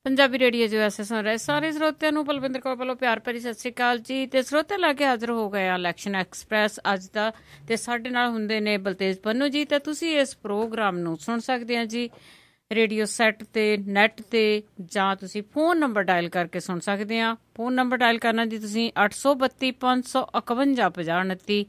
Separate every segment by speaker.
Speaker 1: Punjabi radio ਜੋ ਐਸੇ ਸੁਣ ਰਹੇ ਸਾਰੇ ਸਰੋਤਿਆਂ ਨੂੰ ਬਲਵਿੰਦਰ ਕੌਰ ਵੱਲੋਂ ਪਿਆਰ ਭਰੀ ਸਤਿ ਸ਼੍ਰੀ ਅਕਾਲ ਜੀ। ਤੇ ਸਰੋਤੇ ਲਾ ਕੇ ਹਾਜ਼ਰ ਹੋ ਗਏ ਆ ਇਲੈਕਸ਼ਨ ਐਕਸਪ੍ਰੈਸ ਅੱਜ ਦਾ, ਤੇ ਸਾਡੇ ਨਾਲ ਹੁੰਦੇ ਨੇ ਬਲਤੇਜ ਪੰਨੂ ਜੀ। ਤੇ ਤੁਸੀਂ ਇਸ ਪ੍ਰੋਗਰਾਮ ਨੂੰ ਸੁਣ ਸਕਦੇ ਆ ਜੀ ਰੇਡੀਓ ਸੈੱਟ ਤੇ ਨੈੱਟ ਤੇ, ਜਾਂ ਤੁਸੀਂ ਫੋਨ ਨੰਬਰ ਡਾਇਲ ਕਰਕੇ ਸੁਣ ਸਕਦੇ ਆ। ਫੋਨ ਨੰਬਰ ਡਾਇਲ ਕਰਨਾ ਜੀ ਤੁਸੀਂ 832 551 5029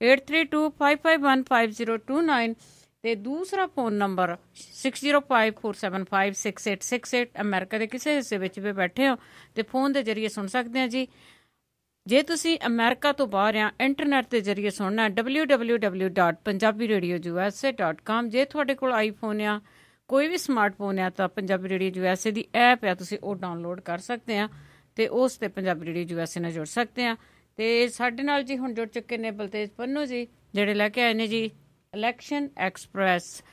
Speaker 1: 8325515029 ਤੇ ਦੂਸਰਾ ਫੋਨ ਨੰਬਰ 6054756868। ਅਮਰੀਕਾ ਦੇ ਕਿਸੇ ਹਿੱਸੇ ਵਿੱਚ ਵੀ ਬੈਠੇ ਹੋ ਤੇ ਫੋਨ ਦੇ ਜ਼ਰੀਏ ਸੁਣ ਸਕਦੇ ਆ ਜੀ। ਜੇ ਤੁਸੀਂ ਅਮਰੀਕਾ ਤੋਂ ਬਾਹਰ ਆ ਇੰਟਰਨੈਟ ਦੇ ਜ਼ਰੀਏ ਸੁਣਨਾ www.punjabiradiousa.com। ਜੇ ਤੁਹਾਡੇ ਕੋਲ ਆਈਫੋਨ ਆ ਕੋਈ ਵੀ ਸਮਾਰਟਫੋਨ ਆ ਤਾਂ ਪੰਜਾਬੀ ਰੇਡੀਓ USA ਦੀ ਐਪ ਆ, ਤੁਸੀਂ ਉਹ ਡਾਊਨਲੋਡ ਕਰ ਸਕਦੇ ਆ ਤੇ ਉਸ ਤੇ ਪੰਜਾਬੀ ਰੇਡੀਓ USA ਨਾਲ ਜੁੜ ਸਕਦੇ ਆ। ਤੇ ਸਾਡੇ ਨਾਲ ਜੀ ਹੁਣ ਜੁੜ ਚੁੱਕੇ ਨੇ ਬਲਤੇਜ ਪੰਨੂ ਜੀ, ਜਿਹੜੇ ਲੈ ਕੇ ਆਏ ਨੇ ਜੀ ਇਲੈਕਸ਼ਨ ਐਕਸਪ੍ਰੈਸ।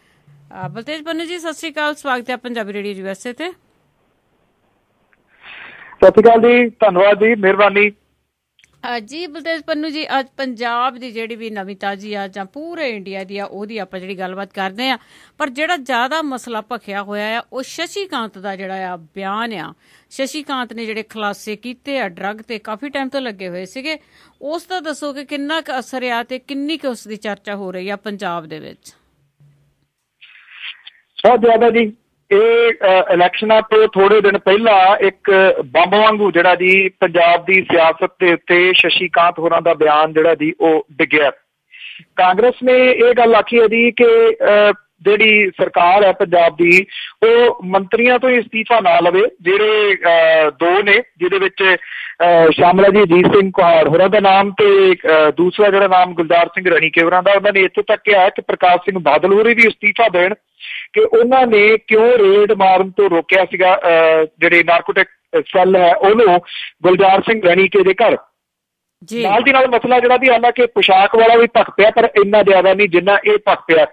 Speaker 1: ਬਲਤੇਜ ਪੰਨੂ ਜੀ ਸਤਿ ਸ਼੍ਰੀ ਅਕਾਲ, ਸਵਾਗਤ ਹੈ ਪੰਜਾਬੀ ਰੇਡੀਓ USA ਤੇ।
Speaker 2: ਸਤਿ ਸ਼੍ਰੀ ਅਕਾਲ ਜੀ, ਧੰਨਵਾਦ ਜੀ, ਮਿਹਰਬਾਨੀ
Speaker 1: ਜੀ। ਬਲਤੇਜ ਪੰਨੂ ਜੀ ਅੱਜ ਪੰਜਾਬ ਦੀ ਜਿਹੜੀ ਵੀ ਨਵੀਂ ਤਾਜ਼ੀ ਆ ਜਾਂ ਪੂਰੇ ਇੰਡੀਆ ਦੀ ਆ ਉਹਦੀ ਆਪਾਂ ਜਿਹੜੀ ਗੱਲਬਾਤ ਕਰਦੇ ਆ, ਪਰ ਜਿਹੜਾ ਜ਼ਿਆਦਾ ਮਸਲਾ ਭਖਿਆ ਹੋਇਆ ਆ ਉਹ ਸ਼ਸ਼ੀਕਾਂਤ ਦਾ ਜਿਹੜਾ ਆ ਬਿਆਨ ਆ। ਸ਼ਸ਼ੀਕਾਂਤ ਨੇ ਜਿਹੜੇ ਖੁਲਾਸੇ ਕੀਤੇ ਆ ਡਰੱਗ ਤੇ ਕਾਫੀ ਟਾਈਮ ਤੋਂ ਲੱਗੇ ਹੋਏ ਸੀਗੇ, ਉਸ ਦਾ ਦੱਸੋ ਕਿ ਕਿੰਨਾ ਕੁ ਅਸਰ ਆ ਤੇ ਕਿੰਨੀ ਕੁ ਉਸ ਦੀ ਚਰਚਾ ਹੋ ਰਹੀ ਆ ਪੰਜਾਬ ਦੇ ਵਿੱਚ?
Speaker 2: ਬਹੁਤ ਜ਼ਿਆਦਾ ਜੀ। ਇਹ ਇਲੈਕਸ਼ਨਾਂ ਤੋਂ ਥੋੜੇ ਦਿਨ ਪਹਿਲਾਂ ਇੱਕ ਬੰਬ ਵਾਂਗੂ ਜਿਹੜਾ ਜੀ ਪੰਜਾਬ ਦੀ ਸਿਆਸਤ ਦੇ ਉੱਤੇ ਸ਼ਸ਼ੀਕਾਂਤ ਹੋਰਾਂ ਦਾ ਬਿਆਨ ਜਿਹੜਾ ਜੀ ਉਹ ਡਿੱਗਿਆ। ਕਾਂਗਰਸ ਨੇ ਇਹ ਗੱਲ ਆਖੀ ਹੈ ਜੀ ਕਿ ਜਿਹੜੀ ਸਰਕਾਰ ਹੈ ਪੰਜਾਬ ਦੀ ਉਹ ਮੰਤਰੀਆਂ ਤੋਂ ਇਸਤੀਫਾ ਨਾ ਲਵੇ। ਜਿਹੜੇ ਦੋ ਨੇ ਜਿਹਦੇ ਵਿੱਚ ਸ਼ਾਮਲ ਹੈ ਜੀ ਅਜੀਤ ਸਿੰਘ ਕੁਹਾੜ ਹੋਰਾਂ ਦਾ ਨਾਮ ਤੇ ਦੂਸਰਾ ਜਿਹੜਾ ਨਾਮ ਗੁਲਜ਼ਾਰ ਸਿੰਘ ਰਣੀਕੇ ਹੋਰਾਂ ਦਾ। ਉਹਨਾਂ ਨੇ ਇੱਥੋਂ ਤੱਕ ਕਿਹਾ ਕਿ ਪ੍ਰਕਾਸ਼ ਸਿੰਘ ਬਾਦਲ ਹੋਰੀ ਵੀ ਇਸਤੀਫਾ ਦੇਣ ਕਿ ਉਹਨਾਂ ਨੇ ਕਿਉਂ ਰੇਡ ਮਾਰਨ ਤੋਂ ਰੋਕਿਆ ਸੀਗਾ ਜਿਹੜੇ ਨਾਰਕੋਟਿਕ ਸੈੱਲ ਹੈ ਉਹਨੂੰ ਗੁਲਜ਼ਾਰ ਸਿੰਘ ਰਣੀਕੇ ਦੇ ਘਰ। ਨਾਲ ਦੀ ਨਾਲ ਮਸਲਾ ਜਿਹੜਾ ਵੀ ਹਾਲਾਂਕਿ ਪੋਸ਼ਾਕ ਵਾਲਾ ਵੀ ਭਖ ਪਿਆ ਪਰ ਇੰਨਾ ਜ਼ਿਆਦਾ ਨਹੀਂ ਜਿੰਨਾ ਇਹ ਭਖ ਪਿਆ।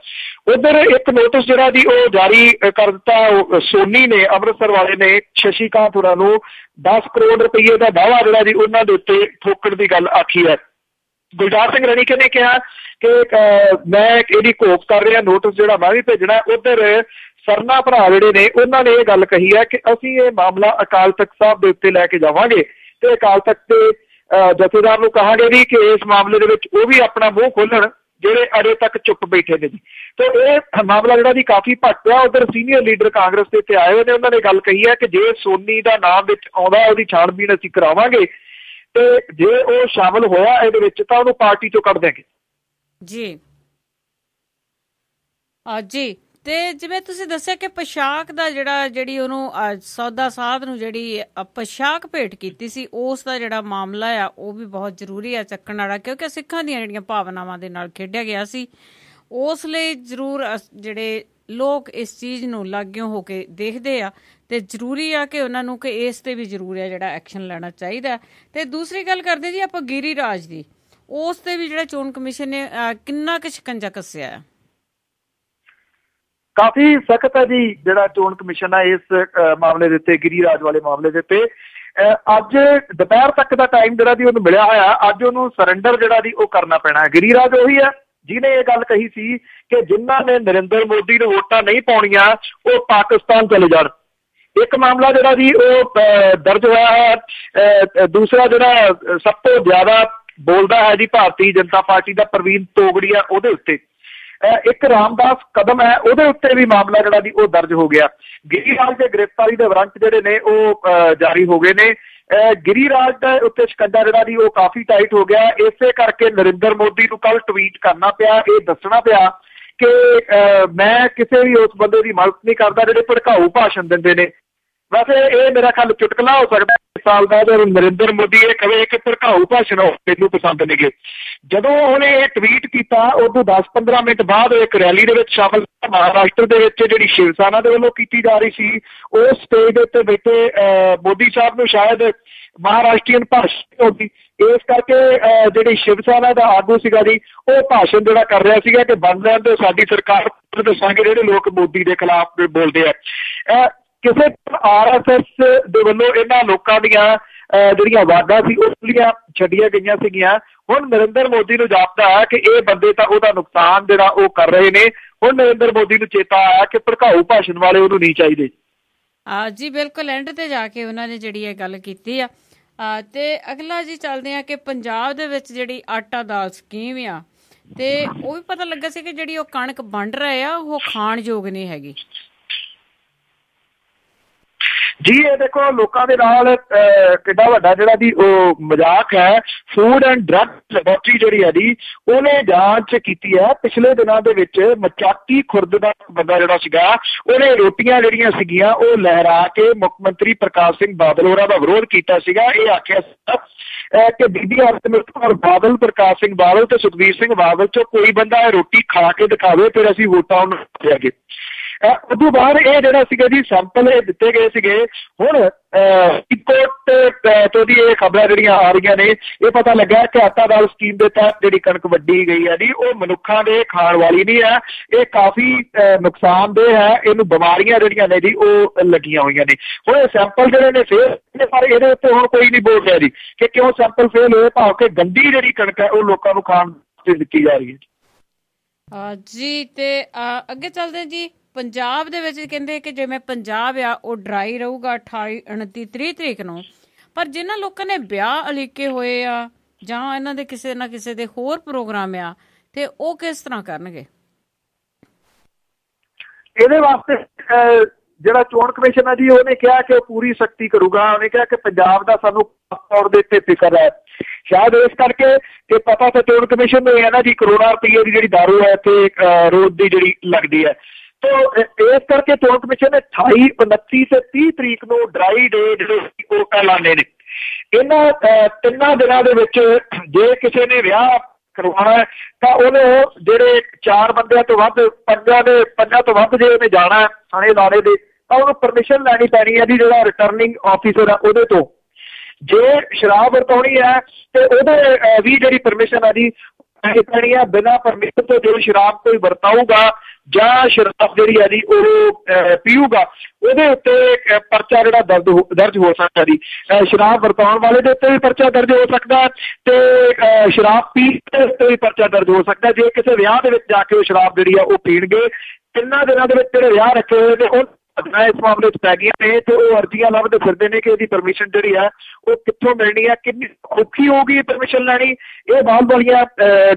Speaker 2: ਉਧਰ ਇੱਕ ਨੋਟਿਸ ਜਿਹੜਾ ਜੀ ਉਹ ਜਾਰੀ ਕਰ ਦਿੱਤਾ ਸੋਨੀ ਨੇ, ਅੰਮ੍ਰਿਤਸਰ ਵਾਲੇ ਨੇ ਸ਼ਸ਼ੀਕਾਂਤ ਹੋਰਾਂ ਨੂੰ 10 ਕਰੋੜ ਰੁਪਈਏ ਦਾ ਦਾਅਵਾ ਜਿਹੜਾ ਜੀ ਉਹਨਾਂ ਦੇ ਉੱਤੇ ਠੋਕਣ ਦੀ ਗੱਲ ਆਖੀ ਹੈ। ਗੁਲਜ਼ਾਰ ਸਿੰਘ ਰਣੀਕੇ ਨੇ ਕਿਹਾ ਕਿ ਮੈਂ ਇਹਦੀ ਘੋਖ ਕਰ ਰਿਹਾ, ਨੋਟਿਸ ਜਿਹੜਾ ਮੈਂ ਵੀ ਭੇਜਣਾ। ਉਧਰ ਸਰਨਾ ਭਰਾ ਜਿਹੜੇ ਨੇ ਉਹਨਾਂ ਨੇ ਇਹ ਗੱਲ ਕਹੀ ਹੈ ਕਿ ਅਸੀਂ ਇਹ ਮਾਮਲਾ ਅਕਾਲ ਤਖਤ ਸਾਹਿਬ ਦੇ ਉੱਤੇ ਲੈ ਕੇ ਜਾਵਾਂਗੇ ਤੇ ਅਕਾਲ ਤਖਤ ਦੇ ਜਥੇਦਾਰ ਨੂੰ ਕਹਾਂਗੇ ਵੀ ਕਿ ਇਸ ਮਾਮਲੇ ਦੇ ਵਿੱਚ ਉਹ ਵੀ ਆਪਣਾ ਮੂੰਹ ਖੋਲਣ ਜਿਹੜੇ ਅਜੇ ਤੱਕ ਚੁੱਪ ਬੈਠੇ ਨੇ ਜੀ। ਤੇ ਇਹ ਮਾਮਲਾ ਜਿਹੜਾ ਜੀ ਕਾਫੀ ਭੱਟ ਪਿਆ। ਉਧਰ ਸੀਨੀਅਰ ਲੀਡਰ ਕਾਂਗਰਸ ਦੇ ਇੱਥੇ ਆਏ ਹੋਏ ਨੇ, ਉਹਨਾਂ ਨੇ ਗੱਲ ਕਹੀ ਹੈ ਕਿ ਜੇ ਸੋਨੀ ਦਾ ਨਾਮ ਵਿੱਚ ਆਉਂਦਾ ਉਹਦੀ ਛਾਣਬੀਣ ਅਸੀਂ ਕਰਾਵਾਂਗੇ ਤੇ ਜੇ ਉਹ ਸ਼ਾਮਲ ਹੋਇਆ ਇਹਦੇ ਵਿੱਚ ਤਾਂ ਉਹਨੂੰ ਪਾਰਟੀ ਚੋਂ ਕੱਢ ਦਿਆਂਗੇ
Speaker 1: ਜੀ। ਜੀ ਤੇ ਜਿਵੇਂ ਤੁਸੀਂ ਦੱਸਿਆ ਕਿ ਪੋਸ਼ਾਕ ਦਾ ਜਿਹੜੀ ਉਹਨੂੰ ਸੌਦਾ ਸਾਧ ਨੂੰ ਜਿਹੜੀ ਪੋਸ਼ਾਕ ਭੇਟ ਕੀਤੀ ਸੀ ਉਸ ਦਾ ਜਿਹੜਾ ਮਾਮਲਾ ਆ ਉਹ ਵੀ ਬਹੁਤ ਜ਼ਰੂਰੀ ਆ ਚੱਕਣ ਵਾਲਾ, ਕਿਉਂਕਿ ਸਿੱਖਾਂ ਦੀਆਂ ਜਿਹੜੀਆਂ ਭਾਵਨਾਵਾਂ ਦੇ ਨਾਲ ਖੇਡਿਆ ਗਿਆ ਸੀ। ਉਸ ਲਈ ਜ਼ਰੂਰ ਜਿਹੜੇ ਲੋਕ ਇਸ ਚੀਜ਼ ਨੂੰ ਲਾਗਿਓਂ ਹੋ ਕੇ ਦੇਖਦੇ ਆ ਤੇ ਜ਼ਰੂਰੀ ਆ ਕਿ ਉਹਨਾਂ ਨੂੰ ਕਿ ਇਸ ਤੇ ਵੀ ਜ਼ਰੂਰ ਆ ਜਿਹੜਾ ਐਕਸ਼ਨ ਲੈਣਾ ਚਾਹੀਦਾ। ਤੇ ਦੂਸਰੀ ਗੱਲ ਕਰਦੇ ਜੀ ਆਪਾਂ ਗਿਰੀ ਰਾਜ ਦੀ, ਉਸ ਤੇ ਵੀ ਜਿਹੜਾ ਚੋਣ ਕਮਿਸ਼ਨ ਨੇ ਕਿੰਨਾ ਕੁ ਸ਼ਿਕੰਜਾ ਕੱਸਿਆ ਹੈ?
Speaker 2: ਕਾਫੀ ਸਖਤ ਹੈ ਜੀ ਜਿਹੜਾ ਚੋਣ ਕਮਿਸ਼ਨ ਹੈ ਇਸ ਮਾਮਲੇ ਦੇ ਉੱਤੇ, ਗਿਰੀ ਰਾਜ ਵਾਲੇ ਮਾਮਲੇ ਦੇ ਉੱਤੇ। ਅੱਜ ਦੁਪਹਿਰ ਤੱਕ ਦਾ ਟਾਈਮ ਜਿਹੜਾ ਜੀ ਉਹਨੂੰ ਮਿਲਿਆ ਹੋਇਆ। ਅੱਜ ਉਹਨੂੰ ਸਰੈਂਡਰ ਜਿਹੜਾ ਜੀ ਉਹ ਕਰਨਾ ਪੈਣਾ ਹੈ। ਗਿਰੀ ਰਾਜ ਉਹੀ ਹੈ ਜਿਹਨੇ ਇਹ ਗੱਲ ਕਹੀ ਸੀ ਕਿ ਜਿਨ੍ਹਾਂ ਨੇ ਨਰਿੰਦਰ ਮੋਦੀ ਨੂੰ ਵੋਟਾਂ ਨਹੀਂ ਪਾਉਣੀਆਂ ਉਹ ਪਾਕਿਸਤਾਨ ਚਲੇ ਜਾਣ। ਇੱਕ ਮਾਮਲਾ ਜਿਹੜਾ ਜੀ ਉਹ ਦਰਜ ਹੋਇਆ ਹੈ। ਦੂਸਰਾ ਜਿਹੜਾ ਸਭ ਤੋਂ ਜ਼ਿਆਦਾ ਬੋਲਦਾ ਹੈ ਜੀ ਭਾਰਤੀ ਜਨਤਾ ਪਾਰਟੀ ਦਾ ਪ੍ਰਵੀਨ ਤੋਗੜੀਆ, ਉਹਦੇ ਉੱਤੇ ਇੱਕ ਰਾਮਦਾਸ ਕਦਮ ਹੈ, ਉਹਦੇ ਉੱਤੇ ਵੀ ਮਾਮਲਾ ਜਿਹੜਾ ਜੀ ਉਹ ਦਰਜ ਹੋ ਗਿਆ। ਗਿਰੀ ਰਾਜ ਦੇ ਗ੍ਰਿਫਤਾਰੀ ਦੇ ਵਾਰੰਟ ਜਿਹੜੇ ਨੇ ਉਹ ਜਾਰੀ ਹੋ ਗਏ ਨੇ। ਗਿਰੀ ਰਾਜ ਦਾ ਉੱਤੇ ਸ਼ਿਕੰਜਾ ਜਿਹੜਾ ਜੀ ਉਹ ਕਾਫੀ ਟਾਈਟ ਹੋ ਗਿਆ। ਇਸੇ ਕਰਕੇ ਨਰਿੰਦਰ ਮੋਦੀ ਨੂੰ ਕੱਲ ਟਵੀਟ ਕਰਨਾ ਪਿਆ, ਇਹ ਦੱਸਣਾ ਪਿਆ ਕਿ ਮੈਂ ਕਿਸੇ ਵੀ ਉਸ ਬੰਦੇ ਦੀ ਮਦਦ ਨਹੀਂ ਕਰਦਾ ਜਿਹੜੇ ਭੜਕਾਊ ਭਾਸ਼ਣ ਦਿੰਦੇ ਨੇ। ਵੈਸੇ ਇਹ ਮੇਰਾ ਖਿਆਲ ਚੁਟਕਲਾ ਹੋ ਸਕਦਾ ਇਸ ਸਾਲ ਦਾ ਜਦੋਂ ਨਰਿੰਦਰ ਮੋਦੀ ਇਹ ਕਹੇ ਕਿ ਭੜਕਾਊ ਭਾਸ਼ਣ ਮੈਨੂੰ ਪਸੰਦ ਨੇਗੇ। ਜਦੋਂ ਉਹਨੇ ਇਹ ਟਵੀਟ ਕੀਤਾ ਉਦੋਂ 10-15 ਮਿੰਟ ਬਾਅਦ ਇੱਕ ਰੈਲੀ ਦੇ ਵਿੱਚ ਸ਼ਾਮਲ ਮਹਾਰਾਸ਼ਟਰ ਦੇ ਵਿੱਚ ਜਿਹੜੀ ਸ਼ਿਵ ਸੈਨਾ ਦੇ ਵੱਲੋਂ ਕੀਤੀ ਜਾ ਰਹੀ ਸੀ, ਉਸ ਸਟੇਜ ਦੇ ਉੱਤੇ ਬੈਠੇ ਮੋਦੀ ਸਾਹਿਬ ਨੂੰ ਸ਼ਾਇਦ ਮਹਾਰਾਸ਼ਟਰੀਅਨ ਭਾਸ਼ਾ ਹੁੰਦੀ, ਇਸ ਕਰਕੇ ਜਿਹੜੀ ਸ਼ਿਵ ਸੈਨਾ ਦਾ ਆਗੂ ਸੀਗਾ ਜੀ ਉਹ ਭਾਸ਼ਣ ਜਿਹੜਾ ਕਰ ਰਿਹਾ ਸੀਗਾ ਕਿ ਬਣ ਲੈਣ ਤੇ ਸਾਡੀ ਸਰਕਾਰ ਦੱਸਾਂਗੇ ਜਿਹੜੇ ਲੋਕ ਮੋਦੀ ਦੇ ਖਿਲਾਫ ਬੋਲਦੇ ਆ। ਕਿਸੇ RSS ਦੇ ਵੱਲੋਂ ਇਹਨਾਂ ਲੋਕਾਂ ਦੀਆਂ ਜਿਹੜੀਆਂ ਵਾਗਾਂ ਸੀ ਉਸ ਦੀਆਂ ਛੱਡੀਆਂ ਗਈਆਂ ਸੀਗੀਆਂ। ਹੁਣ ਨਰਿੰਦਰ ਮੋਦੀ ਨੂੰ ਜਾਪਦਾ ਹੈ ਕਿ ਇਹ ਬੰਦੇ ਤਾਂ ਉਹਦਾ ਨੁਕਸਾਨ ਜਿਹੜਾ ਉਹ ਕਰ ਰਹੇ ਨੇ। ਹੁਣ ਨਰਿੰਦਰ ਮੋਦੀ ਨੂੰ ਚੇਤਾ ਆਇਆ ਕਿ ਭੜਕਾਊ ਭਾਸ਼ਣ ਵਾਲੇ ਉਹਨੂੰ ਨਹੀਂ ਚਾਹੀਦੇ।
Speaker 1: ਜੀ ਬਿਲਕੁਲ ਐਂਡ ਤੇ ਜਾ ਕੇ ਉਹਨਾਂ ਨੇ ਜਿਹੜੀ ਇਹ ਗੱਲ ਕੀਤੀ ਆ। ਤੇ ਅਗਲਾ ਜੀ ਚੱਲਦੇ ਆ ਕਿ ਪੰਜਾਬ ਦੇ ਵਿੱਚ ਜਿਹੜੀ ਆਟਾ ਦਾਲ ਸਕੀਮ ਆ, ਤੇ ਉਹ ਵੀ ਪਤਾ ਲੱਗਾ ਸੀ ਕਿ ਜਿਹੜੀ ਉਹ ਕਣਕ ਵੰਡ ਰਹੇ ਆ ਉਹ ਖਾਣ ਯੋਗ ਨਹੀਂ ਹੈਗੀ।
Speaker 2: ਜੀ ਇਹ ਦੇਖੋ ਲੋਕਾਂ ਦੇ ਨਾਲ ਕਿੱਡਾ ਵੱਡਾ ਜਿਹੜਾ ਦੀ ਉਹ ਮਜ਼ਾਕ ਹੈ। ਫੂਡ ਐਂਡ ਡਰੱਗ ਲੈਬੋਰਟਰੀ ਜਿਹੜੀ ਹੈ ਜੀ ਉਹਨੇ ਜਾਂਚ ਕੀਤੀ ਹੈ ਪਿਛਲੇ ਦਿਨਾਂ ਦੇ ਵਿੱਚ। ਮਚਾਕੀ ਖੁਰਦ ਦਾ ਬੰਦਾ ਜਿਹੜਾ ਸੀਗਾ ਉਹਨੇ ਰੋਟੀਆਂ ਜਿਹੜੀਆਂ ਸੀਗੀਆਂ ਉਹ ਲਹਿਰਾ ਕੇ ਮੁੱਖ ਮੰਤਰੀ ਪ੍ਰਕਾਸ਼ ਸਿੰਘ ਬਾਦਲ ਹੋਰਾਂ ਦਾ ਵਿਰੋਧ ਕੀਤਾ ਸੀਗਾ। ਇਹ ਆਖਿਆ ਸੀਗਾ ਕਿ ਬੀਬੀ ਹਰਸਿਮਰਤ ਕੌਰ ਬਾਦਲ, ਪ੍ਰਕਾਸ਼ ਸਿੰਘ ਬਾਦਲ ਤੇ ਸੁਖਬੀਰ ਸਿੰਘ ਬਾਦਲ ਚੋਂ ਕੋਈ ਬੰਦਾ ਇਹ ਰੋਟੀ ਖਾ ਕੇ ਦਿਖਾਵੇ ਫਿਰ ਅਸੀਂ ਵੋਟਾਂ ਉਹਨੂੰ ਦਿਆਂਗੇ। ਉਦੋਂ ਬਾਅਦ ਇਹ ਜਿਹੜਾ ਸੀਗਾ ਜੀ ਸੈਂਪਲ ਇਹ ਦਿੱਤੇ ਗਏ ਸੀਗੇ। ਹੁਣ ਫਰੀਦਕੋਟ ਤੋਂ ਦੀ ਇਹ ਖਬਰਾਂ ਜਿਹੜੀਆਂ ਆ ਰਹੀਆਂ ਨੇ, ਇਹ ਪਤਾ ਲੱਗਾ ਕਿ ਆਟਾ ਦਾਲ ਸਕੀਮ ਦੇ ਤਹਿਤ ਜਿਹੜੀ ਕਣਕ ਵੱਢੀ ਗਈ ਹੈ ਜੀ ਉਹ ਮਨੁੱਖਾਂ ਦੇ ਖਾਣ ਵਾਲੀ ਨਹੀਂ ਹੈ। ਇਹ ਕਾਫੀ ਨੁਕਸਾਨਦੇਹ ਹੈ, ਇਹਨੂੰ ਬਿਮਾਰੀਆਂ ਜਿਹੜੀਆਂ ਨੇ ਜੀ ਉਹ ਲੱਗੀਆਂ ਹੋਈਆਂ ਨੇ। ਹੁਣ ਇਹ ਸੈਂਪਲ ਜਿਹੜੇ ਨੇ ਫੇਲ, ਪਰ ਇਹਦੇ ਉੱਤੇ ਹੁਣ ਕੋਈ ਨਹੀਂ ਬੋਲ ਰਿਹਾ ਜੀ ਕਿ ਕਿਉਂ ਸੈਂਪਲ ਫੇਲ ਹੋਏ, ਭਾਵ ਕਿ ਗੰਦੀ ਜਿਹੜੀ ਕਣਕ ਹੈ ਉਹ ਲੋਕਾਂ ਨੂੰ ਖਾਣ ਤੇ ਦਿੱਤੀ ਜਾ ਰਹੀ ਹੈ
Speaker 1: ਜੀ। ਤੇ ਅੱਗੇ ਚੱਲਦੇ ਜੀ। ਪੰਜਾਬ ਦੇ ਵਿੱਚ ਕਹਿੰਦੇ ਕਿ ਜਿਵੇਂ ਪੰਜਾਬ ਆ ਉਹ ਡਰਾਈ ਰਹੂਗਾ 28, 29, 30 ਤਰੀਕ ਨੂੰ, ਪਰ ਜਿਨ੍ਹਾਂ ਲੋਕਾਂ ਨੇ ਵਿਆਹ ਅਲੀਕੇ ਹੋਏ ਆ ਜਾਂ ਇਹਨਾਂ ਦੇ ਕਿਸੇ ਨਾ ਕਿਸੇ ਦੇ ਹੋਰ ਪ੍ਰੋਗਰਾਮ ਆ, ਤੇ ਉਹ ਕਿਸ ਤਰ੍ਹਾਂ ਕਰਨਗੇ?
Speaker 2: ਇਹਦੇ ਵਾਸਤੇ ਜਿਹੜਾ ਚੋਣ ਕਮਿਸ਼ਨ ਆ ਜੀ ਉਹਨੇ ਕਿਹਾ ਕਿ ਉਹ ਪੂਰੀ ਸਖਤੀ ਕਰੂਗਾ। ਉਹਨੇ ਕਿਹਾ ਕਿ ਪੰਜਾਬ ਦਾ ਸਾਨੂੰ ਖਾਸ ਤੌਰ ਦੇ ਉੱਤੇ ਫਿਕਰ ਹੈ, ਸ਼ਾਇਦ ਇਸ ਕਰਕੇ ਕਿ ਪਤਾ ਤਾਂ ਚੋਣ ਕਮਿਸ਼ਨ ਨੂੰ ਹੈ ਨਾ ਜੀ ਕਰੋੜਾਂ ਰੁਪਈਏ ਦੀ ਜਿਹੜੀ ਦਾਰੂ ਹੈ ਇੱਥੇ ਰੋਜ਼ ਦੀ ਜਿਹੜੀ ਲੱਗਦੀ ਹੈ। ਤੋ ਇਸ ਕਰਕੇ ਚੋਣ ਕਮਿਸ਼ਨ ਨੇ 28, 29 ਤੇ 30 ਤਰੀਕ ਨੂੰ ਡਰਾਈ ਡੇ ਜਿਹੜੇ ਉਹ ਐਲਾਨੇ ਨੇ। ਇਹਨਾਂ ਤਿੰਨਾਂ ਦਿਨਾਂ ਦੇ ਵਿੱਚ ਜੇ ਕਿਸੇ ਨੇ ਵਿਆਹ ਕਰਵਾਉਣਾ ਤਾਂ ਉਹਨੇ ਜਿਹੜੇ 4 ਬੰਦਿਆਂ ਤੋਂ ਵੱਧ, 5 ਤੋਂ ਵੱਧ ਜੇ ਉਹਨੇ ਜਾਣਾ ਥਾਣੇ ਲਾਣੇ ਦੇ ਤਾਂ ਉਹਨੂੰ ਪਰਮਿਸ਼ਨ ਲੈਣੀ ਪੈਣੀ ਹੈ ਜੀ ਜਿਹੜਾ ਰਿਟਰਨਿੰਗ ਆਫਿਸਰ ਆ ਉਹਦੇ ਤੋਂ। ਜੇ ਸ਼ਰਾਬ ਵਰਤਾਉਣੀ ਹੈ ਤੇ ਉਹਦੇ ਵੀ ਜਿਹੜੀ ਪਰਮਿਸ਼ਨ ਆ ਜੀ ਪੈਣੀ ਆ। ਬਿਨਾਂ ਪਰਮਿਸ਼ਨ ਤੋਂ ਜੋ ਸ਼ਰਾਬ ਕੋਈ ਵਰਤਾਊਗਾ ਜਾਂ ਸ਼ਰਾਬ ਜਿਹੜੀ ਹੈ ਜੀ ਉਹ ਪੀਊਗਾ ਉਹਦੇ ਉੱਤੇ ਪਰਚਾ ਜਿਹੜਾ ਦਰਜ ਹੋ ਸਕਦਾ ਜੀ। ਸ਼ਰਾਬ ਵਰਤਾਉਣ ਵਾਲੇ ਦੇ ਉੱਤੇ ਵੀ ਪਰਚਾ ਦਰਜ ਹੋ ਸਕਦਾ ਤੇ ਸ਼ਰਾਬ ਪੀਣ ਦੇ ਉੱਤੇ ਵੀ ਪਰਚਾ ਦਰਜ ਹੋ ਸਕਦਾ। ਜੇ ਕਿਸੇ ਵਿਆਹ ਦੇ ਵਿੱਚ ਜਾ ਕੇ ਉਹ ਸ਼ਰਾਬ ਜਿਹੜੀ ਆ ਉਹ ਪੀਣਗੇ, ਤਿੰਨਾਂ ਦਿਨਾਂ ਦੇ ਵਿੱਚ ਜਿਹੜੇ ਵਿਆਹ ਰੱਖੇ ਹੋਏ ਨੇ ਉਹ ਇਸ ਮਾਮਲੇ 'ਚ ਪੈ ਗਈਆਂ ਨੇ ਤੇ ਉਹ ਅਰਜ਼ੀਆਂ ਲੱਭਦੇ ਫਿਰਦੇ ਨੇ ਕਿ ਇਹਦੀ ਪਰਮਿਸ਼ਨ ਜਿਹੜੀ ਹੈ ਉਹ ਕਿੱਥੋਂ ਮਿਲਣੀ ਹੈ, ਕਿੰਨੀ ਔਖੀ ਹੋਊਗੀ ਪਰਮਿਸ਼ਨ ਲੈਣੀ। ਇਹ ਬਹੁਤ ਬੜੀਆਂ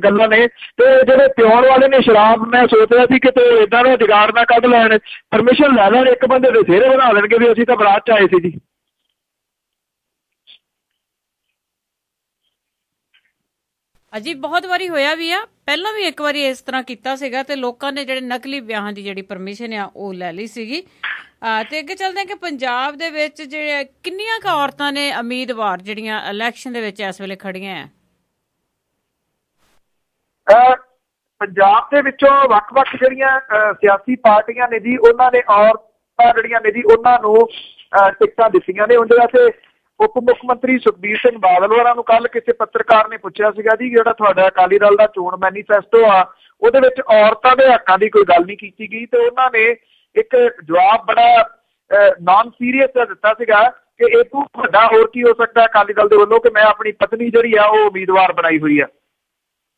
Speaker 2: ਗੱਲਾਂ ਨੇ। ਤੇ ਜਿਹੜੇ ਪਿਉਣ ਵਾਲੇ ਨੇ ਸ਼ਰਾਬ, ਮੈਂ ਸੋਚ ਰਿਹਾ ਸੀ ਕਿ ਤੇ ਏਦਾਂ ਦਾ ਜੁਗਾੜ ਨਾ ਕੱਢ ਲੈਣ, ਪਰਮਿਸ਼ਨ ਲੈ ਲੈਣ, ਇੱਕ ਬੰਦੇ ਦੇ ਸਿਹਰੇ ਬਣਾ ਦੇਣਗੇ ਵੀ ਅਸੀਂ ਤਾਂ ਬਰਾਤ 'ਚ ਆਏ ਸੀ ਜੀ।
Speaker 1: ਅਜੀ ਬਹੁਤ ਵਾਰੀ ਹੋਇਆ ਵੀ ਆ, ਪਹਿਲਾਂ ਵੀ ਇੱਕ ਵਾਰੀ ਇਸ ਤਰ੍ਹਾਂ ਕੀਤਾ ਸੀਗਾ ਤੇ ਲੋਕਾਂ ਨੇ ਜਿਹੜੇ ਨਕਲੀ ਵਿਆਹਾਂ ਦੀ ਜਿਹੜੀ ਪਰਮਿਸ਼ਨ ਆ ਉਹ ਲੈ ਲਈ ਸੀਗੀ। ਤੇ ਅੱਗੇ ਚੱਲਦੇ ਆ ਕਿ ਪੰਜਾਬ ਦੇ ਵਿੱਚ ਜਿਹੜੇ ਕਿੰਨੀਆਂ ਕੁ ਔਰਤਾਂ ਨੇ ਉਮੀਦਵਾਰ ਜਿਹੜੀਆਂ ਇਲੈਕਸ਼ਨ ਦੇ ਵਿੱਚ ਇਸ ਵੇਲੇ ਖੜੀਆਂ
Speaker 2: ਆ? ਪੰਜਾਬ ਦੇ ਵਿੱਚੋਂ ਵੱਖ-ਵੱਖ ਜਿਹੜੀਆਂ ਸਿਆਸੀ ਪਾਰਟੀਆਂ ਨੇ ਜੀ ਉਹਨਾਂ ਨੇ ਔਰਤਾਂ ਜਿਹੜੀਆਂ ਨੇ ਜੀ ਉਹਨਾਂ ਨੂੰ ਟਿਕਟਾਂ ਦਿੱਤੀਆਂ ਨੇ। ਉਹਦੇ ਵਾਸਤੇ ਉਪ ਮੁੱਖ ਮੰਤਰੀ ਸੁਖਬੀਰ ਸਿੰਘ ਬਾਦਲ ਹੋਰਾਂ ਨੂੰ ਕੱਲ ਕਿਸੇ ਪੱਤਰਕਾਰ ਨੇ ਪੁੱਛਿਆ ਸੀਗਾ ਜੀ ਜਿਹੜਾ ਤੁਹਾਡਾ ਅਕਾਲੀ ਦਲ ਦਾ ਚੋਣ ਮੈਨੀਫੈਸਟੋ ਆ ਉਹਦੇ ਵਿੱਚ ਔਰਤਾਂ ਦੇ ਹੱਕਾਂ ਦੀ ਕੋਈ ਗੱਲ ਨਹੀਂ ਕੀਤੀ ਗਈ, ਤੇ ਉਹਨਾਂ ਨੇ ਇੱਕ ਜਵਾਬ ਬੜਾ ਨਾਨ ਸੀਰੀਅਸ ਦਿੱਤਾ ਸੀਗਾ ਕਿ ਇਹ ਤੋਂ ਵੱਡਾ ਹੋਰ ਕੀ ਹੋ ਸਕਦਾ ਅਕਾਲੀ ਦਲ ਦੇ ਵੱਲੋਂ ਕਿ ਮੈਂ ਆਪਣੀ ਪਤਨੀ ਜਿਹੜੀ ਆ ਉਹ ਉਮੀਦਵਾਰ ਬਣਾਈ ਹੋਈ ਆ।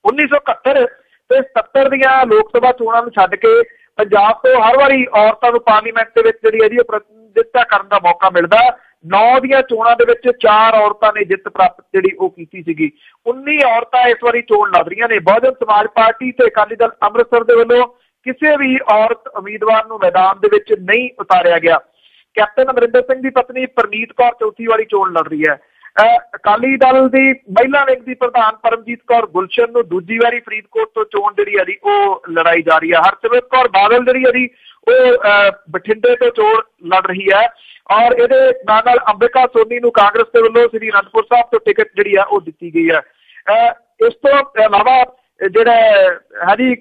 Speaker 2: 1971 ਤੇ 77 ਦੀਆਂ ਲੋਕ ਸਭਾ ਚੋਣਾਂ ਨੂੰ ਛੱਡ ਕੇ ਪੰਜਾਬ ਤੋਂ ਹਰ ਵਾਰੀ ਔਰਤਾਂ ਨੂੰ ਪਾਰਲੀਮੈਂਟ ਦੇ ਵਿੱਚ ਜਿਹੜੀ ਹੈ ਜੀ ਪ੍ਰਤੀਨਿਧਤਾ ਕਰਨ ਦਾ ਮੌਕਾ ਮਿਲਦਾ। 9 ਦੀਆਂ ਚੋਣਾਂ ਦੇ ਵਿੱਚ 4 ਔਰਤਾਂ ਨੇ ਜਿੱਤ ਪ੍ਰਾਪਤ ਜਿਹੜੀ ਉਹ ਕੀਤੀ ਸੀਗੀ। 19 ਔਰਤਾਂ ਇਸ ਵਾਰੀ ਚੋਣ ਲੜ ਰਹੀਆਂ ਨੇ। ਬਹੁਜਨ ਸਮਾਜ ਪਾਰਟੀ ਤੇ ਅਕਾਲੀ ਦਲ ਅੰਮ੍ਰਿਤਸਰ ਦੇ ਵੱਲੋਂ ਕਿਸੇ ਵੀ ਔਰਤ ਉਮੀਦਵਾਰ ਨੂੰ ਮੈਦਾਨ ਦੇ ਵਿੱਚ ਨਹੀਂ ਉਤਾਰਿਆ ਗਿਆ। ਕੈਪਟਨ ਅਮਰਿੰਦਰ ਸਿੰਘ ਦੀ ਪਤਨੀ ਪ੍ਰਨੀਤ ਕੌਰ ਚੌਥੀ ਵਾਰੀ ਚੋਣ ਲੜ ਰਹੀ ਹੈ। ਅਕਾਲੀ ਦਲ ਦੀ ਮਹਿਲਾ ਵਿੰਗ ਦੀ ਪ੍ਰਧਾਨ ਪਰਮਜੀਤ ਕੌਰ ਗੁਲਸ਼ਨ ਨੂੰ ਦੂਜੀ ਵਾਰੀ ਫਰੀਦਕੋਟ ਤੋਂ ਚੋਣ ਜਿਹੜੀ ਹੈ ਜੀ ਉਹ ਲੜਾਈ ਜਾ ਰਹੀ ਹੈ। ਹਰਸਿਮਰਤ ਕੌਰ ਬਾਦਲ ਜਿਹੜੀ ਹੈ ਜੀ ਉਹ ਬਠਿੰਡੇ ਤੋਂ ਚੋਣ ਲੜ ਰਹੀ ਹੈ ਔਰ ਇਹਦੇ ਨਾਲ ਅੰਬਿਕਾ ਸੋਨੀ ਨੂੰ ਕਾਂਗਰਸ ਦੇ ਵੱਲੋਂ ਸ੍ਰੀ ਅਨੰਦਪੁਰ ਸਾਹਿਬ ਤੋਂ ਟਿਕਟ ਜਿਹੜੀ ਆ ਉਹ ਦਿੱਤੀ ਗਈ ਹੈ। ਇਸ ਤੋਂ ਇਲਾਵਾ ਜਿਹੜਾ ਹੈ ਜੀ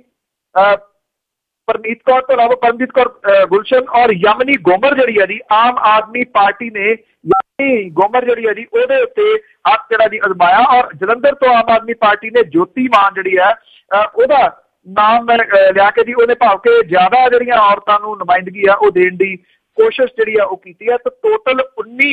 Speaker 2: ਪਰਨੀਤ ਕੌਰ ਤੋਂ ਇਲਾਵਾ ਪਰਮਜੀਤ ਕੌਰ ਗੁਲਸ਼ਨ ਔਰ ਯਮਨੀ ਗੋਮਰ ਜਿਹੜੀ ਹੈ ਜੀ ਆਮ ਆਦਮੀ ਪਾਰਟੀ ਨੇ ਯਮਨੀ ਗੋਮਰ ਜਿਹੜੀ ਹੈ ਜੀ ਉਹਦੇ ਉੱਤੇ ਹੱਥ ਜਿਹੜਾ ਜੀ ਅਜ਼ਮਾਇਆ ਔਰ ਜਲੰਧਰ ਤੋਂ ਆਮ ਆਦਮੀ ਪਾਰਟੀ ਨੇ ਜੋਤੀ ਮਾਨ ਜਿਹੜੀ ਹੈ ਉਹਦਾ ਨਾਮ ਲਿਆ ਕੇ ਜੀ ਉਹਨੇ ਭਾਵ ਕਿ ਜ਼ਿਆਦਾ ਜਿਹੜੀਆਂ ਔਰਤਾਂ ਨੂੰ ਨੁਮਾਇੰਦਗੀ ਆ ਉਹ ਦੇਣ ਦੀ ਕੋਸ਼ਿਸ਼ ਜਿਹੜੀ ਆ ਉਹ ਕੀਤੀ ਹੈ। ਤਾਂ ਟੋਟਲ 19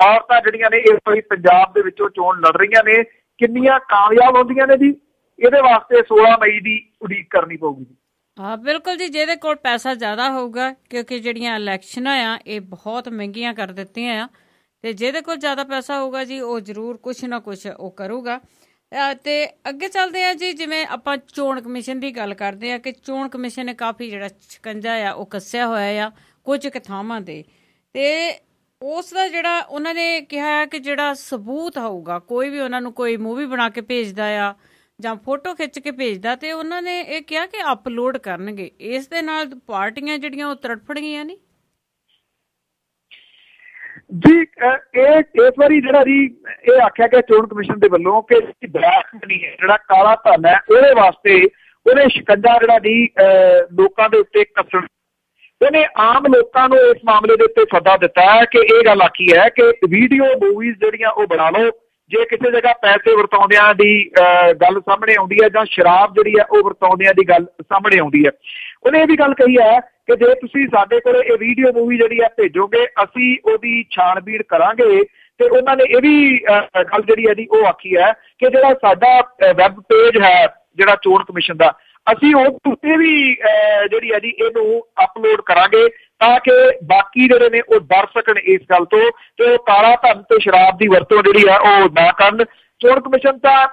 Speaker 2: ਔਰਤਾਂ ਜਿਹੜੀਆਂ ਨੇ ਇਸ ਵਾਰੀ ਪੰਜਾਬ ਦੇ ਵਿੱਚੋਂ ਚੋਣ ਲੜ ਰਹੀਆਂ ਨੇ। ਕਿੰਨੀਆਂ ਕਾਮਯਾਬ ਹੁੰਦੀਆਂ ਨੇ ਜੀ ਇਹਦੇ ਵਾਸਤੇ 16 ਮਈ ਦੀ ਉਡੀਕ ਕਰਨੀ ਪਊਗੀ ਜੀ।
Speaker 1: ਹਾਂ ਬਿਲਕੁਲ ਜੀ, ਜਿਹਦੇ ਕੋਲ ਪੈਸਾ ਜ਼ਿਆਦਾ ਹੋਊਗਾ, ਕਿਉਂਕਿ ਜਿਹੜੀਆਂ ਇਲੈਕਸ਼ਨਾਂ ਆ ਇਹ ਬਹੁਤ ਮਹਿੰਗੀਆਂ ਕਰ ਦਿੱਤੀਆਂ ਆ, ਤੇ ਜਿਹਦੇ ਕੋਲ ਜ਼ਿਆਦਾ ਪੈਸਾ ਹੋਊਗਾ ਜੀ ਉਹ ਜ਼ਰੂਰ ਕੁਛ ਨਾ ਕੁਛ ਉਹ ਕਰੂਗਾ। ਤੇ ਅੱਗੇ ਚੱਲਦੇ ਆ ਜੀ, ਜਿਵੇਂ ਆਪਾਂ ਚੋਣ ਕਮਿਸ਼ਨ ਦੀ ਗੱਲ ਕਰਦੇ ਆ ਕਿ ਚੋਣ ਕਮਿਸ਼ਨ ਨੇ ਕਾਫੀ ਜਿਹੜਾ ਸ਼ਿਕੰਜਾ ਆ ਉਹ ਕੱਸਿਆ ਹੋਇਆ ਆ ਕੁਝ ਕੁ ਥਾਵਾਂ ਤੇ ਉਸ ਦਾ ਜਿਹੜਾ ਉਹਨਾਂ ਨੇ ਕਿਹਾ ਕਿ ਜਿਹੜਾ ਸਬੂਤ ਹੋਊਗਾ, ਕੋਈ ਵੀ ਉਹਨਾਂ ਨੂੰ ਕੋਈ ਮੂਵੀ ਬਣਾ ਕੇ ਭੇਜਦਾ ਆ ਜਾਂ ਫੋਟੋ ਖਿੱਚ ਕੇ ਭੇਜਦਾ, ਤੇ ਉਹਨਾਂ ਨੇ ਇਹ ਕਿਹਾ ਕਿ ਅਪਲੋਡ ਕਰਨਗੇ। ਇਸ ਦੇ ਨਾਲ ਪਾਰਟੀਆਂ ਜਿਹੜੀਆਂ ਉਹ ਤੜਫੜ ਗਈਆਂ ਨਹੀਂ
Speaker 2: ਜੀ। ਇਹ ਇਸ ਵਾਰੀ ਜਿਹੜਾ ਜੀ ਇਹ ਆਖਿਆ ਗਿਆ ਚੋਣ ਕਮਿਸ਼ਨ ਦੇ ਵੱਲੋਂ ਕਿ ਬਲੈਕ ਮਨੀ ਹੈ, ਜਿਹੜਾ ਕਾਲਾ ਧਨ ਹੈ, ਉਹਦੇ ਵਾਸਤੇ ਉਹਨੇ ਸ਼ਿਕੰਜਾ ਜਿਹੜਾ ਜੀ ਲੋਕਾਂ ਦੇ ਉੱਤੇ ਕੱਸਣ, ਉਹਨੇ ਆਮ ਲੋਕਾਂ ਨੂੰ ਇਸ ਮਾਮਲੇ ਦੇ ਉੱਤੇ ਸੱਦਾ ਦਿੱਤਾ ਹੈ ਕਿ ਇਹ ਗੱਲ ਆਖੀ ਹੈ ਕਿ ਵੀਡੀਓ ਮੂਵੀਜ਼ ਜਿਹੜੀਆਂ ਉਹ ਬਣਾ ਲਓ। ਜੇ ਕਿਸੇ ਜਗ੍ਹਾ ਪੈਸੇ ਵਰਤਾਉਂਦਿਆਂ ਦੀ ਗੱਲ ਸਾਹਮਣੇ ਆਉਂਦੀ ਹੈ ਜਾਂ ਸ਼ਰਾਬ ਜਿਹੜੀ ਹੈ ਉਹ ਵਰਤਾਉਂਦਿਆਂ ਦੀ ਗੱਲ ਸਾਹਮਣੇ ਆਉਂਦੀ ਹੈ, ਉਹਨੇ ਇਹ ਵੀ ਗੱਲ ਕਹੀ ਹੈ ਕਿ ਜੇ ਤੁਸੀਂ ਸਾਡੇ ਕੋਲ ਇਹ ਵੀਡੀਓ ਮੂਵੀ ਜਿਹੜੀ ਹੈ ਭੇਜੋਗੇ, ਅਸੀਂ ਉਹਦੀ ਛਾਣਬੀਣ ਕਰਾਂਗੇ। ਤੇ ਉਹਨਾਂ ਨੇ ਇਹ ਵੀ ਗੱਲ ਜਿਹੜੀ ਹੈ ਜੀ ਉਹ ਆਖੀ ਹੈ ਕਿ ਜਿਹੜਾ ਸਾਡਾ ਵੈਬ ਪੇਜ ਹੈ ਜਿਹੜਾ ਚੋਣ ਕਮਿਸ਼ਨ ਦਾ, ਅਸੀਂ ਉਸ ਉੱਤੇ ਵੀ ਜਿਹੜੀ ਹੈ ਜੀ ਇਹਨੂੰ ਅਪਲੋਡ ਕਰਾਂਗੇ ਤਾਂ ਕਿ ਬਾਕੀ ਜਿਹੜੇ ਨੇ ਉਹ ਡਰ ਸਕਣ ਇਸ ਗੱਲ ਤੋਂ ਤੇ ਉਹ ਕਾਲਾ ਧਨ ਤੇ ਸ਼ਰਾਬ ਦੀ ਵਰਤੋਂ ਜਿਹੜੀ ਆ ਉਹ ਨਾ ਕਰਨ। ਚੋਣ ਕਮਿਸ਼ਨ ਤਾਂ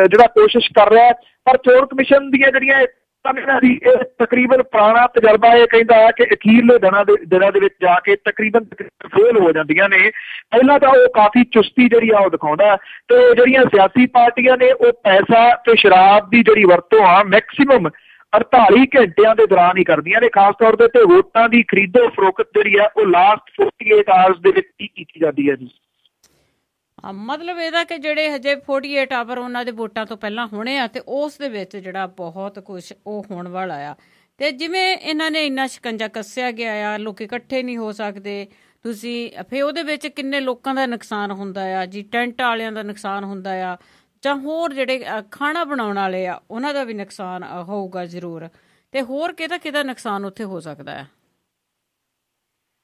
Speaker 2: ਜਿਹੜਾ ਕੋਸ਼ਿਸ਼ ਕਰ ਰਿਹਾ, ਪਰ ਚੋਣ ਕਮਿਸ਼ਨ ਦੀਆਂ ਜਿਹੜੀਆਂ ਇਹ ਤਕਰੀਬਨ ਪੁਰਾਣਾ ਤਜਰਬਾ ਇਹ ਕਹਿੰਦਾ ਹੈ ਕਿ ਅਖੀਰਲੇ ਦਿਨਾਂ ਦੇ ਵਿੱਚ ਜਾ ਕੇ ਤਕਰੀਬਨ ਫੇਲ ਹੋ ਜਾਂਦੀਆਂ ਨੇ। ਪਹਿਲਾਂ ਤਾਂ ਉਹ ਕਾਫੀ ਚੁਸਤੀ ਜਿਹੜੀ ਆ ਉਹ ਦਿਖਾਉਂਦਾ, ਤੇ ਜਿਹੜੀਆਂ ਸਿਆਸੀ ਪਾਰਟੀਆਂ ਨੇ ਉਹ ਪੈਸਾ ਤੇ ਸ਼ਰਾਬ ਦੀ ਜਿਹੜੀ ਵਰਤੋਂ ਆ ਮੈਕਸੀਮਮ 48 ਘੰਟਿਆਂ ਦੇ ਦੌਰਾਨ ਹੀ ਕਰਦੀਆਂ ਨੇ। ਖਾਸ ਤੌਰ ਦੇ ਉੱਤੇ ਵੋਟਾਂ ਦੀ ਖਰੀਦੋ ਫਰੋਖਤ ਜਿਹੜੀ ਆ ਉਹ ਲਾਸਟ 48 ਆਵਰਸ ਦੇ ਵਿੱਚ ਹੀ ਕੀਤੀ ਜਾਂਦੀ ਹੈ ਜੀ।
Speaker 1: ਮਤਲਬ ਇਹਦਾ ਕਿ ਜਿਹੜੇ ਹਜੇ 48 ਆਵਰ ਉਹਨਾਂ ਦੇ ਵੋਟਾਂ ਤੋਂ ਪਹਿਲਾਂ ਹੋਣੇ ਆ, ਤੇ ਉਸ ਦੇ ਵਿੱਚ ਜਿਹੜਾ ਬਹੁਤ ਕੁਛ ਉਹ ਹੋਣ ਵਾਲਾ ਆ। ਤੇ ਜਿਵੇਂ ਇਹਨਾਂ ਨੇ ਇੰਨਾ ਸ਼ਿਕੰਜਾ ਕੱਸਿਆ ਗਿਆ ਆ, ਲੋਕ ਇਕੱਠੇ ਨਹੀਂ ਹੋ ਸਕਦੇ, ਤੁਸੀਂ ਫਿਰ ਉਹਦੇ ਵਿੱਚ ਕਿੰਨੇ ਲੋਕਾਂ ਦਾ ਨੁਕਸਾਨ ਹੁੰਦਾ ਆ ਜੀ, ਟੈਂਟ ਵਾਲਿਆਂ ਦਾ ਨੁਕਸਾਨ ਹੁੰਦਾ ਆ, ਜਾਂ ਹੋਰ ਜਿਹੜੇ ਖਾਣਾ ਬਣਾਉਣ ਵਾਲੇ ਆ ਉਹਨਾਂ ਦਾ ਵੀ ਨੁਕਸਾਨ ਹੋਊਗਾ ਜ਼ਰੂਰ, ਤੇ ਹੋਰ ਕਿਹਦਾ ਨੁਕਸਾਨ ਉੱਥੇ ਹੋ ਸਕਦਾ ਹੈ।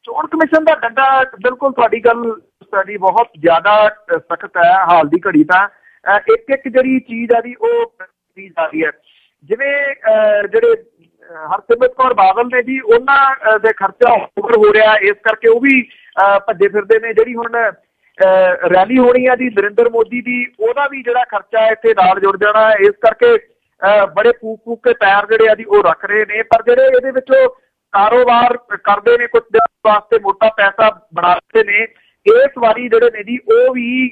Speaker 2: ਚੋਣ ਕਮਿਸ਼ਨ ਦਾ ਡੰਡਾ ਬਿਲਕੁਲ ਤੁਹਾਡੀ ਗੱਲ ਸਾਡੀ ਬਹੁਤ ਜ਼ਿਆਦਾ ਸਖਤ ਹੈ ਹਾਲ ਦੀ ਘੜੀ। ਤਾਂ ਇੱਕ ਜਿਹੜੀ ਚੀਜ਼ ਆ ਜੀ ਉਹ ਕੀਤੀ ਜਾ ਰਹੀ ਹੈ, ਜਿਵੇਂ ਜਿਹੜੇ ਹਰਸਿਮਰਤ ਕੌਰ ਬਾਦਲ ਨੇ ਜੀ ਉਹਨਾਂ ਦੇ ਖਰਚਾ ਓਵਰ ਹੋ ਰਿਹਾ, ਇਸ ਕਰਕੇ ਉਹ ਵੀ ਭੱਜੇ ਫਿਰਦੇ ਨੇ। ਜਿਹੜੀ ਹੁਣ ਰੈਲੀ ਹੋਣੀ ਆ ਜੀ ਨਰਿੰਦਰ ਮੋਦੀ ਦੀ, ਉਹਦਾ ਵੀ ਜਿਹੜਾ ਖਰਚਾ ਇੱਥੇ ਨਾਲ ਜੁੜ ਜਾਣਾ, ਇਸ ਕਰਕੇ ਬੜੇ ਫੂਕ ਕੇ ਪੈਰ ਜਿਹੜੇ ਆ ਜੀ ਉਹ ਰੱਖ ਰਹੇ ਨੇ। ਪਰ ਜਿਹੜੇ ਇਹਦੇ ਵਿੱਚੋਂ ਕਾਰੋਬਾਰ ਕਰਦੇ ਨੇ ਕੁਝ ਦਿਨ ਵਾਸਤੇ ਮੋਟਾ ਪੈਸਾ ਬਣਾਉਂਦੇ ਨੇ, ਇਸ ਵਾਰੀ ਜਿਹੜੇ ਨੇ ਜੀ ਉਹ ਵੀ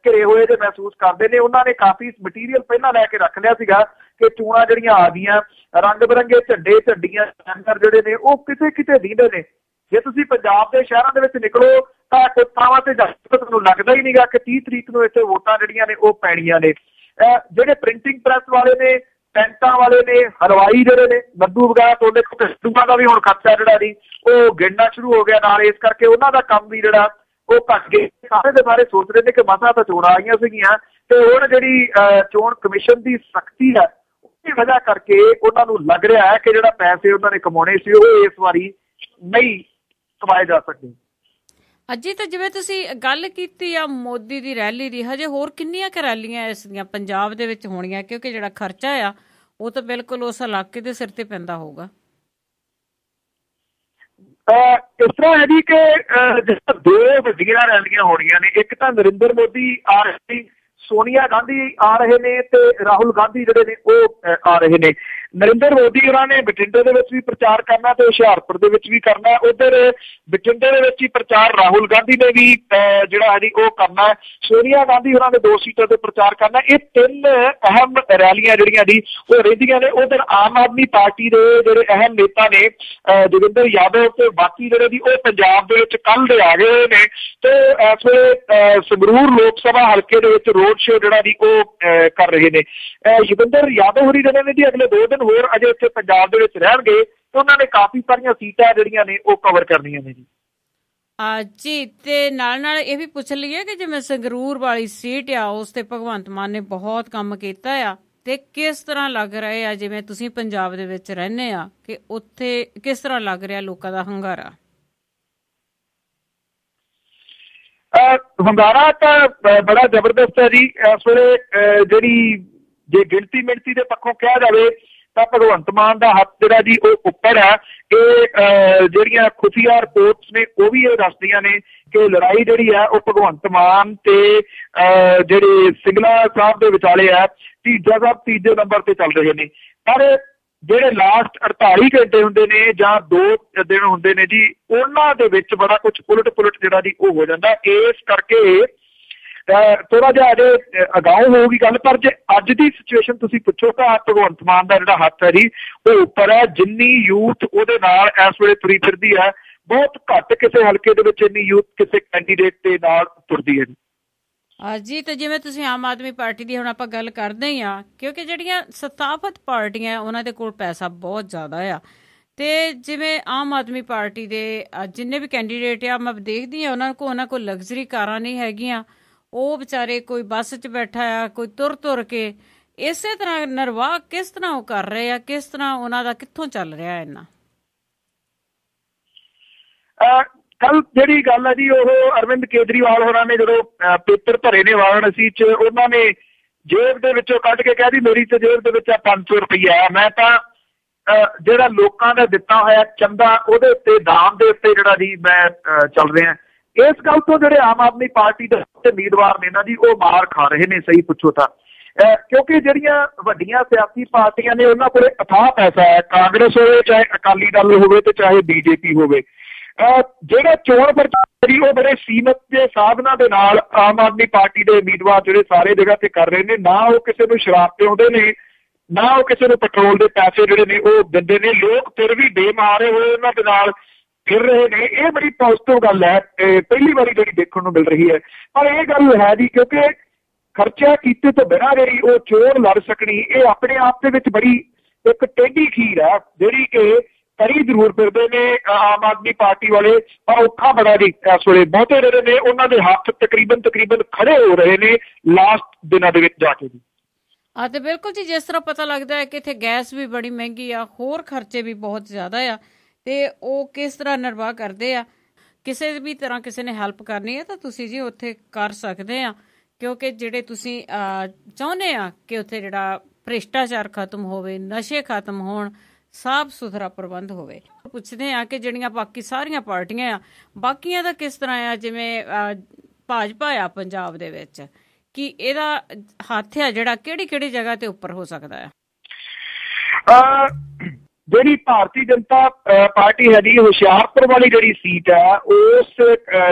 Speaker 2: ਘਿਰੇ ਹੋਏ ਜੇ ਮਹਿਸੂਸ ਕਰਦੇ ਨੇ। ਉਹਨਾਂ ਨੇ ਕਾਫੀ ਮਟੀਰੀਅਲ ਪਹਿਲਾਂ ਲੈ ਕੇ ਰੱਖ ਲਿਆ ਸੀਗਾ ਕਿ ਚੋਣਾਂ ਜਿਹੜੀਆਂ ਆ ਗਈਆਂ, ਰੰਗ ਬਿਰੰਗੇ ਝੰਡੇ ਝੰਡੀਆਂ ਜਿਹੜੇ ਨੇ ਉਹ ਕਿਤੇ ਕਿਤੇ ਦਿਖਦੇ ਨੇ। ਜੇ ਤੁਸੀਂ ਪੰਜਾਬ ਦੇ ਸ਼ਹਿਰਾਂ ਦੇ ਵਿੱਚ ਨਿਕਲੋ ਤਾਂ ਕੁਝ ਥਾਵਾਂ ਤੇ ਤੁਹਾਨੂੰ ਲੱਗਦਾ ਹੀ ਨਹੀਂਗਾ ਕਿ 30 ਤਰੀਕ ਨੂੰ ਇੱਥੇ ਵੋਟਾਂ ਜਿਹੜੀਆਂ ਨੇ ਉਹ ਪੈਣੀਆਂ ਨੇ। ਜਿਹੜੇ ਪ੍ਰਿੰਟਿੰਗ ਪ੍ਰੈਸ ਵਾਲੇ ਨੇ, ਟੈਂਟਾਂ ਵਾਲੇ ਨੇ, ਹਲਵਾਈ ਜਿਹੜੇ ਨੇ, ਲੱਡੂ ਵਗੈਰਾ ਤੋਲੇ ਲੱਡੂਆਂ ਦਾ ਵੀ ਹੁਣ ਖਰਚਾ ਜਿਹੜਾ ਜੀ ਉਹ ਗਿਣਨਾ ਸ਼ੁਰੂ ਹੋ ਗਿਆ ਨਾਲ, ਇਸ ਕਰਕੇ ਉਹਨਾਂ ਦਾ ਕੰਮ ਵੀ ਜਿਹੜਾ ਉਹ ਘੱਟ ਗਏ। ਸਾਰੇ ਦੇ ਸਾਰੇ ਸੋਚ ਰਹੇ ਨੇ ਕਿ ਮਸਾਂ ਤਾਂ ਚੋਣਾਂ ਆਈਆਂ ਸੀਗੀਆਂ, ਤੇ ਹੁਣ ਜਿਹੜੀ ਚੋਣ ਕਮਿਸ਼ਨ ਦੀ ਸਖਤੀ ਹੈ ਉਹਦੀ ਵਜ੍ਹਾ ਕਰਕੇ ਉਹਨਾਂ ਨੂੰ ਲੱਗ ਰਿਹਾ ਹੈ ਕਿ ਜਿਹੜਾ ਪੈਸੇ ਉਹਨਾਂ ਨੇ ਕਮਾਉਣੇ ਸੀ ਉਹ ਇਸ ਵਾਰੀ ਨਹੀਂ ਕਮਾਏ ਜਾ ਸਕਦੇ।
Speaker 1: ਅਜੇ ਤਾਂ ਜਿਵੇਂ ਤੁਸੀਂ ਗੱਲ ਕੀਤੀ ਆ ਮੋਦੀ ਦੀ ਰੈਲੀ ਦੀ, ਹਜੇ ਹੋਰ ਕਿੰਨੀਆਂ ਕੁ ਰੈਲੀਆਂ ਇਸ ਦੀਆਂ ਪੰਜਾਬ ਦੇ ਵਿੱਚ ਹੋਣੀਆਂ, ਕਿਉਂਕਿ ਜਿਹੜਾ ਖਰਚਾ ਆ ਉਹ ਤਾਂ ਬਿਲਕੁਲ ਉਸ ਇਲਾਕੇ ਦੇ ਸਿਰ ਤੇ ਪੈਂਦਾ ਹੋਊਗਾ।
Speaker 2: ਇਸ ਤਰ੍ਹਾਂ ਹੈ ਜੀ ਕਿ ਦੋ ਵੱਡੀਆਂ ਰੈਲੀਆਂ ਹੋਣੀਆਂ ਨੇ। ਇੱਕ ਤਾਂ ਨਰਿੰਦਰ ਮੋਦੀ ਆ ਰਹੇ, ਸੋਨੀਆ ਗਾਂਧੀ ਆ ਰਹੇ ਨੇ, ਤੇ ਰਾਹੁਲ ਗਾਂਧੀ ਜਿਹੜੇ ਨੇ ਉਹ ਆ ਰਹੇ ਨੇ। ਨਰਿੰਦਰ ਮੋਦੀ ਹੋਰਾਂ ਨੇ ਬਠਿੰਡੇ ਦੇ ਵਿੱਚ ਵੀ ਪ੍ਰਚਾਰ ਕਰਨਾ ਤੇ ਹੁਸ਼ਿਆਰਪੁਰ ਦੇ ਵਿੱਚ ਵੀ ਕਰਨਾ। ਉਧਰ ਬਠਿੰਡੇ ਦੇ ਵਿੱਚ ਹੀ ਪ੍ਰਚਾਰ ਰਾਹੁਲ ਗਾਂਧੀ ਨੇ ਵੀ ਜਿਹੜਾ ਹੈ ਜੀ ਉਹ ਕਰਨਾ। ਸੋਨੀਆ ਗਾਂਧੀ ਹੋਰਾਂ ਨੇ 2 ਸੀਟਾਂ ਤੇ ਪ੍ਰਚਾਰ ਕਰਨਾ। ਇਹ 3 ਅਹਿਮ ਰੈਲੀਆਂ ਜਿਹੜੀਆਂ ਜੀ ਉਹ ਰਹਿੰਦੀਆਂ ਨੇ। ਉਧਰ ਆਮ ਆਦਮੀ ਪਾਰਟੀ ਦੇ ਜਿਹੜੇ ਅਹਿਮ ਨੇਤਾ ਨੇ ਜੋਗਿੰਦਰ ਯਾਦਵ ਤੇ ਬਾਕੀ ਜਿਹੜੇ ਜੀ ਉਹ ਪੰਜਾਬ ਦੇ ਵਿੱਚ ਕੱਲ੍ਹ ਦੇ ਆ ਗਏ ਹੋਏ ਨੇ, ਤੇ ਇਸ ਵੇਲੇ ਸੰਗਰੂਰ ਲੋਕ ਸਭਾ ਹਲਕੇ ਦੇ ਵਿੱਚ ਰੋਡ ਸ਼ੋਅ ਜਿਹੜਾ ਜੀ ਉਹ ਕਰ ਰਹੇ ਨੇ। ਜੋਗਿੰਦਰ ਯਾਦਵ ਹੋਰੀ ਜਿਹੜੇ ਨੇ ਜੀ ਅਗਲੇ 2 ਦਿਨ ਹੋਰ ਅਜੇ ਇੱਥੇ ਪੰਜਾਬ ਦੇ ਵਿੱਚ ਰਹਿਣਗੇ, ਤੇ ਉਹਨਾਂ ਨੇ ਕਾਫੀ ਸਾਰੀਆਂ ਸੀਟਾਂ ਜਿਹੜੀਆਂ ਨੇ ਉਹ ਕਵਰ ਕਰਨੀਆਂ ਨੇ ਜੀ।
Speaker 1: ਜੀ, ਤੇ ਨਾਲ ਇਹ ਵੀ ਪੁੱਛ ਲਈਏ ਕਿ ਜਿਵੇਂ ਸੰਗਰੂਰ ਵਾਲੀ ਸੀਟ ਆ ਉਸ ਤੇ ਭਗਵੰਤ ਮਾਨ ਨੇ ਬਹੁਤ ਕੰਮ ਕੀਤਾ ਆ, ਤੇ ਕਿਸ ਤਰ੍ਹਾਂ ਲੱਗ ਰਹੇ ਆ, ਜਿਵੇਂ ਤੁਸੀਂ ਪੰਜਾਬ ਦੇ ਵਿੱਚ ਰਹਿੰਦੇ ਆ, ਕਿ ਉੱਥੇ ਕਿਸ ਤਰ੍ਹਾਂ ਲੱਗ ਰਿਹਾ ਲੋਕਾਂ ਦਾ ਹੰਗਾਰਾ?
Speaker 2: ਹੰਗਾਰਾ ਤਾਂ ਬੜਾ ਜ਼ਬਰਦਸਤ ਹੈ ਜੀ। ਇਸ ਵੇਲੇ ਜਿਹੜੀ ਜੇ ਗਿਣਤੀ ਮਿਣਤੀ ਦੇ ਪੱਖੋਂ ਕਿਹਾ ਜਾਵੇ ਤਾਂ ਭਗਵੰਤ ਮਾਨ ਦਾ ਹੱਥ ਜਿਹੜਾ ਜੀ ਉਹ ਉੱਪਰ ਹੈ। ਇਹ ਜਿਹੜੀਆਂ ਖੁਫੀਆ ਰਿਪੋਰਟਸ ਨੇ ਉਹ ਵੀ ਇਹ ਦੱਸਦੀਆਂ ਨੇ ਕਿ ਲੜਾਈ ਜਿਹੜੀ ਹੈ ਉਹ ਭਗਵੰਤ ਮਾਨ ਤੇ ਜਿਹੜੇ ਸਿੰਗਲਾ ਸਾਹਿਬ ਦੇ ਵਿਚਾਲੇ ਹੈ। ਤੀਜੇ ਨੰਬਰ ਤੇ ਚੱਲ ਰਹੇ ਨੇ। ਪਰ ਜਿਹੜੇ ਲਾਸਟ 48 ਘੰਟੇ ਹੁੰਦੇ ਨੇ ਜਾਂ 2 ਦਿਨ ਹੁੰਦੇ ਨੇ ਜੀ, ਉਹਨਾਂ ਦੇ ਵਿੱਚ ਬੜਾ ਕੁਛ ਉਲਟ ਜਿਹੜਾ ਜੀ ਉਹ ਹੋ ਜਾਂਦਾ। ਇਸ ਕਰਕੇ ਥੋੜਾ ਜਿਹਾ ਅਜੇ ਅਗਾਊਂ ਹੋਊਗੀ ਗੱਲ। ਪਰ ਜੇ ਅੱਜ ਦੀ ਸਿਚੁਏਸ਼ਨ ਤੁਸੀਂ ਪੁੱਛੋ ਤਾਂ ਭਗਵੰਤ ਮਾਨ ਦਾ ਜਿਹੜਾ ਹੱਥ ਹੈ ਜੀ ਉਹ ਉੱਪਰ ਹੈ। ਜਿੰਨੀ ਯੂਥ ਉਹਦੇ ਨਾਲ ਇਸ ਵੇਲੇ ਤੁਰੀ ਫਿਰਦੀ ਹੈ, ਬਹੁਤ ਘੱਟ ਕਿਸੇ ਹਲਕੇ ਦੇ ਵਿੱਚ ਇੰਨੀ ਯੂਥ ਕਿਸੇ ਕੈਂਡੀਡੇਟ ਦੇ ਨਾਲ ਤੁਰਦੀ ਹੈ
Speaker 1: ਜੀ। ਤੇ ਜਿਵੇਂ ਤੁਸੀਂ ਆਮ ਆਦਮੀ ਪਾਰਟੀ ਦੀ ਹੁਣ ਆਪਾਂ ਗੱਲ ਕਰਦੇ ਹੀ ਆ, ਕਿਉਂਕਿ ਜਿਹੜੀਆਂ ਸਥਾਪਿਤ ਪਾਰਟੀਆਂ ਉਹਨਾਂ ਦੇ ਕੋਲ ਪੈਸਾ ਬਹੁਤ ਜ਼ਿਆਦਾ ਆ। ਤੇ ਜਿਵੇਂ ਆਮ ਆਦਮੀ ਪਾਰਟੀ ਦੇ ਜਿੰਨੇ ਵੀ ਕੈਂਡੀਡੇਟ ਆ, ਮੈਂ ਦੇਖਦੀ ਆ ਉਹਨਾਂ ਕੋਲ ਲਗਜ਼ਰੀ ਕਾਰਾਂ ਨਹੀਂ ਹੈਗੀਆਂ। ਉਹ ਵਿਚਾਰੇ ਕੋਈ ਬੱਸ 'ਚ ਬੈਠਾ ਆ, ਕੋਈ ਤੁਰ ਕੇ। ਇਸੇ ਤਰ੍ਹਾਂ ਨਿਰਵਾਹ ਕਿਸ ਤਰ੍ਹਾਂ ਉਹ ਕਰ ਰਹੇ ਆ, ਕਿਸ ਤਰ੍ਹਾਂ ਉਹਨਾਂ ਦਾ ਕਿੱਥੋਂ ਚੱਲ ਰਿਹਾ ਇੰਨਾ?
Speaker 2: ਕੱਲ ਜਿਹੜੀ ਗੱਲ ਹੈ ਜੀ ਉਹ ਅਰਵਿੰਦ ਕੇਜਰੀਵਾਲ ਹੋਰਾਂ ਨੇ ਜਦੋਂ ਪੇਪਰ ਭਰੇ ਨੇ ਵਾਰਾਣਸੀ 'ਚ, ਉਹਨਾਂ ਨੇ ਜੇਬ ਦੇ ਵਿੱਚੋਂ ਕੱਢ ਕੇ ਕਹਿ ਦੀ ਮੇਰੀ ਤੇ ਜੇਬ ਦੇ ਵਿੱਚ 500 ਰੁਪਈਆ ਹੈ, ਮੈਂ ਤਾਂ ਜਿਹੜਾ ਲੋਕਾਂ ਦਾ ਦਿੱਤਾ ਹੋਇਆ ਚੰਦਾ ਉਹਦੇ ਉੱਤੇ ਦਾਮ ਦੇ ਉੱਤੇ ਜਿਹੜਾ ਜੀ ਮੈਂ ਚੱਲ ਰਿਹਾ। ਇਸ ਗੱਲ ਤੋਂ ਜਿਹੜੇ ਆਮ ਆਦਮੀ ਪਾਰਟੀ ਦੇ ਉਮੀਦਵਾਰ ਨੇ ਨਾ ਜੀ ਉਹ ਮਾਰ ਖਾ ਰਹੇ ਨੇ, ਸਹੀ ਪੁੱਛੋ ਤਾਂ। ਕਿਉਂਕਿ ਜਿਹੜੀਆਂ ਵੱਡੀਆਂ ਸਿਆਸੀ ਪਾਰਟੀਆਂ ਨੇ ਉਹਨਾਂ ਕੋਲ ਅਥਾਹ ਪੈਸਾ ਹੈ। ਕਾਂਗਰਸ ਹੋਵੇ, ਚਾਹੇ ਅਕਾਲੀ ਦਲ ਹੋਵੇ ਤੇ ਚਾਹੇ ਬੀਜੇਪੀ ਹੋਵੇ। ਜਿਹੜਾ ਚੋਣ ਪ੍ਰਚਾਰ ਉਹ ਬੜੇ ਸੀਮਤ ਦੇ ਸਾਧਨਾਂ ਦੇ ਨਾਲ ਆਮ ਆਦਮੀ ਪਾਰਟੀ ਦੇ ਉਮੀਦਵਾਰ ਜਿਹੜੇ ਸਾਰੇ ਜਗ੍ਹਾ ਤੇ ਕਰ ਰਹੇ ਨੇ। ਨਾ ਉਹ ਕਿਸੇ ਨੂੰ ਸ਼ਰਾਬ ਪਿਆਉਂਦੇ ਨੇ, ਨਾ ਉਹ ਕਿਸੇ ਨੂੰ ਪੈਟਰੋਲ ਦੇ ਪੈਸੇ ਜਿਹੜੇ ਨੇ ਉਹ ਦਿੰਦੇ ਨੇ। ਲੋਕ ਫਿਰ ਵੀ ਬੇਮਾਰੇ ਹੋਏ ਉਹਨਾਂ ਦੇ ਨਾਲ ਫਿਰ ਰਹੇ ਨੇ। ਇਹ ਬੜੀ ਪੋਜ਼ਿਟਿਵ ਗੱਲ ਹੈ, ਪਹਿਲੀ ਵਾਰੀ ਜਿਹੜੀ ਦੇਖਣ ਨੂੰ ਮਿਲ ਰਹੀ ਹੈ। ਪਰ ਇਹ ਗੱਲ ਹੈ ਜੀ, ਕਿਉਂਕਿ ਖਰਚਾ ਕੀਤੇ ਤੋਂ ਬਿਨਾਂ ਜਿਹੜੀ ਉਹ ਚੋਣ ਲੜ ਸਕਣੀ, ਇਹ ਆਪਣੇ ਆਪ ਦੇ ਵਿੱਚ ਬੜੀ ਇੱਕ ਟੇਢੀ ਖੀਰ ਹੈ ਜਿਹੜੀ ਕਿ ਕਰੀ ਜ਼ਰੂਰ ਫਿਰਦੇ ਨੇ ਆਮ ਆਦਮੀ ਪਾਰਟੀ ਵਾਲੇ। ਪਰ ਔਖਾ ਬੜਾ ਜੀ ਇਸ ਵੇਲੇ। ਬਹੁਤੇ ਜਿਹੜੇ ਨੇ ਉਹਨਾਂ ਦੇ ਹੱਥ ਤਕਰੀਬਨ ਖੜੇ ਹੋ ਰਹੇ ਨੇ ਲਾਸਟ ਦਿਨਾਂ ਦੇ ਵਿੱਚ ਜਾ ਕੇ ਜੀ।
Speaker 1: ਤੇ ਬਿਲਕੁਲ ਜੀ, ਜਿਸ ਤਰ੍ਹਾਂ ਪਤਾ ਲੱਗਦਾ ਹੈ ਕਿ ਇੱਥੇ ਗੈਸ ਵੀ ਬੜੀ ਮਹਿੰਗੀ ਆ, ਹੋਰ ਖਰਚੇ ਵੀ ਬਹੁਤ ਜ਼ਿਆਦਾ ਆ, ਤੇ ਉਹ ਕਿਸ ਤਰ੍ਹਾਂ ਨਿਰਵਾਹ ਕਰਦੇ ਆ। ਕਿਸੇ ਵੀ ਤਰ੍ਹਾਂ ਕਿਸੇ ਨੇ ਹੈਲਪ ਕਰਨੀ ਹੈ ਤਾਂ ਤੁਸੀਂ ਜੀ ਉੱਥੇ ਕਰ ਸਕਦੇ ਆ, ਕਿਉਂਕਿ ਜਿਹੜੇ ਤੁਸੀਂ ਚਾਹੁੰਦੇ ਆ ਕਿ ਉੱਥੇ ਜਿਹੜਾ ਭ੍ਰਿਸ਼ਟਾਚਾਰ ਖਤਮ ਹੋਵੇ, ਨਸ਼ੇ ਖਤਮ ਹੋਣ, ਸਾਫ ਸੁਥਰਾ ਪ੍ਰਬੰਧ ਹੋਵੇ। ਪੁੱਛਦੇ ਆ ਕਿ ਜਿਹੜੀਆਂ ਬਾਕੀ ਸਾਰੀਆਂ ਪਾਰਟੀਆਂ ਆ, ਬਾਕੀਆਂ ਦਾ ਕਿਸ ਤਰ੍ਹਾਂ ਆ। ਜਿਵੇਂ ਭਾਜਪਾ ਆ ਪੰਜਾਬ ਦੇ ਵਿੱਚ, ਕਿ ਇਹਦਾ ਹੱਥ ਆ ਜਿਹੜਾ ਕਿਹੜੀ ਜਗ੍ਹਾ ਤੇ ਉੱਪਰ ਹੋ ਸਕਦਾ ਹੈ?
Speaker 2: ਜਿਹੜੀ ਭਾਰਤੀ ਜਨਤਾ ਪਾਰਟੀ ਹੈ ਜੀ, ਹੁਸ਼ਿਆਰਪੁਰ ਵਾਲੀ ਜਿਹੜੀ ਸੀਟ ਹੈ, ਉਸ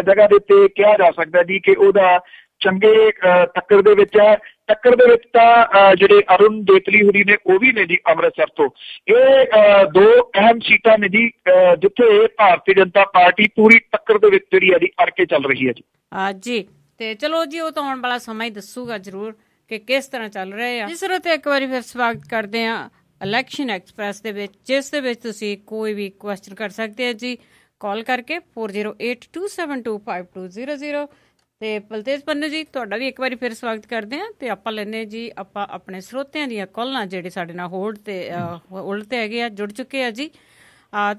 Speaker 2: ਜਗ੍ਹਾ ਦੇ ਉੱਤੇ ਕਿਹਾ ਜਾ ਸਕਦਾ ਜੀ ਕਿ ਉਹਦਾ ਚੰਗੇ ਟੱਕਰ ਦੇ ਵਿੱਚ ਹੈ। ਟੱਕਰ ਦੇ ਵਿੱਚ ਤਾਂ ਜਿਹੜੇ ਅਰੁਣ ਜੇਤਲੀ ਹੋਰੀ ਨੇ ਉਹ ਵੀ ਨੇ ਜੀ ਅੰਮ੍ਰਿਤਸਰ ਤੋਂ। ਇਹ 2 ਅਹਿਮ ਸੀਟਾਂ ਨੇ ਜੀ ਜਿੱਥੇ ਭਾਰਤੀ ਜਨਤਾ ਪਾਰਟੀ ਪੂਰੀ ਟੱਕਰ ਦੇ ਵਿੱਚ ਜਿਹੜੀ ਹੈ ਜੀ ਅੜ ਕੇ ਚੱਲ ਰਹੀ ਹੈ ਜੀ।
Speaker 1: ਜੀ ਤੇ ਚਲੋ ਜੀ, ਉਹ ਤਾਂ ਆਉਣ ਵਾਲਾ ਸਮਾਂ ਹੀ ਦੱਸੂਗਾ ਜ਼ਰੂਰ ਕਿ ਕਿਸ ਤਰ੍ਹਾਂ ਚੱਲ ਰਹੇ ਆ। ਜਿਸ ਤਰ੍ਹਾਂ ਤੇ ਇੱਕ ਵਾਰੀ ਫਿਰ ਸਵਾਗਤ ਕਰਦੇ ਆ ਇਲੈਕਸ਼ਨ ਐਕਸਪ੍ਰੈਸ ਦੇ ਵਿੱਚ, ਜਿਸ ਦੇ ਵਿੱਚ ਤੁਸੀਂ ਕੋਈ ਵੀ ਕੁਐਸਚਨ ਕਰ ਸਕਦੇ ਆ ਜੀ ਕਾਲ ਕਰਕੇ 4082725200। ਤੇ ਬਲਤੇਜ ਪੰਨੂ ਜੀ, ਤੁਹਾਡਾ ਵੀ ਇੱਕ ਵਾਰੀ ਫਿਰ ਸਵਾਗਤ ਕਰਦੇ ਹਾਂ। ਤੇ ਆਪਾਂ ਲੈਂਦੇ ਜੀ ਆਪਾਂ ਆਪਣੇ ਸਰੋਤਿਆਂ ਦੀਆਂ ਕਾਲਾਂ ਜਿਹੜੇ ਸਾਡੇ ਨਾਲ ਹੋਲਡ ਤੇ ਹੈਗੇ ਆ, ਜੁੜ ਚੁੱਕੇ ਆ ਜੀ।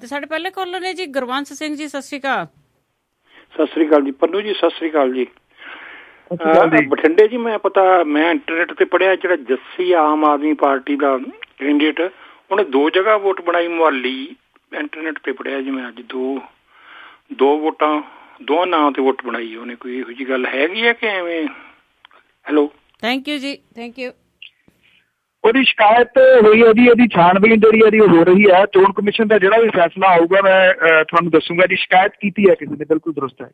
Speaker 1: ਤੇ ਸਾਡੇ ਪਹਿਲੇ ਕਾਲਰ ਨੇ ਜੀ ਗੁਰਵੰਸ਼ ਸਿੰਘ ਜੀ। ਸਤਿ ਸ਼੍ਰੀ ਅਕਾਲ।
Speaker 3: ਸਤਿ ਸ਼੍ਰੀ ਅਕਾਲ ਜੀ ਪੰਨੂ ਜੀ। ਸਤਿ ਸ਼੍ਰੀ ਅਕਾਲ ਜੀ। ਬਠਿੰਡੇ ਜੀ ਮੈਂ ਇੰਟਰਨੈਟ ਤੇ ਪੜ੍ਹਿਆ, ਜਿਹੜਾ ਜੱਸੀ ਆਮ ਆਦਮੀ ਪਾਰਟੀ ਦਾ ਕੈਂਡੀਡੇਟ, ਉਹਨੇ 2 ਜਗ੍ਹਾ ਵੋਟ ਬਣਾਈ। ਮੁਹਾਲੀ ਇੰਟਰਨੈਟ ਤੇ ਪੜ੍ਹਿਆ ਜੀ ਮੈਂ ਅੱਜ। ਦੋ ਵੋਟਾਂ, 2 ਨਾਂ ਤੇ ਵੋਟ ਬਣਾਈ ਉਹਨੇ। ਕੋਈ ਇਹੋ ਜਿਹੀ ਗੱਲ ਹੈਗੀ ਹੈ ਕਿ ਐਵੇਂ? ਹੈਲੋ,
Speaker 1: ਥੈਂਕ ਯੂ ਜੀ, ਥੈਂਕ ਯੂ।
Speaker 2: ਉਹਦੀ ਸ਼ਿਕਾਇਤ ਹੋਈ ਹੈ ਜੀ, ਉਹਦੀ ਛਾਣਬੀਨ ਜਿਹੜੀ ਹੈ ਉਹ ਹੋ ਰਹੀ ਹੈ। ਚੋਣ ਕਮਿਸ਼ਨ ਦਾ ਜਿਹੜਾ ਵੀ ਫੈਸਲਾ ਆਊਗਾ ਮੈਂ ਤੁਹਾਨੂੰ ਦੱਸੂਗਾ ਜੀ। ਸ਼ਿਕਾਇਤ ਕੀਤੀ ਹੈ ਕਿਸੇ ਨੇ, ਬਿਲਕੁਲ ਦਰੁਸਤ ਹੈ।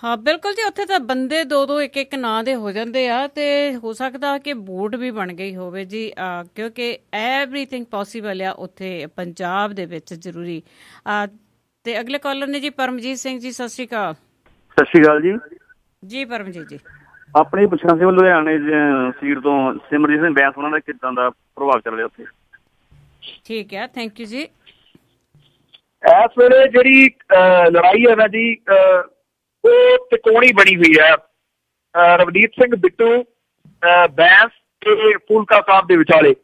Speaker 1: ਹਾਂ ਬਿਲਕੁਲ ਜੀ, ਉੱਥੇ ਤਾਂ ਬੰਦੇ 2-2 ਇੱਕ ਨਾਂ ਦੇ ਹੋ ਜਾਂਦੇ ਆ, ਤੇ ਹੋ ਸਕਦਾ ਕਿ ਵੋਟ ਵੀ ਬਣ ਗਈ ਹੋਵੇ ਜੀ, ਕਿਉਂਕਿ ਐਵਰੀਥਿੰਗ ਪੋਸੀਬਲ ਆ ਉੱਥੇ ਪੰਜਾਬ ਦੇ ਵਿੱਚ ਜ਼ਰੂਰੀ। ਤੇ ਅਗਲੇ ਕਾਲਰ ਨੇ ਜੀ ਪਰਮਜੀਤ ਸਿੰਘ ਜੀ। ਸਤਿ ਸ਼੍ਰੀ ਅਕਾਲ।
Speaker 4: ਸਤਿ ਸ਼੍ਰੀ ਅਕਾਲ ਜੀ।
Speaker 1: ਜੀ ਪਰਮਜੀਤ ਜੀ,
Speaker 4: ਆਪਣੇ ਪੁੱਛਣਾ ਸੀ ਲੁਧਿਆਣੇ ਸੀਟ ਤੋਂ ਸਿਮਰਜੀਤ ਸਿੰਘ ਬੈਂਸ, ਉਹਨਾਂ ਦਾ ਕਿੱਦਾਂ ਦਾ ਪ੍ਰਭਾਵ ਚੱਲ ਰਿਹਾ ਉੱਥੇ?
Speaker 1: ਠੀਕ ਹੈ, ਥੈਂਕ ਯੂ ਜੀ।
Speaker 2: ਇਸ ਵੇਲੇ ਜਿਹੜੀ ਲੜਾਈ ਹੈ ਨਾ ਜੀ, ਉਹ ਤਿਕੋਣੀ ਬਣੀ ਹੋਈ ਹੈ। ਰਵਨੀਤ ਸਿੰਘ ਬਿੱਟੂ, ਬੈਂਸ ਤੇ ਫੂਲਕਾ ਸਾਹਿਬ ਦੇ ਵਿਚਾਲੇ।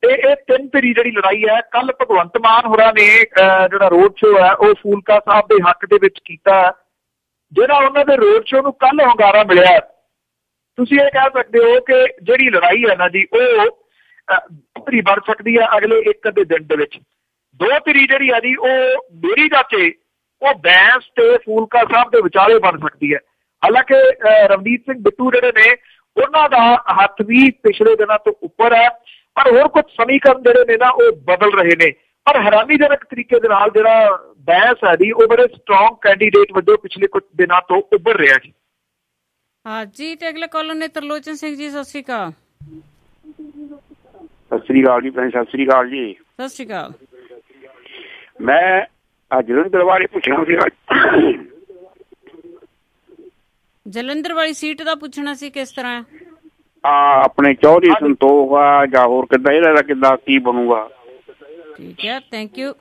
Speaker 2: ਤੇ ਇਹ 3 ਧਿਰੀ ਜਿਹੜੀ ਲੜਾਈ ਹੈ, ਕੱਲ ਭਗਵੰਤ ਮਾਨ ਹੋਰਾਂ ਨੇ ਜਿਹੜਾ ਰੋਡ ਸ਼ੋਅ ਹੈ ਉਹ ਫੂਲਕਾ ਸਾਹਿਬ ਦੇ ਹੱਕ ਦੇ ਵਿੱਚ ਕੀਤਾ। ਜਿਹੜਾ ਉਹਨਾਂ ਦੇ ਰੋਡ ਸ਼ੋਅ ਨੂੰ ਕੱਲ ਹੁੰਗਾਰਾ ਮਿਲਿਆ, ਤੁਸੀਂ ਇਹ ਕਹਿ ਸਕਦੇ ਹੋ ਕਿ ਜਿਹੜੀ ਲੜਾਈ ਹੈ ਨਾ ਜੀ ਉਹ ਧਿਰੀ ਬਣ ਸਕਦੀ ਹੈ ਅਗਲੇ ਇੱਕ ਅੱਧੇ ਦਿਨ ਦੇ ਵਿੱਚ। ਦੋ ਧਿਰੀ ਜਿਹੜੀ ਆ ਜੀ ਉਹ ਮੇਰੀ ਜਾਚੇ ਉਹ ਬੈਂਸ ਤੇ ਫੂਲਕਾ ਸਾਹਿਬ ਦੇ ਵਿਚਾਲੇ ਬਣ ਸਕਦੀ ਹੈ। ਹਾਲਾਂਕਿ ਰਵਨੀਤ ਸਿੰਘ ਬਿੱਟੂ ਜਿਹੜੇ ਨੇ ਉਹਨਾਂ ਦਾ ਹੱਥ ਵੀ ਪਿਛਲੇ ਦਿਨਾਂ ਤੋਂ ਉੱਪਰ ਹੈ, ਪਰ ਹੋਰ ਕੁਝ ਸਮੀਕਰਨ ਜਿਹੜੇ ਨੇ ਨਾ ਉਹ ਬਦਲ ਰਹੇ ਨੇ। ਪਰ ਹੈਰਾਨੀਜਨਕ ਤਰੀਕੇ ਦੇ ਨਾਲ ਜਿਹੜਾ ਬੈਂਸ ਹੈ ਜੀ ਉਹ ਬੜੇ ਸਟਰੋਂਗ ਕੈਂਡੀਡੇਟ ਵਜੋਂ ਪਿਛਲੇ ਕੁਝ ਦਿਨਾਂ ਤੋਂ ਉੱਭਰ ਰਿਹਾ ਜੀ।
Speaker 1: ਹਾਂ ਜੀ, ਤੇ ਅਗਲੇ ਕਾਲਰ ਨੇ ਤਰਲੋਚਨ ਸਿੰਘ ਜੀ, ਸਤਿ ਸ਼੍ਰੀ ਅਕਾਲ।
Speaker 5: ਸਤਿ ਸ੍ਰੀ ਅਕਾਲ ਜੀ ਭੈਣ, ਸਤਿ ਸ੍ਰੀ ਅਕਾਲ ਜੀ।
Speaker 1: ਸਤਿ ਸ਼੍ਰੀ ਅਕਾਲ।
Speaker 5: ਮੈਂ ਜਲੰਧਰ ਬਾਰੇ ਪੁੱਛਣਾ ਸੀਗਾ।
Speaker 1: ਜਲੰਧਰ ਵਾਲੀ ਸੀਟ ਦਾ ਪੁੱਛਣਾ ਸੀ ਕਿਸ ਤਰ੍ਹਾਂ
Speaker 5: ਆਪਣੇ ਚੌਧਰੀ ਸੰਤੋਖ ਆ ਜਾਂ ਹੋਰ ਕਿੱਦਾਂ, ਇਹਦਾ ਦਾ ਕਿੱਦਾਂ ਕੀ ਬਣੂਗਾ?
Speaker 1: ਠੀਕ ਹੈ, ਥੈਂਕ ਯੂ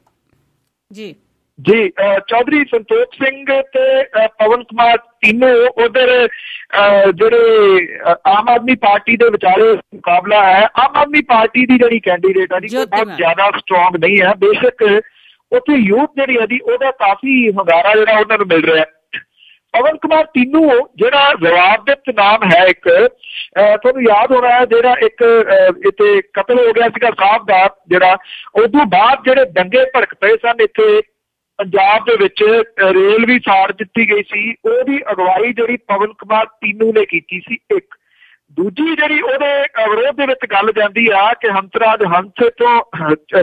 Speaker 1: ਜੀ।
Speaker 2: ਜੀ ਚੌਧਰੀ ਸੰਤੋਖ ਸਿੰਘ ਤੇ ਪਵਨ ਕੁਮਾਰ ਤਿੰਨੋਂ ਉਧਰ ਜਿਹੜੇ ਆਮ ਆਦਮੀ ਪਾਰਟੀ ਦੇ ਵਿਚਾਲੇ ਮੁਕਾਬਲਾ ਹੈ। ਆਮ ਆਦਮੀ ਪਾਰਟੀ ਦੀ ਜਿਹੜੀ ਕੈਂਡੀਡੇਟ ਆ ਜੀ ਬਹੁਤ ਜ਼ਿਆਦਾ ਸਟਰੋਂਗ ਨਹੀਂ ਹੈ। ਬੇਸ਼ੱਕ ਉੱਥੇ ਯੂਥ ਜਿਹੜੀ ਹੈ ਜੀ ਉਹਦਾ ਕਾਫੀ ਹੁੰਗਾਰਾ ਜਿਹੜਾ ਉਹਨਾਂ ਨੂੰ ਮਿਲ ਰਿਹਾ। ਪਵਨ ਕੁਮਾਰ ਤਿੰਨੋਂ ਜਿਹੜਾ ਵਿਵਾਦਿਤ ਨਾਮ ਹੈ, ਇੱਕ ਤੁਹਾਨੂੰ ਯਾਦ ਹੋਣਾ ਹੈ ਜਿਹੜਾ ਇੱਕ ਇੱਥੇ ਕਤਲ ਹੋ ਗਿਆ ਸੀਗਾ ਸਾਹਿਬ ਦਾ, ਜਿਹੜਾ ਉਦੋਂ ਬਾਅਦ ਜਿਹੜੇ ਦੰਗੇ ਭੜਕ ਪਏ ਸਨ ਇੱਥੇ ਪੰਜਾਬ ਦੇ ਵਿੱਚ, ਰੇਲ ਵੀ ਸਾੜ ਦਿੱਤੀ ਗਈ ਸੀ, ਉਹਦੀ ਅਗਵਾਈ ਜਿਹੜੀ ਪਵਨ ਕੁਮਾਰ ਤਿੰਨੂ ਨੇ ਕੀਤੀ ਸੀ। ਇੱਕ ਦੂਜੀ ਜਿਹੜੀ ਉਹਦੇ ਵਿਰੋਧ ਦੇ ਵਿੱਚ ਗੱਲ ਜਾਂਦੀ ਆ ਕਿ ਹੰਸਰਾਜ ਹੰਸ ਤੋਂ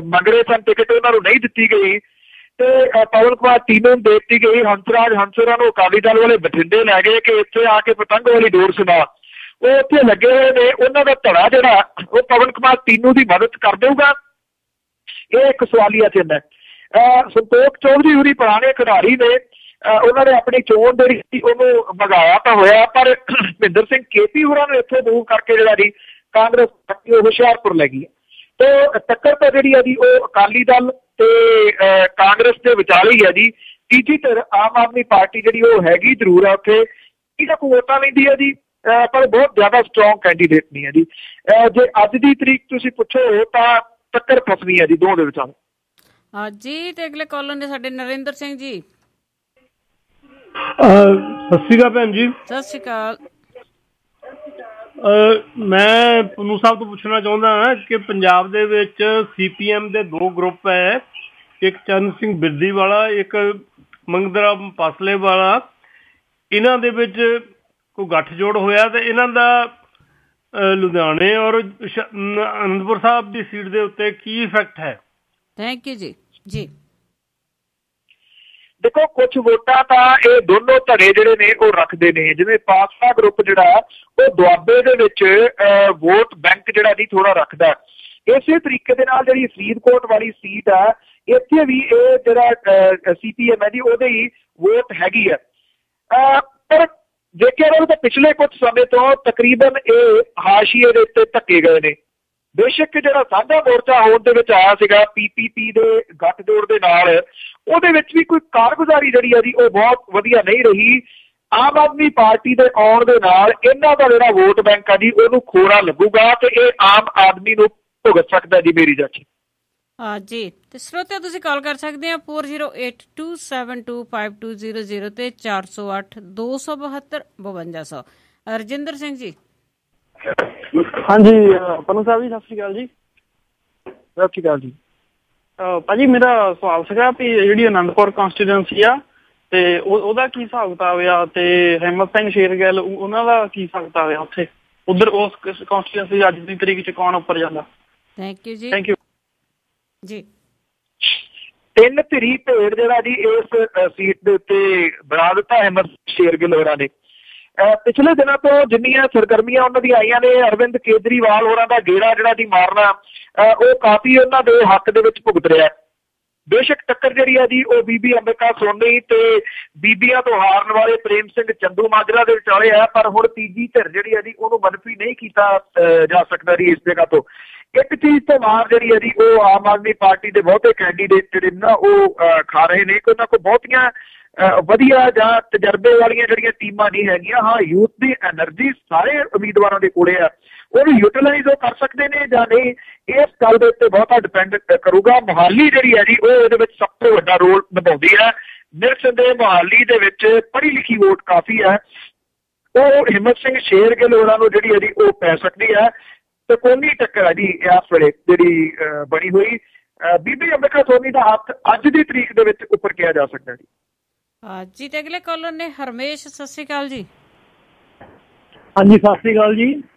Speaker 2: ਮੰਗ ਰਹੇ ਸਨ ਟਿਕਟ, ਉਹਨਾਂ ਨੂੰ ਨਹੀਂ ਦਿੱਤੀ ਗਈ ਤੇ ਪਵਨ ਕੁਮਾਰ ਤਿੰਨੂ ਨੂੰ ਦੇ ਦਿੱਤੀ ਗਈ। ਹੰਸਰਾਜ ਹੰਸਰਾ ਨੂੰ ਅਕਾਲੀ ਦਲ ਵਾਲੇ ਬਠਿੰਡੇ ਲੈ ਗਏ ਕਿ ਇੱਥੇ ਆ ਕੇ ਪਤੰਗ ਵਾਲੀ ਡੋਰ ਸੁਣਾ, ਉਹ ਉੱਥੇ ਲੱਗੇ ਹੋਏ ਨੇ। ਉਹਨਾਂ ਦਾ ਧੜਾ ਜਿਹੜਾ ਉਹ ਪਵਨ ਕੁਮਾਰ ਤਿੰਨੂ ਦੀ ਮਦਦ ਕਰ ਦੇਊਗਾ, ਇਹ ਇੱਕ ਸਵਾਲੀਆ ਚਿੰਨ੍ਹ ਹੈ। ਸੰਤੋਖ ਚੌਧਰੀ ਹੋਰੀ ਪੁਰਾਣੇ ਖਿਡਾਰੀ ਨੇ, ਉਹਨਾਂ ਨੇ ਆਪਣੀ ਚੋਣ ਜਿਹੜੀ ਉਹਨੂੰ ਵਗਾਇਆ ਤਾਂ ਹੋਇਆ, ਪਰ ਮਹਿੰਦਰ ਸਿੰਘ ਕੇਪੀ ਹੋਰਾਂ ਨੂੰ ਇੱਥੋਂ ਦੂਰ ਕਰਕੇ ਜਿਹੜਾ ਜੀ ਕਾਂਗਰਸ ਪਾਰਟੀ ਉਹ ਹੁਸ਼ਿਆਰਪੁਰ ਲੈ ਗਈ ਹੈ। ਤੇ ਟੱਕਰ ਤਾਂ ਜਿਹੜੀ ਹੈ ਜੀ ਉਹ ਅਕਾਲੀ ਦਲ ਤੇ ਕਾਂਗਰਸ ਦੇ ਵਿਚਾਲੇ ਹੀ ਹੈ ਜੀ। ਤੀਜੀ ਧਿਰ ਆਮ ਆਦਮੀ ਪਾਰਟੀ ਜਿਹੜੀ ਉਹ ਹੈਗੀ ਜ਼ਰੂਰ ਹੈ ਉੱਥੇ, ਇਹਦਾ ਕੋਈ ਵੋਟਾਂ ਲੈਂਦੀ ਹੈ ਜੀ, ਪਰ ਬਹੁਤ ਜ਼ਿਆਦਾ ਸਟਰੋਂਗ ਕੈਂਡੀਡੇਟ ਨਹੀਂ ਹੈ ਜੀ। ਜੇ ਅੱਜ ਦੀ ਤਰੀਕ ਤੁਸੀਂ ਪੁੱਛੋ ਤਾਂ ਟੱਕਰ ਫਸਵੀਂ ਹੈ ਜੀ ਦੋਵਾਂ ਦੇ ਵਿਚਾਲੇ।
Speaker 1: ਹਾਂ ਜੀ, ਤੇ ਅਗਲੇ ਕਾਲਰ ਨੇ ਸਾਡੇ ਨਰਿੰਦਰ ਸਿੰਘ ਜੀ।
Speaker 6: ਸਤਿ ਸ਼੍ਰੀ ਅਕਾਲ ਭੈਣ ਜੀ।
Speaker 1: ਸਤਿ ਸ਼੍ਰੀ ਅਕਾਲ।
Speaker 6: ਮੈਂ ਪਨੂ ਸਾਹਿਬ ਤੋਂ ਪੁੱਛਣਾ ਚਾਹੁੰਦਾ ਹਾਂ ਕਿ ਪੰਜਾਬ ਦੇ ਵਿੱਚ CPM ਦੇ ਦੋ ਗਰੁੱਪ ਹੈ, ਇੱਕ ਚਰਨ ਸਿੰਘ ਬਿਰਦੀ ਵਾਲਾ, ਇੱਕ ਮੰਗਦਰਾ ਪਾਸਲੇ ਵਾਲਾ। ਇਹਨਾਂ ਦੇ ਵਿੱਚ ਕੋਈ ਗੱਠਜੋੜ ਹੋਇਆ ਤੇ ਇਹਨਾਂ ਦਾ ਲੁਧਿਆਣੇ ਔਰ ਅਨੰਦਪੁਰ ਸਾਹਿਬ ਦੀ ਸੀਟ ਦੇ ਉੱਤੇ ਕੀ ਇਫੈਕਟ ਹੈ?
Speaker 1: ਥੈਂਕ ਯੂ ਜੀ। ਜੀ
Speaker 2: ਦੇਖੋ, ਕੁਝ ਵੋਟਾਂ ਤਾਂ ਇਹ ਦੋਨੋਂ ਧੜੇ ਜਿਹੜੇ ਨੇ ਉਹ ਰੱਖਦੇ ਨੇ। ਜਿਵੇਂ ਪਾਸਪਾ ਗਰੁੱਪ ਜਿਹੜਾ ਉਹ ਦੁਆਬੇ ਦੇ ਵਿੱਚ ਵੋਟ ਬੈਂਕ ਜਿਹੜਾ ਜੀ ਥੋੜਾ ਰੱਖਦਾ। ਇਸੇ ਤਰੀਕੇ ਦੇ ਨਾਲ ਜਿਹੜੀ ਫਰੀਦਕੋਟ ਵਾਲੀ ਸੀਟ ਆ, ਇੱਥੇ ਵੀ ਇਹ ਜਿਹੜਾ CPM ਹੈ ਜੀ ਉਹਦੇ ਹੀ ਵੋਟ ਹੈਗੀ ਆ। ਪਰ ਦੇਖਿਆ ਜਾਵੇ ਤਾਂ ਪਿਛਲੇ ਕੁਝ ਸਮੇਂ ਤੋਂ ਤਕਰੀਬਨ ਇਹ ਹਾਸ਼ੀਏ ਦੇ ਉੱਤੇ ਧੱਕੇ ਗਏ ਨੇ। ਬੇਸ਼ੱਕ ਜਿਹੜਾ ਸਾਂਝਾ ਮੋਰਚਾ ਹੋਣ ਦੇ ਵਿੱਚ ਆਇਆ ਸੀਗਾ PPP ਦੇ ਗੱਠਜੋੜ ਦੇ ਨਾਲ, ਉਹਦੇ ਵਿੱਚ ਵੀ ਕੋਈ ਕਾਰਗੁਜ਼ਾਰੀ ਜਿਹੜੀ ਆ ਜੀ ਉਹ ਬਹੁਤ ਵਧੀਆ ਨਹੀਂ ਰਹੀ। ਆਮ ਆਦਮੀ ਪਾਰਟੀ ਦੇ ਆਉਣ ਦੇ ਨਾਲ ਇਹਨਾਂ ਦਾ ਜਿਹੜਾ ਵੋਟ ਬੈਂਕ ਆ ਜੀ ਉਹਨੂੰ ਖੋਰਾ ਲੱਗੂਗਾ ਤੇ ਇਹ ਆਮ ਆਦਮੀ ਨੂੰ ਭੁਗਤ ਸਕਦਾ ਜੀ ਮੇਰੀ ਜਾਚੀ।
Speaker 1: ਹਾਂ ਜੀ, ਤੇ ਸਰੋਤਿਓ ਤੁਸੀਂ ਕਾਲ ਕਰ ਸਕਦੇ ਆ 4082725200 ਤੇ 408272 ਰਜਿੰਦਰ ਸਿੰਘ ਜੀ।
Speaker 4: ਹਾਂਜੀ ਪਨੂ ਸਾਹਿਬ ਜੀ, ਸਤਿ ਸ਼੍ਰੀ ਅਕਾਲ ਜੀ।
Speaker 2: ਸਤਿ ਸ਼੍ਰੀ ਅਕਾਲ ਜੀ।
Speaker 4: ਭਾਜੀ ਮੇਰਾ ਸਵਾਲ ਸੀਗਾ ਵੀ ਜਿਹੜੀ ਅਨੰਦਪੁਰ ਕੌਂਸਟੀਟਿਊਂਸੀ ਆ ਤੇ ਉਹਦਾ ਕੀ ਹਿਸਾਬ ਕਿਤਾਬ ਆ, ਤੇ ਹਿੰਮਤ ਸਿੰਘ ਸ਼ੇਰਗਿੱਲ ਉਹਨਾਂ ਦਾ ਕੀ ਹਿਸਾਬ ਕਿਤਾਬ ਆ ਉੱਥੇ, ਉਧਰ ਉਸ ਕੌਂਸਟੀਟਿਊਂਸੀ ਅੱਜ ਦੀ ਤਰੀਕ ਚ ਕੌਣ ਉੱਪਰ ਜਾਂਦਾ?
Speaker 1: ਥੈਂਕ ਯੂ ਜੀ।
Speaker 4: ਥੈਂਕ ਯੂ
Speaker 2: ਜੀ। ਤਿੰਨ ਧਿਰੀ ਭੇੜ ਜਿਹੜਾ ਜੀ ਇਸ ਸੀਟ ਦੇ ਉੱਤੇ ਬਣਾ ਦਿੱਤਾ ਹਿੰਮਤ ਸ਼ੇਰਗਿੱਲ ਹੋਰਾਂ ਨੇ। ਪਿਛਲੇ ਦਿਨਾਂ ਤੋਂ ਜਿੰਨੀਆਂ ਸਰਗਰਮੀਆਂ ਉਹਨਾਂ ਦੀਆਂ ਆਈਆਂ ਨੇ, ਅਰਵਿੰਦ ਕੇਜਰੀਵਾਲ ਹੋਰਾਂ ਦਾ ਗੇੜਾ ਜਿਹੜਾ ਦੀ ਮਾਰਨਾ ਉਹ ਕਾਫੀ ਉਹਨਾਂ ਦੇ ਹੱਕ ਦੇ ਵਿੱਚ ਭੁਗਤ ਰਿਹਾ। ਬੇਸ਼ੱਕ ਟੱਕਰ ਜਿਹੜੀ ਆ ਜੀ ਉਹ ਬੀਬੀ ਅੰਬਿਕਾ ਸੋਨੀ ਤੇ ਬੀਬੀਆਂ ਤੋਂ ਹਾਰਨ ਵਾਲੇ ਪ੍ਰੇਮ ਸਿੰਘ ਚੰਦੂ ਮਾਜਰਾ ਦੇ ਵਿਚਾਲੇ ਆ, ਪਰ ਹੁਣ ਤੀਜੀ ਧਿਰ ਜਿਹੜੀ ਆ ਜੀ ਉਹਨੂੰ ਮਨਫੀ ਨਹੀਂ ਕੀਤਾ ਜਾ ਸਕਦਾ ਜੀ ਇਸ ਜਗ੍ਹਾ ਤੋਂ। ਇੱਕ ਚੀਜ਼ ਤੋਂ ਮਾਰ ਜਿਹੜੀ ਹੈ ਜੀ ਉਹ ਆਮ ਆਦਮੀ ਪਾਰਟੀ ਦੇ ਬਹੁਤੇ ਕੈਂਡੀਡੇਟ ਜਿਹੜੇ ਨਾ ਉਹ ਖਾ ਰਹੇ ਨੇ ਕਿ ਉਹਨਾਂ ਕੋਲ ਬਹੁਤੀਆਂ ਵਧੀਆ ਜਾਂ ਤਜਰਬੇ ਵਾਲੀਆਂ ਜਿਹੜੀਆਂ ਟੀਮਾਂ ਨਹੀਂ ਹੈਗੀਆਂ। ਹਾਂ, ਯੂਥ ਦੀ ਐਨਰਜੀ ਸਾਰੇ ਉਮੀਦਵਾਰਾਂ ਦੇ ਕੋਲੇ ਆ, ਉਹਨੂੰ ਯੂਟੀਲਾਈਜ਼ ਉਹ ਕਰ ਸਕਦੇ ਨੇ ਜਾਂ ਨਹੀਂ, ਇਸ ਗੱਲ ਦੇ ਉੱਤੇ ਬਹੁਤਾ ਡਿਪੈਂਡ ਕਰੂਗਾ। ਮੁਹਾਲੀ ਜਿਹੜੀ ਹੈ ਜੀ ਉਹ ਇਹਦੇ ਵਿੱਚ ਸਭ ਤੋਂ ਵੱਡਾ ਰੋਲ ਨਿਭਾਉਂਦੀ ਹੈ। ਨਿਰਸੰਦੇਹ ਮੁਹਾਲੀ ਦੇ ਵਿੱਚ ਪੜ੍ਹੀ ਲਿਖੀ ਵੋਟ ਕਾਫੀ ਹੈ, ਉਹ ਹਿੰਮਤ ਸਿੰਘ ਸ਼ੇਰਗਿੱਲ ਹੋਰਾਂ ਨੂੰ ਜਿਹੜੀ ਹੈ ਜੀ ਉਹ ਪੈ ਸਕਦੀ ਹੈ। ਤਕੋਨੀ ਟੱਕਰ ਹੈ ਜੀ ਇਸ ਵੇਲੇ ਜਿਹੜੀ ਬਣੀ ਹੋਈ। ਬੀਬੀ ਅੰਬਿਕਾ ਸੋਨੀ ਦਾ ਹੱਥ ਅੱਜ ਦੀ ਤਰੀਕ ਦੇ ਵਿੱਚ ਉੱਪਰ ਕਿਹਾ ਜਾ ਸਕਦਾ ਜੀ।
Speaker 1: ਜੀ ਤੇ ਅਗਲੇ ਕਾਲਰ ਨੇ ਹਰਮੇਸ਼, ਸਤਿ ਸ਼੍ਰੀ ਅਕਾਲ ਜੀ।
Speaker 7: ਹਾਂਜੀ ਸਤਿ ਸ਼੍ਰੀ ਅਕਾਲ ਜੀ।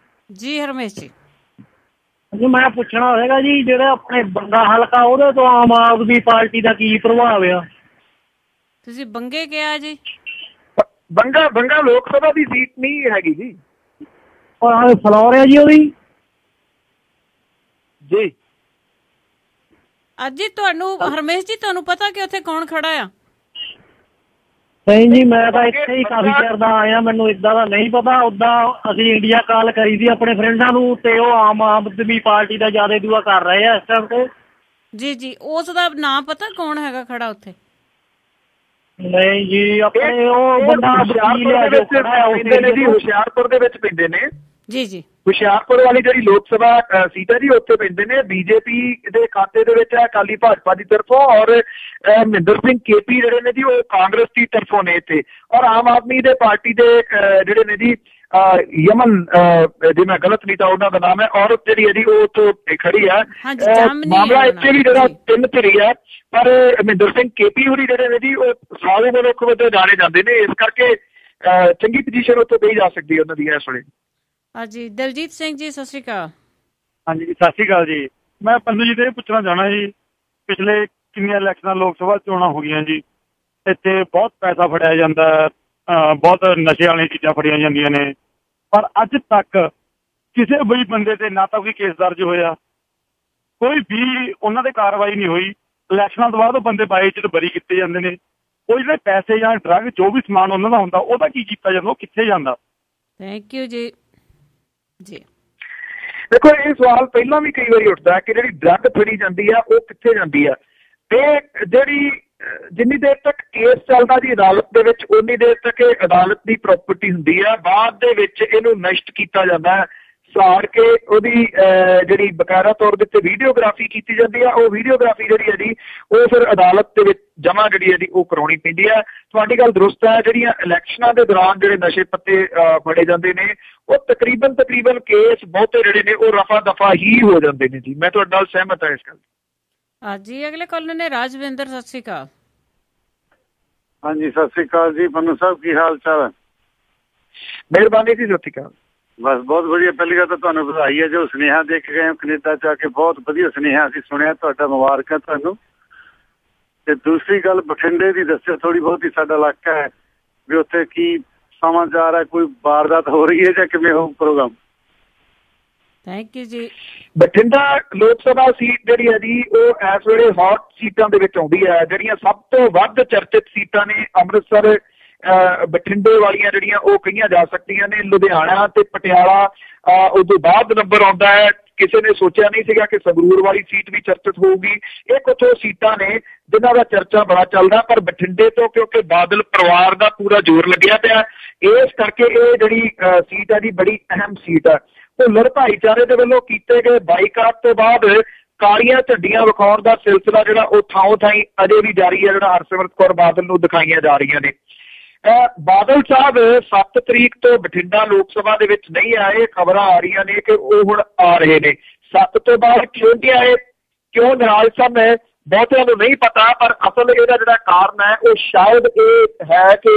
Speaker 1: ਜੀ ਹਰਮੇਸ਼ ਜੀ।
Speaker 7: ਜੀ ਮੈਂ ਪੁੱਛਣਾ ਹੋਵੇਗਾ ਜੀ, ਜਿਹੜੇ ਆਪਣੇ ਬੰਗਾ ਹਲਕਾ ਉਹਦੇ ਤੋਂ ਆਮ ਆਦਮੀ ਪਾਰਟੀ ਦਾ ਕੀ ਪ੍ਰਭਾਵ ਆ?
Speaker 1: ਤੁਸੀਂ ਬੰਗੇ ਕਿਹਾ ਜੀ?
Speaker 2: ਬੰਗਾ ਲੋਕ ਸਭਾ ਦੀ ਸੀਟ ਨਹੀਂ ਹੈਗੀ ਜੀ,
Speaker 7: ਫਲੋਰ ਹੈ ਜੀ ਉਹਦੀ
Speaker 2: ਜੀ।
Speaker 1: ਅੱਜ ਜੀ ਤੁਹਾਨੂੰ ਹਰਮੇਸ਼ ਜੀ ਤੁਹਾਨੂੰ ਪਤਾ ਕਿ ਉੱਥੇ ਕੌਣ ਖੜਾ ਆ?
Speaker 7: ਨਹੀਂ ਜੀ, ਮੈਂ ਤਾਂ ਇੱਥੇ ਹੀ ਕਾਫੀ ਚਿਰ ਦਾ ਆਇਆ, ਮੈਨੂੰ ਏਦਾਂ ਦਾ ਨਹੀਂ ਪਤਾ। ਓਦਾਂ ਅਸੀਂ ਇੰਡੀਆ ਕਾਲ ਕਰੀ ਸੀ ਆਪਣੇ ਫਰੈਂਡਾਂ ਨੂੰ ਤੇ ਉਹ ਆਮ ਆਦਮੀ ਪਾਰਟੀ ਦਾ ਜ਼ਿਆਦਾ ਦੁਆ ਕਰ ਰਹੇ ਆ ਇਸ ਟਾਈਮ ਤੇ।
Speaker 1: ਜੀ ਉਸ ਦਾ ਨਾਂ ਪਤਾ ਕੌਣ ਹੈਗਾ ਖੜਾ ਉੱਥੇ?
Speaker 7: ਨਹੀਂ ਜੀ, ਆਪਣੇ ਉਹ ਬੰਦਾ
Speaker 2: ਹੁਸ਼ਿਆਰਪੁਰ ਦੇ ਵਿੱਚ ਪੈਂਦੇ ਨੇ
Speaker 1: ਜੀ।
Speaker 2: ਹੁਸ਼ਿਆਰਪੁਰ ਵਾਲੀ ਜਿਹੜੀ ਲੋਕ ਸਭਾ ਸੀਟ ਹੈ ਜੀ ਉੱਥੇ ਪੈਂਦੇ ਨੇ। ਬੀਜੇਪੀ ਦੇ ਖਾਤੇ ਦੇ ਵਿੱਚ ਹੈ, ਅਕਾਲੀ ਭਾਜਪਾ ਦੀ ਤਰਫੋਂ, ਔਰ ਮਹਿੰਦਰ ਸਿੰਘ ਕੇਪੀ ਜਿਹੜੇ ਨੇ ਜੀ ਉਹ ਕਾਂਗਰਸ ਦੀ ਤਰਫੋਂ ਨੇ ਇੱਥੇ, ਔਰ ਆਮ ਆਦਮੀ ਦੇ ਪਾਰਟੀ ਦੇ ਜਿਹੜੇ ਨੇ ਜੀ ਯਮਨ, ਜੇ ਮੈਂ ਗਲਤ ਨਹੀਂ ਤਾਂ ਉਹਨਾਂ ਦਾ ਨਾਮ ਹੈ, ਔਰਤ ਜਿਹੜੀ ਹੈ ਜੀ ਉਹ ਉੱਥੋਂ ਖੜੀ ਹੈ। ਮਾਮਲਾ ਇੱਥੇ ਵੀ ਜਿਹੜਾ ਤਿੰਨ ਧਿਰੀ ਹੈ, ਪਰ ਮਹਿੰਦਰ ਸਿੰਘ ਕੇਪੀ ਹੋਰੀ ਜਿਹੜੇ ਨੇ ਜੀ ਉਹ ਸਾਧੂ ਮਨੁੱਖ ਵਜੋਂ ਜਾਣੇ ਜਾਂਦੇ ਨੇ, ਇਸ ਕਰਕੇ ਚੰਗੀ ਪੋਜੀਸ਼ਨ ਉੱਥੋਂ ਦੇਈ ਜਾ ਸਕਦੀ ਹੈ ਉਹਨਾਂ ਦੀ ਇਸ ਵੇਲੇ।
Speaker 1: ਹਾਂਜੀ ਦਲਜੀਤ ਸਿੰਘ ਜੀ, ਸਤਿ ਸ਼੍ਰੀ ਅਕਾਲ।
Speaker 8: ਹਾਂਜੀ ਸਤਿ ਸ਼੍ਰੀ ਅਕਾਲ ਜੀ। ਮੈਂ ਪੰਨੂ ਜੀ ਤੇ ਪੁੱਛਣਾ ਚਾਹਣਾ ਜੀ, ਪਿਛਲੇ ਕਿੰਨੀਆਂ ਇਲੈਕਸ਼ਨਾਂ ਲੋਕ ਸਭਾ ਚੋਣਾਂ ਹੋ ਗਈਆਂ ਜੀ, ਇੱਥੇ ਬਹੁਤ ਪੈਸਾ ਫੜਿਆ ਜਾਂਦਾ, ਬਹੁਤ ਨਸ਼ੇ ਵਾਲੀਆਂ ਚੀਜ਼ਾਂ ਫੜੀਆਂ ਜਾਂਦੀਆਂ ਨੇ, ਪਰ ਅੱਜ ਤੱਕ ਕਿਸੇ ਵੀ ਬੰਦੇ ਤੇ ਨਾ ਤਾਂ ਕੋਈ ਕੇਸ ਦਰਜ ਹੋਇਆ, ਕੋਈ ਵੀ ਉਹਨਾਂ ਤੇ ਕਾਰਵਾਈ ਨਹੀਂ ਹੋਈ। ਇਲੈਕਸ਼ਨਾਂ ਤੋਂ ਬਾਅਦ ਉਹ ਬੰਦੇ ਬਾਈ ਚ ਬਰੀ ਕੀਤੇ ਜਾਂਦੇ ਨੇ। ਉਹ ਜਿਹੜੇ ਪੈਸੇ ਜਾਂ ਡਰੱਗ ਜੋ ਵੀ ਸਮਾਨ ਉਹਨਾਂ ਦਾ ਹੁੰਦਾ ਉਹਦਾ ਕੀ ਕੀਤਾ ਜਾਂਦਾ, ਉਹ ਕਿੱਥੇ ਜਾਂਦਾ?
Speaker 1: ਥੈਂਕ ਯੂ ਜੀ।
Speaker 2: ਦੇਖੋ ਇਹ ਸਵਾਲ ਪਹਿਲਾਂ ਵੀ ਕਈ ਵਾਰੀ ਉੱਠਦਾ ਕਿ ਜਿਹੜੀ ਡਰੱਗ ਫੜੀ ਜਾਂਦੀ ਆ ਉਹ ਕਿੱਥੇ ਜਾਂਦੀ ਆ, ਤੇ ਜਿਹੜੀ ਜਿੰਨੀ ਦੇਰ ਤੱਕ ਕੇਸ ਚੱਲਦਾ ਜੀ ਅਦਾਲਤ ਦੇ ਵਿੱਚ ਉਨੀ ਦੇਰ ਤੱਕ ਇਹ ਅਦਾਲਤ ਦੀ ਪ੍ਰਾਪਰਟੀ ਹੁੰਦੀ ਆ। ਬਾਅਦ ਦੇ ਵਿੱਚ ਇਹਨੂੰ ਨਸ਼ਟ ਕੀਤਾ ਜਾਂਦਾ, ਸਾੜ ਕੇ ਉਹਦੀ ਜਿਹੜੀ ਬਕਾਇਦਾ ਤੌਰ ਦੇ ਉੱਤੇ ਵੀਡੀਓਗ੍ਰਾਫੀ ਕੀਤੀ ਜਾਂਦੀ ਆ। ਉਹ ਵੀਡੀਓਗ੍ਰਾਫੀ ਜਿਹੜੀ ਹੈ ਜੀ ਉਹ ਫਿਰ ਅਦਾਲਤ ਦੇ ਵਿੱਚ ਜਮ੍ਹਾਂ ਜਿਹੜੀ ਹੈ ਜੀ ਉਹ ਕਰਾਉਣੀ ਪੈਂਦੀ ਹੈ। ਤੁਹਾਡੀ ਗੱਲ ਦਰੁਸਤ ਹੈ, ਜਿਹੜੀਆਂ ਇਲੈਕਸ਼ਨਾਂ ਦੇ ਦੌਰਾਨ ਜਿਹੜੇ ਨਸ਼ੇ ਪੱਤੇ ਫੜੇ ਜਾਂਦੇ ਨੇ ਉਹ ਤਕਰੀਬਨ ਕੇਸ ਬਹੁਤੇ ਜਿਹੜੇ ਨੇ ਉਹ ਰਫਾ ਦਫਾ ਹੀ ਹੋ ਜਾਂਦੇ ਨੇ ਜੀ। ਮੈਂ ਤੁਹਾਡੇ ਨਾਲ ਸਹਿਮਤ ਹਾਂ ਇਸ ਗੱਲ।
Speaker 1: ਜੀ ਅਗਲੇ ਕਾਲਰ ਨੇ ਰਾਜਵਿੰਦਰ, ਸਤਿ ਸ਼੍ਰੀ ਅਕਾਲ।
Speaker 8: ਹਾਂਜੀ ਸਤਿ ਸ਼੍ਰੀ ਅਕਾਲ ਜੀ ਪੰਨੂ ਸਾਹਿਬ, ਕੀ ਹਾਲ ਚਾਲ ਹੈ?
Speaker 2: ਮਿਹਰਬਾਨੀ ਜੀ, ਸਤਿ ਸ਼੍ਰੀ ਅਕਾਲ।
Speaker 8: ਬਸ ਬਹੁਤ ਵਧੀਆ। ਪਹਿਲੀ ਗੱਲ ਤਾਂ ਤੁਹਾਨੂੰ ਵਧਾਈ ਹੈ ਜੋ ਸੁਨੇਹਾ ਦੇ ਕੇ ਗਏ ਹੋ ਕੈਨੇਡਾ ਚ ਆ ਕੇ, ਬਹੁਤ ਵਧੀਆ ਸੁਨੇਹਾ ਅਸੀਂ ਸੁਣਿਆ ਤੁਹਾਡਾ, ਮੁਬਾਰਕਾਂ ਤੁਹਾਨੂੰ। ਤੇ ਦੂਸਰੀ ਗੱਲ ਬਠਿੰਡੇ ਦੀ ਦੱਸਿਓ ਥੋੜੀ ਬਹੁਤੀ, ਸਾਡਾ ਇਲਾਕਾ ਹੈ ਵੀ ਉੱਥੇ ਕੀ ਸਮਾਚਾਰ ਹੈ, ਕੋਈ ਵਾਰਦਾਤ ਹੋ ਰਹੀ ਹੈ ਜਾਂ ਕਿਵੇਂ ਹੋ ਪ੍ਰੋਗਰਾਮ?
Speaker 1: ਥੈਂਕ ਯੂ ਜੀ।
Speaker 2: ਬਠਿੰਡਾ ਲੋਕ ਸਭਾ ਸੀਟ ਜਿਹੜੀ ਹੈ ਜੀ ਉਹ ਇਸ ਵੇਲੇ ਹੌਟ ਸੀਟਾਂ ਦੇ ਵਿੱਚ ਆਉਂਦੀ ਹੈ। ਜਿਹੜੀਆਂ ਸਭ ਤੋਂ ਵੱਧ ਚਰਚਿਤ ਸੀਟਾਂ ਨੇ ਅੰਮ੍ਰਿਤਸਰ, ਬਠਿੰਡੇ ਵਾਲੀਆਂ ਜਿਹੜੀਆਂ ਉਹ ਕਹੀਆਂ ਜਾ ਸਕਦੀਆਂ ਨੇ, ਲੁਧਿਆਣਾ ਤੇ ਪਟਿਆਲਾ ਉਦੋਂ ਬਾਅਦ ਨੰਬਰ ਆਉਂਦਾ ਹੈ। ਕਿਸੇ ਨੇ ਸੋਚਿਆ ਨਹੀਂ ਸੀਗਾ ਕਿ ਸੰਗਰੂਰ ਵਾਲੀ ਸੀਟ ਵੀ ਚਰਚਿਤ ਹੋਊਗੀ। ਇਹ ਕੁਝ ਸੀਟਾਂ ਨੇ ਜਿਨ੍ਹਾਂ ਦਾ ਚਰਚਾ ਬੜਾ ਚੱਲਦਾ, ਪਰ ਬਠਿੰਡੇ ਤੋਂ ਕਿਉਂਕਿ ਬਾਦਲ ਪਰਿਵਾਰ ਦਾ ਪੂਰਾ ਜ਼ੋਰ ਲੱਗਿਆ ਪਿਆ, ਇਸ ਕਰਕੇ ਇਹ ਜਿਹੜੀ ਸੀਟ ਹੈ ਜੀ ਬੜੀ ਅਹਿਮ ਸੀਟ ਹੈ। ਭੁੱਲਰ ਭਾਈਚਾਰੇ ਦੇ ਵੱਲੋਂ ਕੀਤੇ ਗਏ ਬਾਈਕਾਟ ਤੋਂ ਬਾਅਦ ਕਾਲੀਆਂ ਝੰਡੀਆਂ ਵਿਖਾਉਣ ਦਾ ਸਿਲਸਿਲਾ ਜਿਹੜਾ ਉਹ ਥਾਂ ਥਾਈਂ ਅਜੇ ਵੀ ਜਾਰੀ ਹੈ, ਜਿਹੜਾ ਹਰਸਿਮਰਤ ਕੌਰ ਬਾਦਲ ਨੂੰ ਦਿਖਾਈਆਂ ਜਾ ਰਹੀਆਂ ਨੇ। ਬਾਦਲ ਸਾਹਿਬ 7 ਤਰੀਕ ਤੋਂ ਬਠਿੰਡਾ ਲੋਕ ਸਭਾ ਦੇ ਵਿੱਚ ਨਹੀਂ ਆਏ। ਖਬਰਾਂ ਆ ਰਹੀਆਂ ਨੇ ਕਿ ਉਹ ਹੁਣ ਆ ਰਹੇ ਨੇ। 7 ਤੋਂ ਬਾਅਦ ਕਿਉਂ ਨਹੀਂ ਆਏ, ਕਿਉਂ ਨਾਰਾਜ਼ ਸਨ, ਬਹੁਤਿਆਂ ਨੂੰ ਨਹੀਂ ਪਤਾ, ਪਰ ਅਸਲ ਇਹਦਾ ਜਿਹੜਾ ਕਾਰਨ ਹੈ ਉਹ ਸ਼ਾਇਦ ਇਹ ਹੈ ਕਿ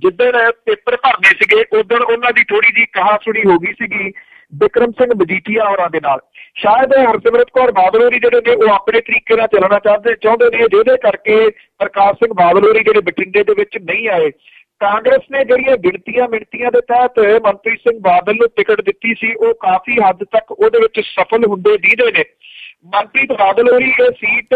Speaker 2: ਜਿੱਦਣ ਪੇਪਰ ਭਰਨੇ ਸੀਗੇ ਉਦੋਂ ਉਹਨਾਂ ਦੀ ਥੋੜੀ ਜਿਹੀ ਕਹਾ-ਸੁਣੀ ਹੋ ਗਈ ਸੀਗੀ ਬਿਕਰਮ ਸਿੰਘ ਮਜੀਠੀਆ ਹੋਰਾਂ ਦੇ ਨਾਲ। ਸ਼ਾਇਦ ਹਰਸਿਮਰਤ ਕੌਰ ਬਾਦਲ ਹੋਰੀ ਜਿਹੜੇ ਨੇ ਉਹ ਆਪਣੇ ਤਰੀਕੇ ਨਾਲ ਚੱਲਣਾ ਚਾਹੁੰਦੇ ਨੇ, ਜਿਹਦੇ ਕਰਕੇ ਪ੍ਰਕਾਸ਼ ਸਿੰਘ ਬਾਦਲ ਹੋਰੀ ਜਿਹੜੇ ਬਠਿੰਡੇ ਦੇ ਵਿੱਚ ਨਹੀਂ ਆਏ। ਕਾਂਗਰਸ ਨੇ ਜਿਹੜੀਆਂ ਮਿਣਤੀਆਂ ਦੇ ਤਹਿਤ ਮਨਪ੍ਰੀਤ ਸਿੰਘ ਬਾਦਲ ਨੂੰ ਟਿਕਟ ਦਿੱਤੀ ਸੀ ਉਹ ਕਾਫੀ ਹੱਦ ਤੱਕ ਉਹਦੇ ਵਿੱਚ ਸਫਲ ਹੁੰਦੇ ਦਿਖਦੇ ਨੇ। ਮਨਪ੍ਰੀਤ ਬਾਦਲ ਹੋਰੀ ਇਹ ਸੀਟ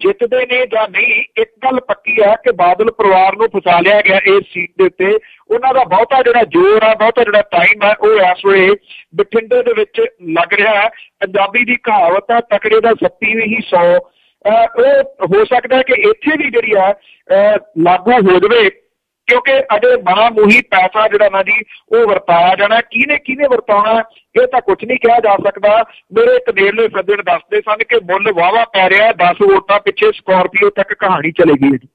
Speaker 2: ਜਿੱਤਦੇ ਨੇ ਜਾਂ ਨਹੀਂ, ਇੱਕ ਗੱਲ ਪੱਕੀ ਹੈ ਕਿ ਬਾਦਲ ਪਰਿਵਾਰ ਨੂੰ ਫਸਾ ਲਿਆ ਗਿਆ ਇਸ ਸੀਟ ਦੇ ਉੱਤੇ। ਉਹਨਾਂ ਦਾ ਬਹੁਤਾ ਜਿਹੜਾ ਜ਼ੋਰ ਆ, ਬਹੁਤਾ ਜਿਹੜਾ ਟਾਈਮ ਹੈ ਉਹ ਇਸ ਵੇਲੇ ਬਠਿੰਡੇ ਦੇ ਵਿੱਚ ਲੱਗ ਰਿਹਾ ਹੈ। ਪੰਜਾਬੀ ਦੀ ਕਹਾਵਤ ਹੈ, ਤਕੜੇ ਦਾ 37 ਵੀ ਹੀ 100। ਉਹ ਹੋ ਸਕਦਾ ਕਿ ਇੱਥੇ ਵੀ ਜਿਹੜੀ ਆ ਲਾਗੂ ਹੋ ਜਾਵੇ, ਕਿਉਂਕਿ ਅਜੇ ਬੜਾ ਮੂਹੀ ਪੈਸਾ ਜਿਹੜਾ ਨਾ ਜੀ ਉਹ ਵਰਤਾਇਆ ਜਾਣਾ। ਕਿਹਨੇ ਵਰਤਾਉਣਾ ਇਹ ਤਾਂ ਕੁਝ ਨਹੀਂ ਕਿਹਾ ਜਾ ਸਕਦਾ। ਮੇਰੇ ਇੱਕ ਨੇੜਲੇ ਸੱਜਣ ਦੱਸਦੇ ਸਨ ਕਿ ਮੁੱਲ ਵਾਹਵਾ ਪੈ ਰਿਹਾ, 10 ਵੋਟਾਂ ਪਿੱਛੇ ਸਕਾਰਪੀਓ ਤੱਕ ਕਹਾਣੀ ਚਲੇਗੀ ਜੀ।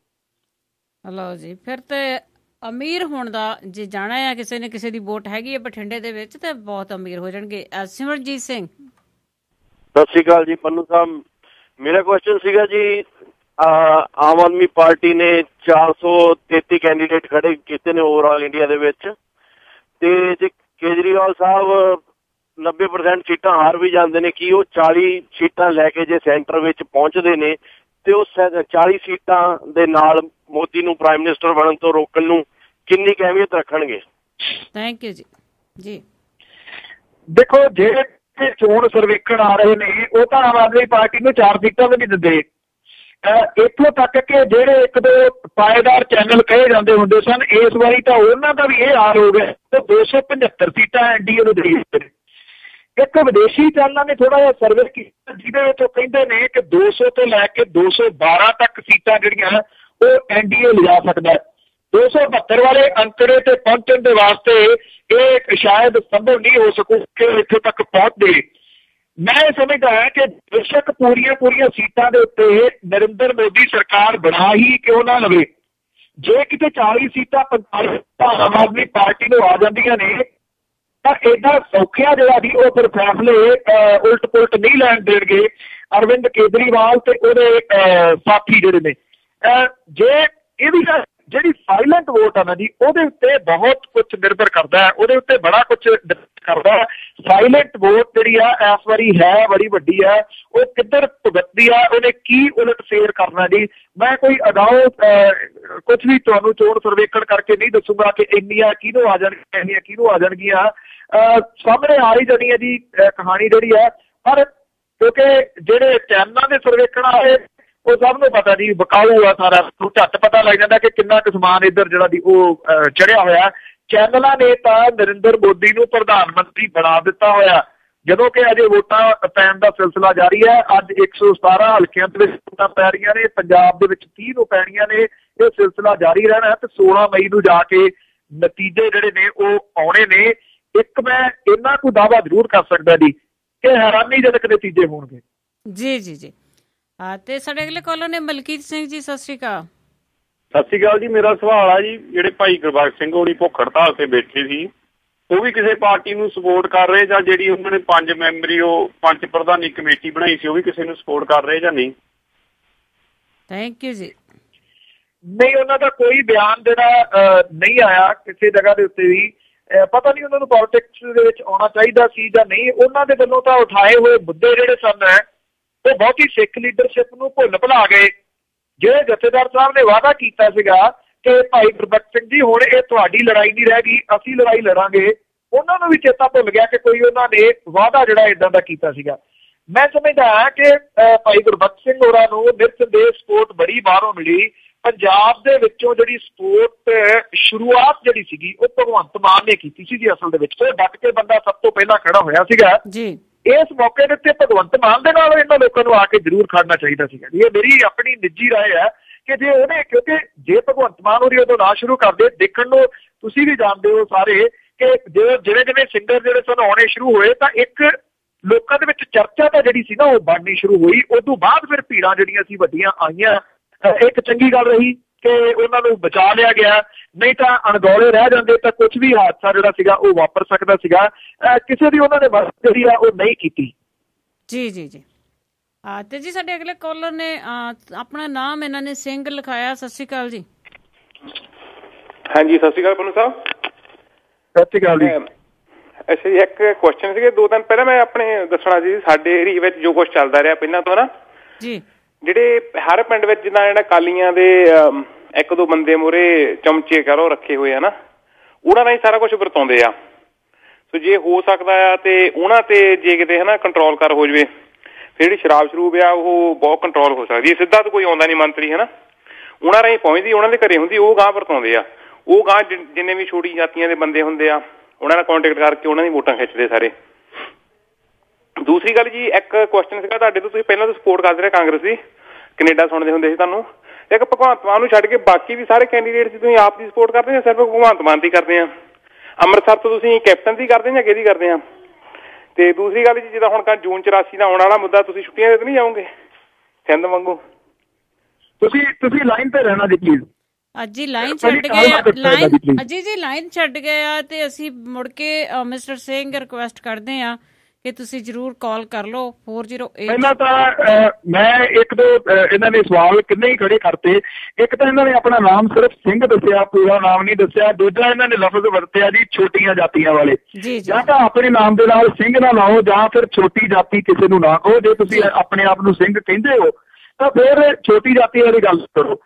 Speaker 1: ਹਲੋ ਜੀ, ਫਿਰ ਤੇ ਅਮੀਰ ਹੋਣ ਦਾ ਜੇ ਜਾਣਾ ਹੈ, ਕਿਸੇ ਨੇ ਕਿਸੇ ਦੀ ਵੋਟ ਹੈਗੀ ਹੈ ਬਠਿੰਡੇ ਦੇ ਵਿੱਚ ਤੇ ਬਹੁਤ ਅਮੀਰ ਹੋ ਜਾਣਗੇ। ਸਿਮਰਜੀਤ ਸਿੰਘ।
Speaker 9: ਸਤਿ ਸ਼੍ਰੀ ਅਕਾਲ ਜੀ ਪੰਨੂ ਸਾਹਿਬ। ਮੇਰਾ ਕੁਐਸਚਨ ਸੀਗਾ ਜੀ, ਆਮ ਆਦਮੀ ਪਾਰਟੀ ਨੇ 433 ਕੈਂਡੀਡੇਟ ਖੜੇ ਕੀਤੇ ਨੇ ਓਵਰਆਲ ਇੰਡੀਆ ਦੇ ਵਿੱਚ, ਤੇ ਜੇ ਕੇਜਰੀਵਾਲ ਸਾਹਿਬ 90% ਸੀਟਾਂ ਹਾਰ ਵੀ ਜਾਂਦੇ ਨੇ, ਕੀ ਉਹ 40 ਸੀਟਾਂ ਲੈ ਕੇ ਜੇ ਸੈਂਟਰ ਵਿੱਚ ਪਹੁੰਚਦੇ ਨੇ ਤੇ ਉਹ 40 ਸੀਟਾਂ ਦੇ ਨਾਲ ਮੋਦੀ ਨੂੰ ਪ੍ਰਾਈਮ ਮਿਨਿਸਟਰ ਬਣਨ ਤੋਂ ਰੋਕਣ ਨੂੰ ਕਿੰਨੀ ਕੁ ਅਹਿਮੀਅਤ ਰੱਖਣਗੇ?
Speaker 1: ਥੈਂਕ ਯੂ ਜੀ।
Speaker 2: ਦੇਖੋ, ਜਿਹੜੇ ਚੋਣ ਸਰਵੇਖਣ ਆ ਰਹੇ ਨੇ ਉਹ ਤਾਂ ਆਮ ਆਦਮੀ ਪਾਰਟੀ ਨੂੰ 4 ਸੀਟਾਂ ਵੀ ਨਹੀਂ ਦਿੰਦੇ। ਇੱਥੋਂ ਤੱਕ ਕਿ ਜਿਹੜੇ ਇੱਕ ਦੋ ਪਾਏਦਾਰ ਚੈਨਲ ਕਹੇ ਜਾਂਦੇ ਹੁੰਦੇ ਸਨ, ਇਸ ਵਾਰੀ ਤਾਂ ਉਹਨਾਂ ਦਾ ਵੀ ਇਹ ਹਾਲ ਹੋ ਗਿਆ ਤੇ 275 ਸੀਟਾਂ ਐਨਡੀਏ ਨੂੰ ਦੇ ਦਿੱਤੇ। ਇੱਕ ਵਿਦੇਸ਼ੀ ਚੈਨਲਾਂ ਨੇ ਥੋੜਾ ਜਿਹਾ ਸਰਵੇ ਕੀਤਾ ਜਿਹਦੇ ਵਿੱਚ ਉਹ ਕਹਿੰਦੇ ਨੇ ਕਿ 200 ਤੋਂ ਲੈ ਕੇ 212 ਤੱਕ ਸੀਟਾਂ ਜਿਹੜੀਆਂ ਉਹ ਐਨਡੀਏ ਲਿਜਾ ਸਕਦਾ। 272 ਵਾਲੇ ਅੰਕੜੇ ਤੇ ਪਹੁੰਚਣ ਦੇ ਵਾਸਤੇ ਇਹ ਸ਼ਾਇਦ ਸੰਭਵ ਨਹੀਂ ਹੋ ਸਕੂ ਕਿ ਇੱਥੇ ਤੱਕ ਪਹੁੰਚਦੇ। ਮੈਂ ਸਮਝਦਾ ਹਾਂ ਕਿ ਬੇਸ਼ੱਕ ਪੂਰੀਆਂ ਸੀਟਾਂ ਦੇ ਉੱਤੇ ਨਰਿੰਦਰ ਮੋਦੀ ਸਰਕਾਰ ਬਣਾ ਹੀ ਕਿਉਂ ਨਾ ਲਵੇ, ਜੇ ਕਿਤੇ 40 ਸੀਟਾਂ 45 ਆਮ ਆਦਮੀ ਪਾਰਟੀ ਨੂੰ ਆ ਜਾਂਦੀਆਂ ਨੇ ਤਾਂ ਏਡਾ ਸੌਖਿਆ ਜਿਹੜਾ ਵੀ ਉਹ ਫਿਰ ਫੈਸਲੇ ਉਲਟ ਪੁਲਟ ਨਹੀਂ ਲੈਣ ਦੇਣਗੇ ਅਰਵਿੰਦ ਕੇਜਰੀਵਾਲ ਤੇ ਉਹਦੇ ਸਾਥੀ ਜਿਹੜੇ ਨੇ। ਜੇ ਇਹਦੀ ਜਿਹੜੀ ਸਾਇਲੈਂਟ ਵੋਟ ਆ ਨਾ ਜੀ, ਉਹਦੇ ਉੱਤੇ ਬਹੁਤ ਕੁਝ ਨਿਰਭਰ ਕਰਦਾ ਹੈ, ਉਹਦੇ ਉੱਤੇ ਬੜਾ ਕੁਝ ਕਰਦਾ ਹੈ। ਸਾਇਲੈਂਟ ਵੋਟ ਜਿਹੜੀ ਆ ਇਸ ਵਾਰੀ ਹੈ ਬੜੀ ਵੱਡੀ ਹੈ, ਉਹ ਕਿੱਧਰ ਭੁਗਤਦੀ ਆ, ਉਹਨੇ ਕੀ ਉਲਟ ਫੇਰ ਕਰਨਾ ਜੀ। ਮੈਂ ਕੋਈ ਅਗਾਊਂ ਕੁਝ ਵੀ ਤੁਹਾਨੂੰ ਚੋਣ ਸਰਵੇਖਣ ਕਰਕੇ ਨਹੀਂ ਦੱਸੂਗਾ ਕਿ ਇੰਨੀਆਂ ਕਿਹਨੂੰ ਆ ਜਾਣਗੀਆਂ, ਇੰਨੀਆਂ ਕਿਹਨੂੰ ਆ ਜਾਣਗੀਆਂ, ਸਾਹਮਣੇ ਆ ਹੀ ਜਾਣੀ ਹੈ ਜੀ ਕਹਾਣੀ ਜਿਹੜੀ ਹੈ। ਪਰ ਕਿਉਂਕਿ ਜਿਹੜੇ ਚੈਨਲਾਂ ਦੇ ਸਰਵੇਖਣ ਆਏ ਉਹ ਸਭ ਨੂੰ ਪਤਾ ਜੀ ਵਿਕਾਊ ਆ ਸਾਰਾ, ਨੂੰ ਝੱਟ ਪਤਾ ਲੱਗ ਜਾਂਦਾ ਕਿ ਕਿੰਨਾ ਕੁ ਸਮਾਨ ਇੱਧਰ ਜਿਹੜਾ ਦੀ ਉਹ ਚੜਿਆ ਹੋਇਆ। ਚੈਨਲਾਂ ਨੇ ਤਾਂ ਨਰਿੰਦਰ ਮੋਦੀ ਨੂੰ ਪ੍ਰਧਾਨ ਮੰਤਰੀ ਬਣਾ ਦਿੱਤਾ ਹੋਇਆ, ਜਦੋਂ ਕਿ ਅਜੇ ਵੋਟਾਂ ਪੈਣ ਦਾ ਸਿਲਸਿਲਾ ਜਾਰੀ ਹੈ। ਅੱਜ 117 ਹਲਕਿਆਂ ਦੇ ਵਿੱਚ ਵੋਟਾਂ ਪੈ ਰਹੀਆਂ ਨੇ, ਪੰਜਾਬ ਦੇ ਵਿੱਚ 30 ਨੂੰ ਪੈਣੀਆਂ ਨੇ। ਇਹ ਸਿਲਸਿਲਾ ਜਾਰੀ ਰਹਿਣਾ ਹੈ ਤੇ 16 ਮਈ ਨੂੰ ਜਾ ਕੇ ਨਤੀਜੇ ਜਿਹੜੇ ਨੇ ਉਹ ਆਉਣੇ ਨੇ। ਇੱਕ ਮੈਂ ਇਹਨਾਂ ਕੁ ਦਾਅਵਾ ਜ਼ਰੂਰ ਕਰ ਸਕਦਾ ਜੀ ਕਿ ਹੈਰਾਨੀਜਨਕ ਨਤੀਜੇ ਹੋਣਗੇ।
Speaker 1: ਜੀ। ਤੇ ਸਾਡੇ ਅਗਲੇ ਕਾਲਰ ਨੇ ਮਲਕੀਤ ਸਿੰਘ ਜੀ, ਸਤਿ ਸ਼੍ਰੀ ਅਕਾਲ।
Speaker 8: ਸਤਿ ਸ਼੍ਰੀ ਅਕਾਲ ਜੀ। ਮੇਰਾ ਸਵਾਲ ਆ ਜੀ, ਜਿਹੜੇ ਭਾਈ ਗੁਰਬਖਸ਼ ਸਿੰਘ ਹੋਣੀ ਭੁੱਖ ਹੜਤਾਲ ਤੇ ਬੈਠੇ ਸੀ, ਉਹ ਵੀ ਕਿਸੇ ਪਾਰਟੀ ਨੂੰ ਸਪੋਰਟ ਕਰ ਰਹੇ, ਜਾਂ ਜਿਹੜੀ ਉਹਨਾਂ ਨੇ 5 ਮੈਂਬਰੀ ਉਹ 5 ਪ੍ਰਧਾਨੀ ਕਮੇਟੀ ਬਣਾਈ ਸੀ ਉਹ ਵੀ ਕਿਸੇ ਨੂੰ ਸਪੋਰਟ ਕਰ ਰਹੇ ਜਾਂ ਨਹੀਂ?
Speaker 1: ਥੈਂਕ ਯੂ ਜੀ।
Speaker 2: ਨਹੀਂ, ਉਹਨਾਂ ਦਾ ਕੋਈ ਬਿਆਨ ਜਿਹੜਾ ਨਹੀਂ ਆਇਆ ਕਿਸੇ ਜਗ੍ਹਾ ਦੇ ਉੱਤੇ ਵੀ। ਪਤਾ ਨਹੀਂ ਉਹਨਾਂ ਨੂੰ ਪੋਲਿਟਿਕਸ ਦੇ ਵਿੱਚ ਆਉਣਾ ਚਾਹੀਦਾ ਸੀ ਜਾਂ ਨਹੀਂ। ਉਹਨਾਂ ਦੇ ਵੱਲੋਂ ਤਾਂ ਉਠਾਏ ਹੋਏ ਮੁੱਦੇ ਜਿਹੜੇ ਸਨ ਉਹ ਬਹੁਤੀ ਸਿੱਖ ਲੀਡਰਸ਼ਿਪ ਨੂੰ ਭੁੱਲ ਭੁਲਾ ਗਏ। ਜਿਹੜੇ ਜਥੇਦਾਰ ਸਾਹਿਬ ਨੇ ਵਾਅਦਾ ਕੀਤਾ ਸੀਗਾ ਕਿ ਭਾਈ ਗੁਰਬਖਸ਼ ਸਿੰਘ ਜੀ ਹੁਣ ਇਹ ਤੁਹਾਡੀ ਲੜਾਈ ਨਹੀਂ ਰਹਿ ਗਈ, ਅਸੀਂ ਲੜਾਈ ਲੜਾਂਗੇ, ਉਹਨਾਂ ਨੂੰ ਵੀ ਚੇਤਾ ਭੁੱਲ ਗਿਆ ਕਿ ਕੋਈ ਉਹਨਾਂ ਨੇ ਵਾਅਦਾ ਜਿਹੜਾ ਏਦਾਂ ਦਾ ਕੀਤਾ ਸੀਗਾ। ਮੈਂ ਸਮਝਦਾ ਹਾਂ ਕਿ ਭਾਈ ਗੁਰਬਖਸ਼ ਸਿੰਘ ਹੋਰਾਂ ਨੂੰ ਨਿਰਸੰਦੇਹ ਸਪੋਰਟ ਬੜੀ ਬਾਹਰੋਂ ਮਿਲੀ। ਪੰਜਾਬ ਦੇ ਵਿੱਚੋਂ ਜਿਹੜੀ ਸਪੋਰਟ ਸ਼ੁਰੂਆਤ ਜਿਹੜੀ ਸੀਗੀ ਉਹ ਭਗਵੰਤ ਮਾਨ ਨੇ ਕੀਤੀ ਸੀ ਜੀ। ਅਸਲ ਦੇ ਵਿੱਚ ਉਹ ਡਟ ਕੇ ਬੰਦਾ ਸਭ ਤੋਂ ਪਹਿਲਾਂ ਖੜਾ ਹੋਇਆ ਸੀਗਾ ਜੀ। ਇਸ ਮੌਕੇ ਦੇ ਉੱਤੇ ਭਗਵੰਤ ਮਾਨ ਦੇ ਨਾਲ ਇਹਨਾਂ ਲੋਕਾਂ ਨੂੰ ਆ ਕੇ ਜ਼ਰੂਰ ਖੜਨਾ ਚਾਹੀਦਾ ਸੀਗਾ। ਇਹ ਮੇਰੀ ਆਪਣੀ ਨਿੱਜੀ ਰਾਏ ਹੈ ਕਿ ਜੇ ਉਹਨੇ, ਕਿਉਂਕਿ ਜੇ ਭਗਵੰਤ ਮਾਨ ਉਹਦੀ ਉਦੋਂ ਨਾ ਸ਼ੁਰੂ ਕਰਦੇ, ਦੇਖਣ ਨੂੰ ਤੁਸੀਂ ਵੀ ਜਾਣਦੇ ਹੋ ਸਾਰੇ ਕਿ ਜਿਵੇਂ ਸਿੰਗਰ ਜਿਹੜੇ ਸਨ ਆਉਣੇ ਸ਼ੁਰੂ ਹੋਏ ਤਾਂ ਇੱਕ ਲੋਕਾਂ ਦੇ ਵਿੱਚ ਚਰਚਾ ਤਾਂ ਜਿਹੜੀ ਸੀ ਨਾ ਉਹ ਬਣਨੀ ਸ਼ੁਰੂ ਹੋਈ। ਉਦੋਂ ਬਾਅਦ ਫਿਰ ਭੀੜਾਂ ਜਿਹੜੀਆਂ ਸੀ ਵੱਡੀਆਂ ਆਈਆਂ। ਇੱਕ ਚੰਗੀ ਗੱਲ ਰਹੀ ਕਿ ਉਹਨਾਂ ਨੂੰ ਬਚਾ ਲਿਆ ਗਿਆ, ਨਹੀਂ ਤਾਂ ਅਣਗੌਲੇ ਰਹਿ ਜਾਂਦੇ ਤਾਂ ਕੁਝ ਵੀ ਹਾਦਸਾ ਜਿਹੜਾ ਸੀਗਾ ਉਹ ਵਾਪਰ ਸਕਦਾ ਸੀਗਾ। ਕਿਸੇ ਦੀ ਉਹਨਾਂ ਨੇ ਮਦਦ ਜਿਹੜੀ ਆ ਉਹ ਨਹੀਂ ਕੀਤੀ। ਜੀ।
Speaker 1: ਤੇ ਜੀ ਸਾਡੇ ਅਗਲੇ ਕਾਲਰ ਨੇ ਆਪਣਾ ਨਾਮ ਇਹਨਾਂ ਨੇ ਸਿੰਘ ਲਿਖਾਇਆ। ਸਤਿ ਸ਼੍ਰੀ ਅਕਾਲ ਜੀ।
Speaker 10: ਹਾਂਜੀ, ਸਤਿ ਸ਼੍ਰੀ ਅਕਾਲ ਪੰਨੂ ਸਾਹਿਬ।
Speaker 2: ਸਤਿ ਸ਼੍ਰੀ ਅਕਾਲ ਜੀ।
Speaker 10: ਅੱਛਾ ਜੀ, ਇੱਕ ਕੁਐਸਚਨ ਸੀਗੇ। 2 ਦਿਨ ਪਹਿਲਾਂ ਮੈਂ ਆਪਣੇ ਦੱਸਣਾ ਸੀ ਸਾਡੇ ਏਰੀਏ ਵਿੱਚ ਜੋ ਕੁਛ ਚੱਲਦਾ ਰਿਹਾ ਪਹਿਲਾਂ ਤੋਂ ਨਾ ਜੀ, ਜਿਹੜੇ ਹਰ ਪਿੰਡ ਵਿੱਚ ਜਿੱਦਾਂ ਜਿਹੜਾ ਅਕਾਲੀਆਂ ਦੇ 1-2 ਬੰਦੇ ਮੂਹਰੇ ਚਮਚੇ ਕਹਿ ਲਓ ਰੱਖੇ ਹੋਏ ਆ ਨਾ, ਉਹਨਾਂ ਨਾਲ ਹੀ ਸਾਰਾ ਕੁਝ ਵਰਤਾਉਂਦੇ ਆ। ਸੋ ਜੇ ਹੋ ਸਕਦਾ ਆ ਤੇ ਉਹਨਾਂ ਤੇ ਜੇ ਕਿਤੇ ਹਨਾ ਕੰਟਰੋਲ ਕਰ ਹੋ ਜਾਵੇ, ਫਿਰ ਜਿਹੜੀ ਸ਼ਰਾਬ ਸ਼ਰੂਬ ਆ ਉਹ ਬਹੁਤ ਕੰਟਰੋਲ ਹੋ ਸਕਦੀ ਹੈ। ਸਿੱਧਾ ਤਾਂ ਕੋਈ ਆਉਂਦਾ ਨਹੀਂ ਮੰਤਰੀ ਹਨਾ, ਉਹਨਾਂ ਰਾਹੀਂ ਪਹੁੰਚਦੀ, ਉਹਨਾਂ ਦੇ ਘਰੇ ਹੁੰਦੀ, ਉਹ ਗਾਂਹ ਵਰਤਾਉਂਦੇ ਆ। ਉਹ ਗਾਂਹ ਜਿੰਨੇ ਵੀ ਛੋਟੀ ਜਾਤੀਆਂ ਦੇ ਬੰਦੇ ਹੁੰਦੇ ਆ ਉਹਨਾਂ ਨਾਲ ਕੰਟੈਕਟ ਕਰਕੇ ਉਹਨਾਂ ਦੀ ਵੋਟਾਂ ਖਿੱਚਦੇ ਸਾਰੇ। ਦੂਸਰੀ ਗੱਲ ਜੀ, ਇੱਕ ਕੁਐਸਚਨ ਸੀਗਾ ਤੁਹਾਡੇ ਤੋਂ, ਤੁਸੀਂ ਪਹਿਲਾਂ ਤੋਂ ਸਪੋਰਟ ਕਰਦੇ ਰਹੇ ਕਾਂਗਰਸ ਦੀ, ਕੈਨੇਡਾ ਸੁਣਦੇ ਹੁੰਦੇ ਸੀ ਤੁਹਾਨੂੰ। ਇੱਕ ਭਗਵੰਤ ਮਾਨ ਨੂੰ ਛੱਡ ਕੇ ਬਾਕੀ ਵੀ ਸਾਰੇ ਕੈਂਡੀਡੇਟ ਸੀ ਤੁਸੀਂ ਆਪ ਦੀ ਸਪੋਰਟ ਕਰਦੇ ਜਾਂ ਸਿਰਫ ਭਗਵੰਤ ਮਾਨ ਦੀ ਕਰਦੇ ਆ? ਅੰਮ੍ਰਿਤਸਰ ਤੋਂ ਤੁਸੀਂ ਕੈਪਟਨ ਦੀ ਕਰਦੇ ਜਾਂ ਕਿਹਦੀ ਕਰਦੇ ਆ? ਤੇ ਦੂਸਰੀ ਗੱਲ ਜੀ, ਜਿੱਦਾਂ ਹੁਣ ਜੂਨ 84 ਦਾ ਆਉਣ ਵਾਲਾ ਮੁੱਦਾ, ਤੁਸੀਂ ਛੁੱਟੀਆਂ ਦੇ ਤਾਂ ਨਹੀਂ ਜਾਓਗੇ ਸਿੰਧ ਵਾਂਗੂ?
Speaker 2: ਤੁਸੀਂ ਲਾਈਨ ਤੇ ਰਹਿਣਾ ਜੀ ਪਲੀਜ਼।
Speaker 1: ਅੱਜ ਹੀ ਲਾਈਨ ਛੱਡ ਗਏ, ਲਾਈਨ ਛੱਡ ਗਏ ਆ ਤੇ ਅਸੀਂ ਮੁੜ ਕੇ ਮਿਸਟਰ ਸਿੰਘ ਰਿਕੁਐਸਟ ਕਰਦੇ ਆ ਕਿ ਤੁਸੀਂ ਜ਼ਰੂਰ ਕਾਲ ਕਰ ਲਓ 408।
Speaker 2: ਪਹਿਲਾਂ ਤਾਂ ਮੈਂ ਇੱਕ ਦੋ ਇਹਨਾਂ ਨੇ ਸਵਾਲ ਕਿੰਨੇ ਹੀ ਖੜੇ ਕਰਤੇ। ਇੱਕ ਤਾਂ ਇਹਨਾਂ ਨੇ ਆਪਣਾ ਨਾਮ ਸਿਰਫ ਸਿੰਘ ਦੱਸਿਆ, ਪੂਰਾ ਨਾਮ ਨਹੀਂ ਦੱਸਿਆ। ਦੂਜਾ ਇਹਨਾਂ ਨੇ ਲਫ਼ਜ਼ ਵਰਤਿਆ ਜੀ ਛੋਟੀਆਂ ਜਾਤੀਆਂ ਵਾਲੇ। ਜਾਂ ਤਾਂ ਆਪਣੇ ਨਾਮ ਦੇ ਨਾਲ ਸਿੰਘ ਨਾ ਲਾਓ ਜਾਂ ਫਿਰ ਛੋਟੀ ਜਾਤੀ ਕਿਸੇ ਨੂੰ ਨਾ ਕਹੋ। ਜੇ ਤੁਸੀਂ ਆਪਣੇ ਆਪ ਨੂੰ ਸਿੰਘ ਕਹਿੰਦੇ ਹੋ ਤਾਂ ਫਿਰ ਛੋਟੀ ਜਾਤੀ ਵਾਲੀ ਗੱਲ ਕਰੋ।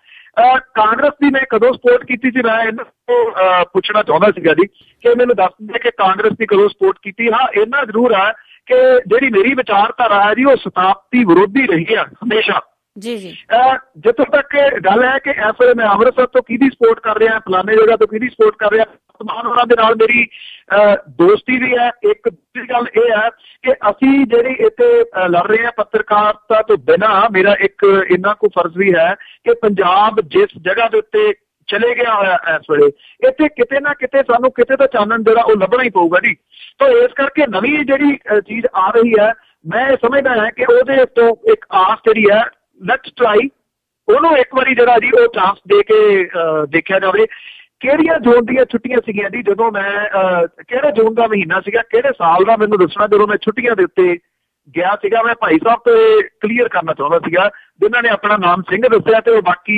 Speaker 2: ਕਾਂਗਰਸ ਦੀ ਮੈਂ ਕਦੋਂ ਸਪੋਰਟ ਕੀਤੀ ਸੀ, ਮੈਂ ਇਹਨਾਂ ਤੋਂ ਪੁੱਛਣਾ ਚਾਹੁੰਦਾ ਸੀਗਾ ਜੀ ਕਿ ਮੈਨੂੰ ਦੱਸ ਦਿੰਦੇ ਕਿ ਕਾਂਗਰਸ ਦੀ ਕਦੋਂ ਸਪੋਰਟ ਕੀਤੀ। ਹਾਂ, ਇੰਨਾ ਜ਼ਰੂਰ ਹੈ ਕਿ ਜਿਹੜੀ ਮੇਰੀ ਵਿਚਾਰਧਾਰਾ ਹੈ ਜੀ ਉਹ ਸਤਾਪਤੀ ਵਿਰੋਧੀ ਰਹੀ ਹੈ ਹਮੇਸ਼ਾ।
Speaker 1: ਜੀ ਜੀ।
Speaker 2: ਜਿੱਥੋਂ ਤੱਕ ਗੱਲ ਹੈ ਕਿ ਇਸ ਵੇਲੇ ਮੈਂ ਅੰਮ੍ਰਿਤਸਰ ਤੋਂ ਕਿਹਦੀ ਸਪੋਰਟ ਕਰ ਰਿਹਾ, ਫਲਾਣੇ ਜਗ੍ਹਾ ਤੋਂ ਕਿਹਦੀ ਸਪੋਰਟ ਕਰ ਰਿਹਾ, ਮਾਨ ਹੋਰਾਂ ਦੇ ਨਾਲ ਮੇਰੀ ਦੋਸਤੀ ਵੀ ਹੈ। ਇੱਕ ਦੂਸਰੀ ਗੱਲ ਇਹ ਹੈ ਕਿ ਅਸੀਂ ਜਿਹੜੀ ਇੱਥੇ ਲੜ ਰਹੇ ਹਾਂ ਪੱਤਰਕਾਰਤਾ ਤੋਂ ਬਿਨਾਂ, ਮੇਰਾ ਇੱਕ ਇੰਨਾ ਕੁ ਫਰਜ਼ ਵੀ ਹੈ ਕਿ ਪੰਜਾਬ ਜਿਸ ਜਗ੍ਹਾ ਦੇ ਉੱਤੇ ਚਲੇ ਗਿਆ ਹੋਇਆ ਇਸ ਵੇਲੇ, ਇੱਥੇ ਕਿਤੇ ਨਾ ਕਿਤੇ ਸਾਨੂੰ ਕਿਤੇ ਤਾਂ ਚਾਨਣ ਜਿਹੜਾ ਉਹ ਲੱਭਣਾ ਹੀ ਪਊਗਾ ਜੀ। ਤਾਂ ਇਸ ਕਰਕੇ ਨਵੀਂ ਜਿਹੜੀ ਚੀਜ਼ ਆ ਰਹੀ ਹੈ, ਮੈਂ ਇਹ ਸਮਝਦਾ ਹੈ ਕਿ ਉਹਦੇ ਤੋਂ ਇੱਕ ਆਸ ਜਿਹੜੀ ਹੈ, ਲੈਟਸ ਟਰਾਈ, ਉਹਨੂੰ ਇੱਕ ਵਾਰੀ ਜਿਹੜਾ ਜੀ ਉਹ ਚਾਂਸ ਦੇ ਕੇ ਦੇਖਿਆ ਜਾਵੇ। ਕਿਹੜੀਆਂ ਜ਼ੋਨ ਦੀਆਂ ਛੁੱਟੀਆਂ ਸੀਗੀਆਂ ਜੀ ਜਦੋਂ ਮੈਂ ਕਿਹੜੇ ਜ਼ੋਨ ਦਾ ਮਹੀਨਾ ਸੀਗਾ, ਕਿਹੜੇ ਸਾਲ ਦਾ ਮੈਨੂੰ ਦੱਸਣਾ। ਜਦੋਂ ਮੈਂ ਛੁੱਟੀਆਂ ਦੇ ਉੱਤੇ ਗਿਆ ਸੀਗਾ, ਮੈਂ ਭਾਈ ਸਾਹਿਬ ਤੋਂ ਕਲੀਅਰ ਕਰਨਾ ਚਾਹੁੰਦਾ ਸੀਗਾ ਜਿਨ੍ਹਾਂ ਨੇ ਆਪਣਾ ਨਾਮ ਸਿੰਘ ਦੱਸਿਆ ਤੇ ਉਹ ਬਾਕੀ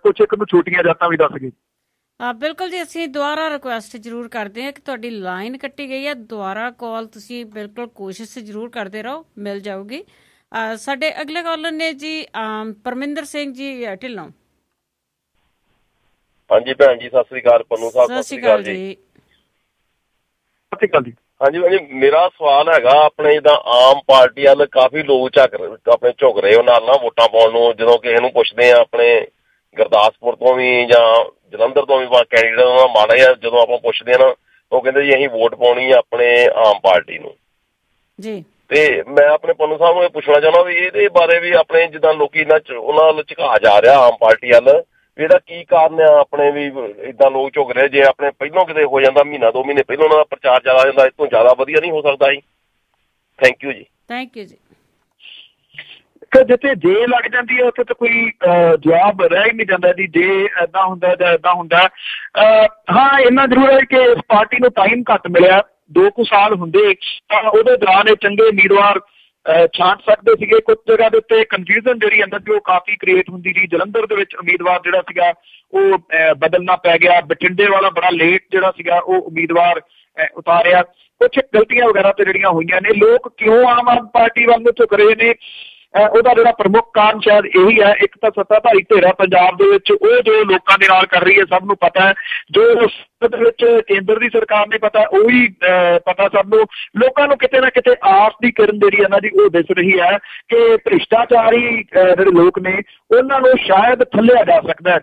Speaker 2: ਕੁਛ ਇੱਕ ਨੂੰ ਛੋਟੀਆਂ ਜਾਤਾਂ ਵੀ ਦੱਸ ਗਏ।
Speaker 1: ਬਿਲਕੁਲ ਜੀ, ਅਸੀਂ ਦੁਬਾਰਾ ਰਿਕੁਐਸਟ ਜ਼ਰੂਰ ਕਰਦੇ ਹਾਂ ਕਿ ਤੁਹਾਡੀ ਲਾਈਨ ਕੱਟੀ ਗਈ ਹੈ, ਦੁਬਾਰਾ ਕਾਲ ਤੁਸੀਂ ਬਿਲਕੁਲ ਕੋਸ਼ਿਸ਼ ਜ਼ਰੂਰ ਕਰਦੇ ਰਹੋ, ਮਿਲ ਜਾਊਗੀ। ਸਾਡੇ ਅਗਲੇ ਕਾਲਰ ਨੇ ਜੀ ਪਰਮਿੰਦਰ ਸਿੰਘ ਜੀ ਢਿੱਲੋਂ।
Speaker 11: ਹਾਂਜੀ ਭੈਣ ਜੀ, ਸਤਿ ਸ੍ਰੀ ਅਕਾਲ। ਪੰਨੂ ਸਾਹਿਬ
Speaker 1: ਸਤਿ ਸ੍ਰੀ ਅਕਾਲ ਜੀ।
Speaker 2: ਸਤਿ ਸ੍ਰੀ ਅਕਾਲ ਜੀ।
Speaker 11: ਹਾਂਜੀ ਭਾਜੀ, ਮੇਰਾ ਸਵਾਲ ਹੈਗਾ ਆਪਣੇ ਜਿੱਦਾਂ ਆਮ ਪਾਰਟੀ ਵੱਲ ਕਾਫੀ ਲੋਕ ਆਪਣੇ ਝੁਕ ਰਹੇ ਉਹਨਾਂ ਨਾਲ ਵੋਟਾਂ ਪਾਉਣ ਨੂੰ। ਜਦੋਂ ਕਿਸੇ ਨੂੰ ਪੁੱਛਦੇ ਆ ਆਪਣੇ ਗੁਰਦਾਸਪੁਰ ਤੋਂ ਵੀ ਜਾਂ ਜਲੰਧਰ ਤੋਂ ਵੀ ਕੈਂਡੀਡੇਟ ਉਹਨਾਂ ਮਾੜਾ ਜਿਹਾ ਜਦੋਂ ਆਪਾਂ ਪੁੱਛਦੇ ਆ ਨਾ, ਉਹ ਕਹਿੰਦੇ ਜੀ ਅਸੀਂ ਵੋਟ ਪਾਉਣੀ ਆ ਆਪਣੇ ਆਮ ਪਾਰਟੀ ਨੂੰ
Speaker 1: ਜੀ। ਤੇ
Speaker 11: ਮੈਂ ਆਪਣੇ ਪੰਨੂ ਸਾਹਿਬ ਨੂੰ ਇਹ ਪੁੱਛਣਾ ਚਾਹੁੰਦਾ ਵੀ ਇਹਦੇ ਬਾਰੇ ਵੀ ਆਪਣੇ ਜਿੱਦਾਂ ਲੋਕੀ ਉਹਨਾਂ ਵੱਲ ਝੁਕਾ ਜਾ ਰਿਹਾ ਆਮ ਪਾਰਟੀ ਵੱਲ, ਇਹਦਾ ਕੀ ਕਾਰਨ ਆ ਆਪਣੇ ਵੀ ਏਦਾਂ ਲੋਕ ਝੁਕ ਰਹੇ? ਜੇ ਆਪਣੇ ਪਹਿਲੋਂ ਕਿਤੇ ਹੋ ਜਾਂਦਾ ਮਹੀਨਾ 2 ਮਹੀਨੇ ਪਹਿਲਾਂ ਉਹਨਾਂ ਦਾ ਪ੍ਰਚਾਰ ਜ਼ਿਆਦਾ ਹੋ ਜਾਂਦਾ, ਇਸ ਤੋਂ ਜ਼ਿਆਦਾ ਵਧੀਆ ਨਹੀਂ ਹੋ ਸਕਦਾ ਜੀ? ਥੈਂਕ ਯੂ ਜੀ।
Speaker 1: ਥੈਂਕ ਯੂ ਜੀ।
Speaker 2: ਜਿੱਥੇ ਜੇ ਲੱਗ ਜਾਂਦੀ ਹੈ ਉੱਥੇ ਤਾਂ ਕੋਈ ਜਵਾਬ ਰਹਿ ਹੀ ਨਹੀਂ ਜਾਂਦਾ ਜੀ, ਜੇ ਏਦਾਂ ਹੁੰਦਾ ਜਾਂ ਏਦਾਂ ਹੁੰਦਾ। ਹਾਂ, ਇੰਨਾ ਜ਼ਰੂਰ ਹੈ ਕਿ ਇਸ ਪਾਰਟੀ ਨੂੰ ਟਾਈਮ ਘੱਟ ਮਿਲਿਆ, 2 ਕੁ ਸਾਲ ਹੁੰਦੇ ਤਾਂ ਉਹਦੇ ਦੌਰਾਨ ਇਹ ਚੰਗੇ ਉਮੀਦਵਾਰ ਛਾਂਟ ਸਕਦੇ ਸੀਗੇ। ਕੁਝ ਜਗ੍ਹਾ ਦੇ ਉੱਤੇ ਕਨਫਿਊਜ਼ਨ ਜਿਹੜੀ ਅੰਦਰ ਦੀ ਉਹ ਕਾਫੀ ਕ੍ਰੀਏਟ ਹੁੰਦੀ ਸੀ। ਜਲੰਧਰ ਦੇ ਵਿੱਚ ਉਮੀਦਵਾਰ ਜਿਹੜਾ ਸੀਗਾ ਉਹ ਬਦਲਣਾ ਪੈ ਗਿਆ। ਬਠਿੰਡੇ ਵਾਲਾ ਬੜਾ ਲੇਟ ਜਿਹੜਾ ਸੀਗਾ ਉਹ ਉਮੀਦਵਾਰ ਉਤਾਰਿਆ। ਕੁਛ ਗਲਤੀਆਂ ਵਗੈਰਾ ਤੇ ਜਿਹੜੀਆਂ ਹੋਈਆਂ ਨੇ। ਲੋਕ ਕਿਉਂ ਆਮ ਆਦਮੀ ਪਾਰਟੀ ਵੱਲ ਨੂੰ ਝੁਕ ਰਹੇ ਨੇ, ਉਹਦਾ ਜਿਹੜਾ ਪ੍ਰਮੁੱਖ ਕਾਰਨ ਸ਼ਾਇਦ ਇਹੀ ਹੈ। ਇੱਕ ਤਾਂ ਸੱਤਾਧਾਰੀ ਧਿਰ ਪੰਜਾਬ ਦੇ ਵਿੱਚ ਉਹ ਜੋ ਲੋਕਾਂ ਦੇ ਨਾਲ ਕਰ ਰਹੀ ਹੈ, ਸਭ ਨੂੰ ਪਤਾ ਹੈ। ਜੋ ਦੇ ਵਿੱਚ ਕੇਂਦਰ ਦੀ ਸਰਕਾਰ ਨੇ ਪਤਾ, ਉਹ ਵੀ ਪਤਾ ਸਭ ਨੂੰ। ਲੋਕਾਂ ਨੂੰ ਕਿਤੇ ਨਾ ਕਿਤੇ ਆਸ ਦੀ ਕਿਰਨ ਜਿਹੜੀ ਇਹਨਾਂ ਦੀ ਉਹ ਦਿਸ ਰਹੀ ਹੈ ਕਿ ਭ੍ਰਿਸ਼ਟਾਚਾਰੀ ਜਿਹੜੇ ਲੋਕ ਨੇ ਉਹਨਾਂ ਨੂੰ ਸ਼ਾਇਦ ਥੱਲਿਆ ਜਾ ਸਕਦਾ ਹੈ।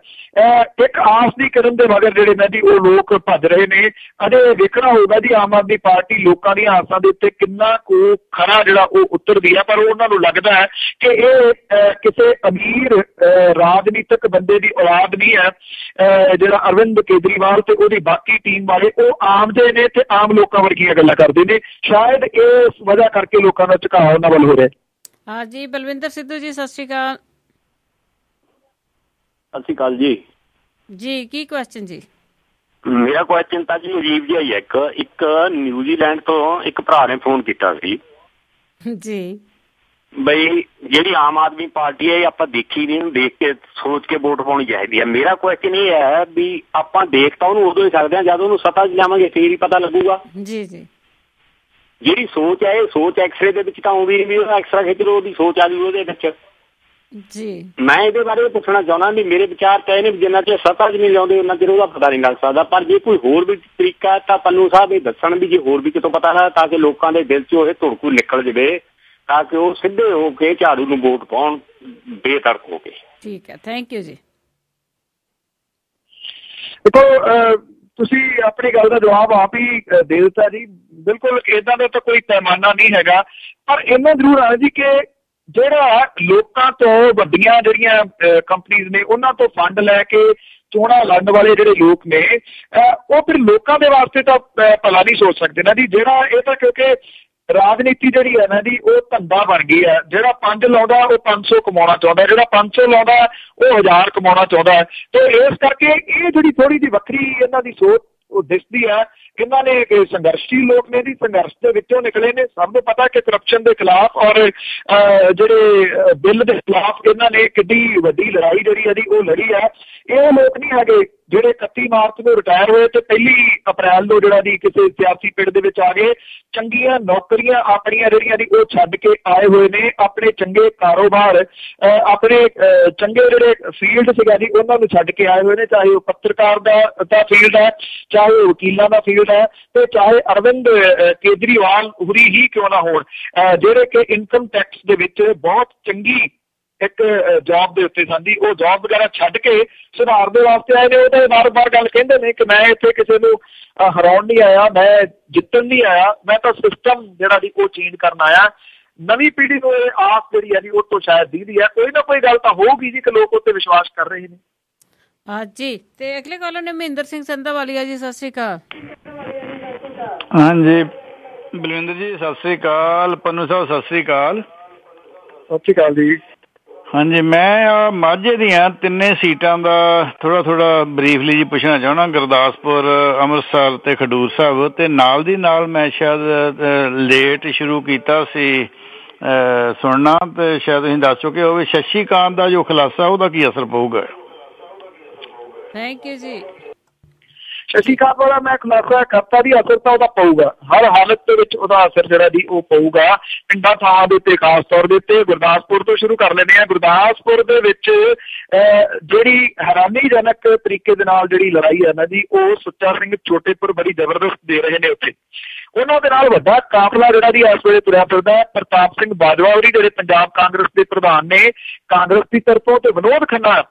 Speaker 2: ਇੱਕ ਆਸ ਦੀ ਕਿਰਨ ਦੇ ਮਗਰ ਜਿਹੜੇ ਨੇ ਜੀ ਉਹ ਲੋਕ ਭੱਜ ਰਹੇ ਨੇ। ਅਜੇ ਵੇਖਣਾ ਹੋਊਗਾ ਜੀ ਆਮ ਆਦਮੀ ਪਾਰਟੀ ਲੋਕਾਂ ਦੀਆਂ ਆਸਾਂ ਦੇ ਉੱਤੇ ਕਿੰਨਾ ਕੁ ਖਰਾ ਜਿਹੜਾ ਉਹ ਉਤਰਦੀ ਹੈ। ਪਰ ਉਹਨਾਂ ਨੂੰ ਲੱਗਦਾ ਹੈ ਕਿ ਇਹ ਕਿਸੇ ਅਮੀਰ ਰਾਜਨੀਤਿਕ ਬੰਦੇ ਦੀ ਔਲਾਦ ਨਹੀਂ ਹੈ। ਜਿਹੜਾ ਅਰਵਿੰਦ ਕੇਜਰੀਵਾਲ ਤੇ ਉਹਦੀ ਬਾਕੀ ਟੀਮ ਵਾਲੇ ਉਹ ਆਮ ਦੇ ਨੇ ਤੇ ਆਮ ਲੋਕਾਂ ਵਰਗੀਆਂ ਗੱਲਾਂ ਕਰਦੇ ਨੇ। ਸ਼ਾਇਦ ਇਸ ਵਜ੍ਹਾ ਕਰਕੇ ਲੋਕਾਂ ਦਾ ਝੁਕਾਅ ਉਹਨਾਂ ਵੱਲ ਹੋ ਰਿਹਾ।
Speaker 1: ਹਾਂ ਜੀ, ਬਲਵਿੰਦਰ ਸਿੱਧੂ ਜੀ ਸਤਿ ਸ਼੍ਰੀ ਅਕਾਲ।
Speaker 12: ਸਤਿ ਸ਼੍ਰੀ ਅਕਾਲ ਜੀ।
Speaker 1: ਜੀ ਕੀ ਕੁਐਸਚਨ ਜੀ?
Speaker 12: ਮੇਰਾ ਕੁਐਸਚਨ ਤਾਂ ਜੀ ਅਜੀਬ ਜਿਹਾ ਹੀ ਹੈ। ਇੱਕ ਨਿਊਜ਼ੀਲੈਂਡ ਤੋਂ ਇੱਕ ਭਰਾ ਨੇ ਫੋਨ ਕੀਤਾ ਸੀ
Speaker 1: ਜੀ,
Speaker 12: ਬਈ ਜਿਹੜੀ ਆਮ ਆਦਮੀ ਪਾਰਟੀ ਹੈ ਆਪਾਂ ਦੇਖੀ ਨਹੀਂ, ਦੇਖ ਕੇ ਸੋਚ ਕੇ ਵੋਟ ਪਾਉਣੀ ਚਾਹੀਦੀ ਹੈ। ਮੇਰਾ ਕੁਐਸਚਨ ਇਹ ਹੈ ਵੀ ਆਪਾਂ ਦੇਖ ਤਾਂ ਉਹਨੂੰ ਉਦੋਂ ਹੀ ਸਕਦੇ ਹਾਂ ਜਦ ਉਹਨੂੰ ਸੱਤਾ 'ਚ ਲਿਆਵਾਂਗੇ, ਫੇਰ ਹੀ ਪਤਾ ਲੱਗੂਗਾ।
Speaker 1: ਜੀ ਜੀ।
Speaker 12: ਜਿਹੜੀ ਸੋਚ ਹੈ ਇਹ ਸੋਚ ਐਕਸਰੇ ਦੇ ਵਿੱਚ ਤਾਂ ਆਉਂਦੀ ਨਹੀਂ ਵੀ ਉਹਦਾ ਐਕਸਰਾ ਖਿੱਚ ਲਓ ਉਹਦੀ ਸੋਚ ਆ ਜੂ ਉਹਦੇ ਵਿੱਚ
Speaker 1: ਜੀ।
Speaker 12: ਮੈਂ ਇਹਦੇ ਬਾਰੇ ਪੁੱਛਣਾ ਚਾਹੁੰਦਾ ਵੀ ਮੇਰੇ ਵਿਚਾਰ ਤਾਂ ਇਹ ਨੇ ਜਿੰਨਾ ਚਿਰ ਸੱਤਾ 'ਚ ਨਹੀਂ ਲਿਆਉਂਦੇ ਉਹਨਾਂ ਚਿਰ ਉਹਦਾ ਪਤਾ ਨਹੀਂ ਲੱਗ ਸਕਦਾ। ਪਰ ਜੇ ਕੋਈ ਹੋਰ ਵੀ ਤਰੀਕਾ ਤਾਂ ਪੰਨੂ ਸਾਹਿਬ ਇਹ ਦੱਸਣ ਵੀ ਜੇ ਹੋਰ ਵੀ ਕਿਤੋਂ ਪਤਾ ਹੈ ਤਾਂ ਕਿ ਲੋਕਾਂ ਦੇ ਦਿਲ 'ਚ ਉਹ ਧੁੜਕੂ ਨਿਕਲ ਜਾਵੇ ਤਾਂ ਕਿ ਉਹ ਸਿੱਧੇ ਹੋ ਕੇ ਝਾੜੂ ਨੂੰ ਵੋਟ ਪਾਉਣ ਬੇਤਰਕ ਹੋ ਕੇ।
Speaker 1: ਠੀਕ ਹੈ, ਥੈਂਕ ਯੂ ਜੀ।
Speaker 2: ਦੇਖੋ ਤੁਸੀਂ ਆਪਣੀ ਗੱਲ ਦਾ ਜਵਾਬ ਆਪ ਹੀ ਦੇ ਦਿੱਤਾ ਜੀ। ਬਿਲਕੁਲ ਏਦਾਂ ਦਾ ਤਾਂ ਕੋਈ ਪੈਮਾਨਾ ਨਹੀਂ ਹੈਗਾ। ਪਰ ਇੰਨਾ ਜ਼ਰੂਰ ਹੈ ਜੀ ਕਿ ਜਿਹੜਾ ਲੋਕਾਂ ਤੋਂ ਵੱਡੀਆਂ ਜਿਹੜੀਆਂ ਕੰਪਨੀਆਂ ਨੇ ਉਹਨਾਂ ਤੋਂ ਫੰਡ ਲੈ ਕੇ ਚੋਣਾਂ ਲੜਨ ਵਾਲੇ ਜਿਹੜੇ ਲੋਕ ਨੇ ਉਹ ਫਿਰ ਲੋਕਾਂ ਦੇ ਵਾਸਤੇ ਤਾਂ ਭਲਾ ਨਹੀਂ ਸੋਚ ਸਕਦੇ ਨਾ ਜੀ। ਜਿਹੜਾ ਇਹ ਤਾਂ ਕਿਉਂਕਿ ਰਾਜਨੀਤੀ ਜਿਹੜੀ ਹੈ ਨਾ ਜੀ ਉਹ ਧੰਦਾ ਬਣ ਗਈ ਹੈ। ਜਿਹੜਾ 5 ਲਾਉਂਦਾ ਉਹ 500 ਕਮਾਉਣਾ ਚਾਹੁੰਦਾ, ਜਿਹੜਾ 500 ਲਾਉਂਦਾ ਉਹ 1000 ਕਮਾਉਣਾ ਚਾਹੁੰਦਾ ਹੈ। ਤੇ ਇਸ ਕਰਕੇ ਇਹ ਜਿਹੜੀ ਥੋੜੀ ਜਿਹੀ ਵੱਖਰੀ ਇਹਨਾਂ ਦੀ ਸੋਚ ਉਹ ਦਿਸਦੀ ਹੈ। ਇਹਨਾਂ ਨੇ ਸੰਘਰਸ਼ੀ ਲੋਕ ਨੇ ਜੀ, ਸੰਘਰਸ਼ ਦੇ ਵਿੱਚੋਂ ਨਿਕਲੇ ਨੇ। ਸਭ ਨੂੰ ਪਤਾ ਕਿ ਕਰਪਸ਼ਨ ਦੇ ਖਿਲਾਫ ਔਰ ਜਿਹੜੇ ਬਿੱਲ ਦੇ ਖਿਲਾਫ ਇਹਨਾਂ ਨੇ ਕਿੱਡੀ ਵੱਡੀ ਲੜਾਈ ਜਿਹੜੀ ਇਹਦੀ ਉਹ ਲੜੀ ਹੈ। ਇਹ ਲੋਕ ਨਹੀਂ ਹੈਗੇ ਜਿਹੜੇ 31 ਮਾਰਚ ਨੂੰ ਰਿਟਾਇਰ ਹੋਏ ਤੇ 1 ਅਪ੍ਰੈਲ ਨੂੰ ਜਿਹੜਾ ਦੀ ਕਿਸੇ ਸਿਆਸੀ ਪਿੰਡ ਦੇ ਵਿੱਚ ਆ ਗਏ। ਚੰਗੀਆਂ ਨੌਕਰੀਆਂ ਆਪਣੀਆਂ ਜਿਹੜੀਆਂ ਦੀ ਉਹ ਛੱਡ ਕੇ ਆਏ ਹੋਏ ਨੇ, ਆਪਣੇ ਚੰਗੇ ਕਾਰੋਬਾਰ, ਆਪਣੇ ਚੰਗੇ ਜਿਹੜੇ ਫੀਲਡ ਸੀਗਾ ਜੀ ਉਹਨਾਂ ਨੂੰ ਛੱਡ ਕੇ ਆਏ ਹੋਏ ਨੇ। ਚਾਹੇ ਉਹ ਪੱਤਰਕਾਰ ਦਾ ਫੀਲਡ ਹੈ, ਚਾਹੇ ਉਹ ਵਕੀਲਾਂ ਦਾ ਫੀਲਡ ਹੈ, ਤੇ ਚਾਹੇ ਅਰਵਿੰਦ ਕੇਜਰੀਵਾਲ ਹੁਰੀ ਹੀ ਕਿਉਂ ਨਾ ਹੋਣ, ਜਿਹੜੇ ਕਿ ਇਨਕਮ ਟੈਕਸ ਦੇ ਵਿੱਚ ਬਹੁਤ ਚੰਗੀ ਇੱਕ ਜੌਬ ਦੇ ਉੱਤੇ ਸਨ ਜੀ। ਉਹ ਜੌਬ ਵਗੈਰਾ ਛੱਡ ਕੇ ਸੁਧਾਰ ਦੇ ਵਾਸਤੇ ਆਏ ਨੇ। ਉਹ ਤਾਂ ਵਾਰ-ਵਾਰ ਗੱਲ ਕਹਿੰਦੇ ਨੇ ਕਿ ਮੈਂ ਇੱਥੇ ਕਿਸੇ ਨੂੰ ਹਰਾਉਣ ਨਹੀਂ ਆਇਆ, ਮੈਂ ਜਿੱਤਣ ਨਹੀਂ ਆਇਆ, ਮੈਂ ਤਾਂ ਸਿਸਟਮ ਜਿਹੜਾ ਦੀ ਉਹ ਚੇਂਜ ਕਰਨ ਆਇਆ। ਨਵੀਂ ਪੀੜ੍ਹੀ ਨੂੰ ਇਹ ਆਸ ਜਿਹੜੀ ਹੈ ਜੀ ਉਹ ਤੋਂ ਸ਼ਾਇਦ ਦੀਦੀ ਹੈ। ਕੋਈ ਨਾ ਕੋਈ ਗੱਲ ਤਾਂ ਹੋਊਗੀ ਜੀ ਕਿ ਲੋਕ ਉੱਤੇ ਵਿਸ਼ਵਾਸ ਕਰ ਰਹੇ ਨੇ।
Speaker 1: ਜੀ ਤੇ ਅਗਲੇ ਕਾਲਰ ਨੇ ਮਹਿੰਦਰ ਸਿੰਘ ਸੰਧਾਵਾਲੀਆ ਜੀ, ਸਤਿ ਸ਼੍ਰੀ ਅਕਾਲ।
Speaker 13: ਹਾਂਜੀ ਬਲਵਿੰਦਰ ਜੀ ਸਤਿ ਸ਼੍ਰੀ ਅਕਾਲ। ਪੰਨੂ ਸਾਹਿਬ ਸਤਿ ਸ਼੍ਰੀ ਅਕਾਲ।
Speaker 2: ਸਤਿ ਸ਼੍ਰੀ ਅਕਾਲ ਜੀ।
Speaker 13: ਹਾਂਜੀ ਮੈਂ ਮਾਝੇ ਦੀਆਂ 3 ਸੀਟਾਂ ਦਾ ਥੋੜਾ ਬਰੀਫਲੀ ਜੀ ਪੁੱਛਣਾ ਚਾਹੁੰਦਾ, ਗੁਰਦਾਸਪੁਰ, ਅੰਮ੍ਰਿਤਸਰ ਤੇ ਖਡੂਰ ਸਾਹਿਬ। ਤੇ ਨਾਲ ਦੀ ਨਾਲ ਮੈਂ ਸ਼ਾਇਦ ਲੇਟ ਸ਼ੁਰੂ ਕੀਤਾ ਸੀ ਸੁਣਨਾ, ਤੇ ਸ਼ਾਇਦ ਤੁਸੀਂ ਦੱਸ ਚੁੱਕੇ ਹੋਵੇ ਸ਼ਸ਼ੀ ਕਾਂਤ ਦਾ ਜੋ ਖੁਲਾਸਾ ਉਹਦਾ ਕੀ ਅਸਰ ਪਊਗਾ?
Speaker 1: ਥੈਂਕ ਯੂ ਜੀ।
Speaker 2: ਸ਼ਸ਼ੀ ਕਾਂਤ ਵਾਲਾ ਮੈਂ ਖੁਲਾਸਾ ਕਰਤਾ ਦੀ ਅਸਰ ਤਾਂ ਉਹਦਾ ਪਊਗਾ, ਹਰ ਹਾਲਤ ਦੇ ਵਿੱਚ ਉਹਦਾ ਅਸਰ ਜਿਹੜਾ ਦੀ ਉਹ ਪਊਗਾ ਪਿੰਡਾਂ ਥਾਂ ਦੇ ਉੱਤੇ, ਖਾਸ ਤੌਰ ਦੇ ਉੱਤੇ। ਗੁਰਦਾਸਪੁਰ ਤੋਂ ਸ਼ੁਰੂ ਕਰ ਲੈਂਦੇ ਹਾਂ। ਗੁਰਦਾਸਪੁਰ ਦੇ ਵਿੱਚ ਜਿਹੜੀ ਹੈਰਾਨੀਜਨਕ ਤਰੀਕੇ ਦੇ ਨਾਲ ਜਿਹੜੀ ਲੜਾਈ ਹੈ ਨਾ ਜੀ, ਉਹ ਸੁੱਚਾ ਸਿੰਘ ਛੋਟੇਪੁਰ ਬੜੀ ਜ਼ਬਰਦਸਤ ਦੇ ਰਹੇ ਨੇ ਉੱਥੇ। ਉਹਨਾਂ ਦੇ ਨਾਲ ਵੱਡਾ ਕਾਫਲਾ ਜਿਹੜਾ ਦੀ ਇਸ ਵੇਲੇ ਤੁਰਿਆ ਫਿਰਦਾ ਹੈ। ਪ੍ਰਤਾਪ ਸਿੰਘ ਬਾਜਵਾ ਹੋਰੀ ਜਿਹੜੇ ਪੰਜਾਬ ਕਾਂਗਰਸ ਦੇ ਪ੍ਰਧਾਨ ਨੇ ਕਾਂਗਰਸ ਦੀ ਤਰਫੋਂ, ਤੇ ਵਿਨੋਦ ਖੰਨਾ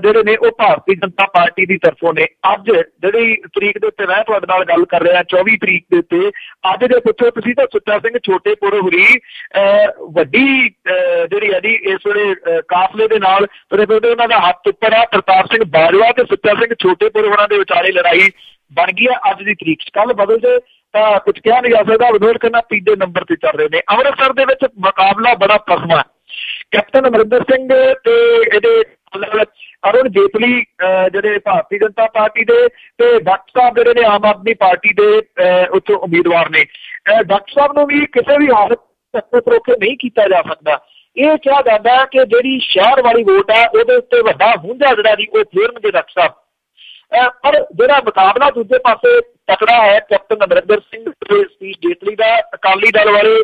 Speaker 2: ਜਿਹੜੇ ਨੇ ਉਹ ਭਾਰਤੀ ਜਨਤਾ ਪਾਰਟੀ ਦੀ ਤਰਫੋਂ ਨੇ। ਅੱਜ ਜਿਹੜੀ ਤਰੀਕ ਦੇ ਉੱਤੇ ਮੈਂ ਤੁਹਾਡੇ ਨਾਲ ਗੱਲ ਕਰ ਰਿਹਾ 24 ਤਰੀਕ ਦੇ ਉੱਤੇ, ਅੱਜ ਜੇ ਪੁੱਛੋ ਤੁਸੀਂ ਤਾਂ ਸੁੱਚਾ ਸਿੰਘ ਛੋਟੇਪੁਰ ਹੋਰੀ ਵੱਡੀ ਜਿਹੜੀ ਹੈ ਜੀ ਇਸ ਵੇਲੇ ਕਾਫਲੇ ਦੇ ਨਾਲ ਤੁਰੇ ਫਿਰਦੇ। ਉਹਨਾਂ ਦਾ ਹੱਥ ਉੱਪਰ ਆ। ਪ੍ਰਤਾਪ ਸਿੰਘ ਬਾਜਵਾ ਤੇ ਸੁੱਚਾ ਸਿੰਘ ਛੋਟੇਪੁਰ ਹੋਰਾਂ ਦੇ ਵਿਚਾਲੇ ਲੜਾਈ ਬਣ ਗਈ ਹੈ ਅੱਜ ਦੀ ਤਰੀਕ 'ਚ। ਕੱਲ ਬਦਲ ਜੇ ਤਾਂ ਕੁਝ ਕਿਹਾ ਨਹੀਂ ਜਾ ਸਕਦਾ। ਵਿਨੋਦ ਖੰਨਾ 3 ਨੰਬਰ ਤੇ ਚੱਲ ਰਹੇ ਨੇ। ਅੰਮ੍ਰਿਤਸਰ ਦੇ ਵਿੱਚ ਮੁਕਾਬਲਾ ਬੜਾ ਪਸਮਾ। ਕੈਪਟਨ ਅਮਰਿੰਦਰ ਸਿੰਘ ਤੇ ਇਹਦੇ ਅਰੁਣ ਜੇਤਲੀ ਜਿਹੜੇ ਭਾਰਤੀ ਜਨਤਾ ਪਾਰਟੀ ਦੇ, ਤੇ ਡਾਕਟਰ ਸਾਹਿਬ ਜਿਹੜੇ ਨੇ ਆਮ ਆਦਮੀ ਪਾਰਟੀ ਦੇ ਉੱਥੋਂ ਉਮੀਦਵਾਰ ਨੇ। ਡਾਕਟਰ ਸਾਹਿਬ ਨੂੰ ਵੀ ਕਿਸੇ ਵੀ ਹਾਲਤ ਤੱਕ ਰੋਕੇ ਨਹੀਂ ਕੀਤਾ ਜਾ ਸਕਦਾ। ਇਹ ਕਿਹਾ ਜਾਂਦਾ ਕਿ ਜਿਹੜੀ ਸ਼ਹਿਰ ਵਾਲੀ ਵੋਟ ਹੈ ਉਹਦੇ ਉੱਤੇ ਵੱਡਾ ਹੁੰਝਾ ਜਿਹੜਾ ਜੀ ਉਹ ਫੇਰਨਗੇ ਡਾਕਟਰ ਸਾਹਿਬ। ਪਰ ਜਿਹੜਾ ਮੁਕਾਬਲਾ ਦੂਜੇ ਪਾਸੇ ਤਕੜਾ ਹੈ ਕੈਪਟਨ ਅਮਰਿੰਦਰ ਸਿੰਘ ਤੇ ਸਤੀਸ਼ ਜੇਤਲੀ ਦਾ। ਅਕਾਲੀ ਦਲ ਵਾਲੇ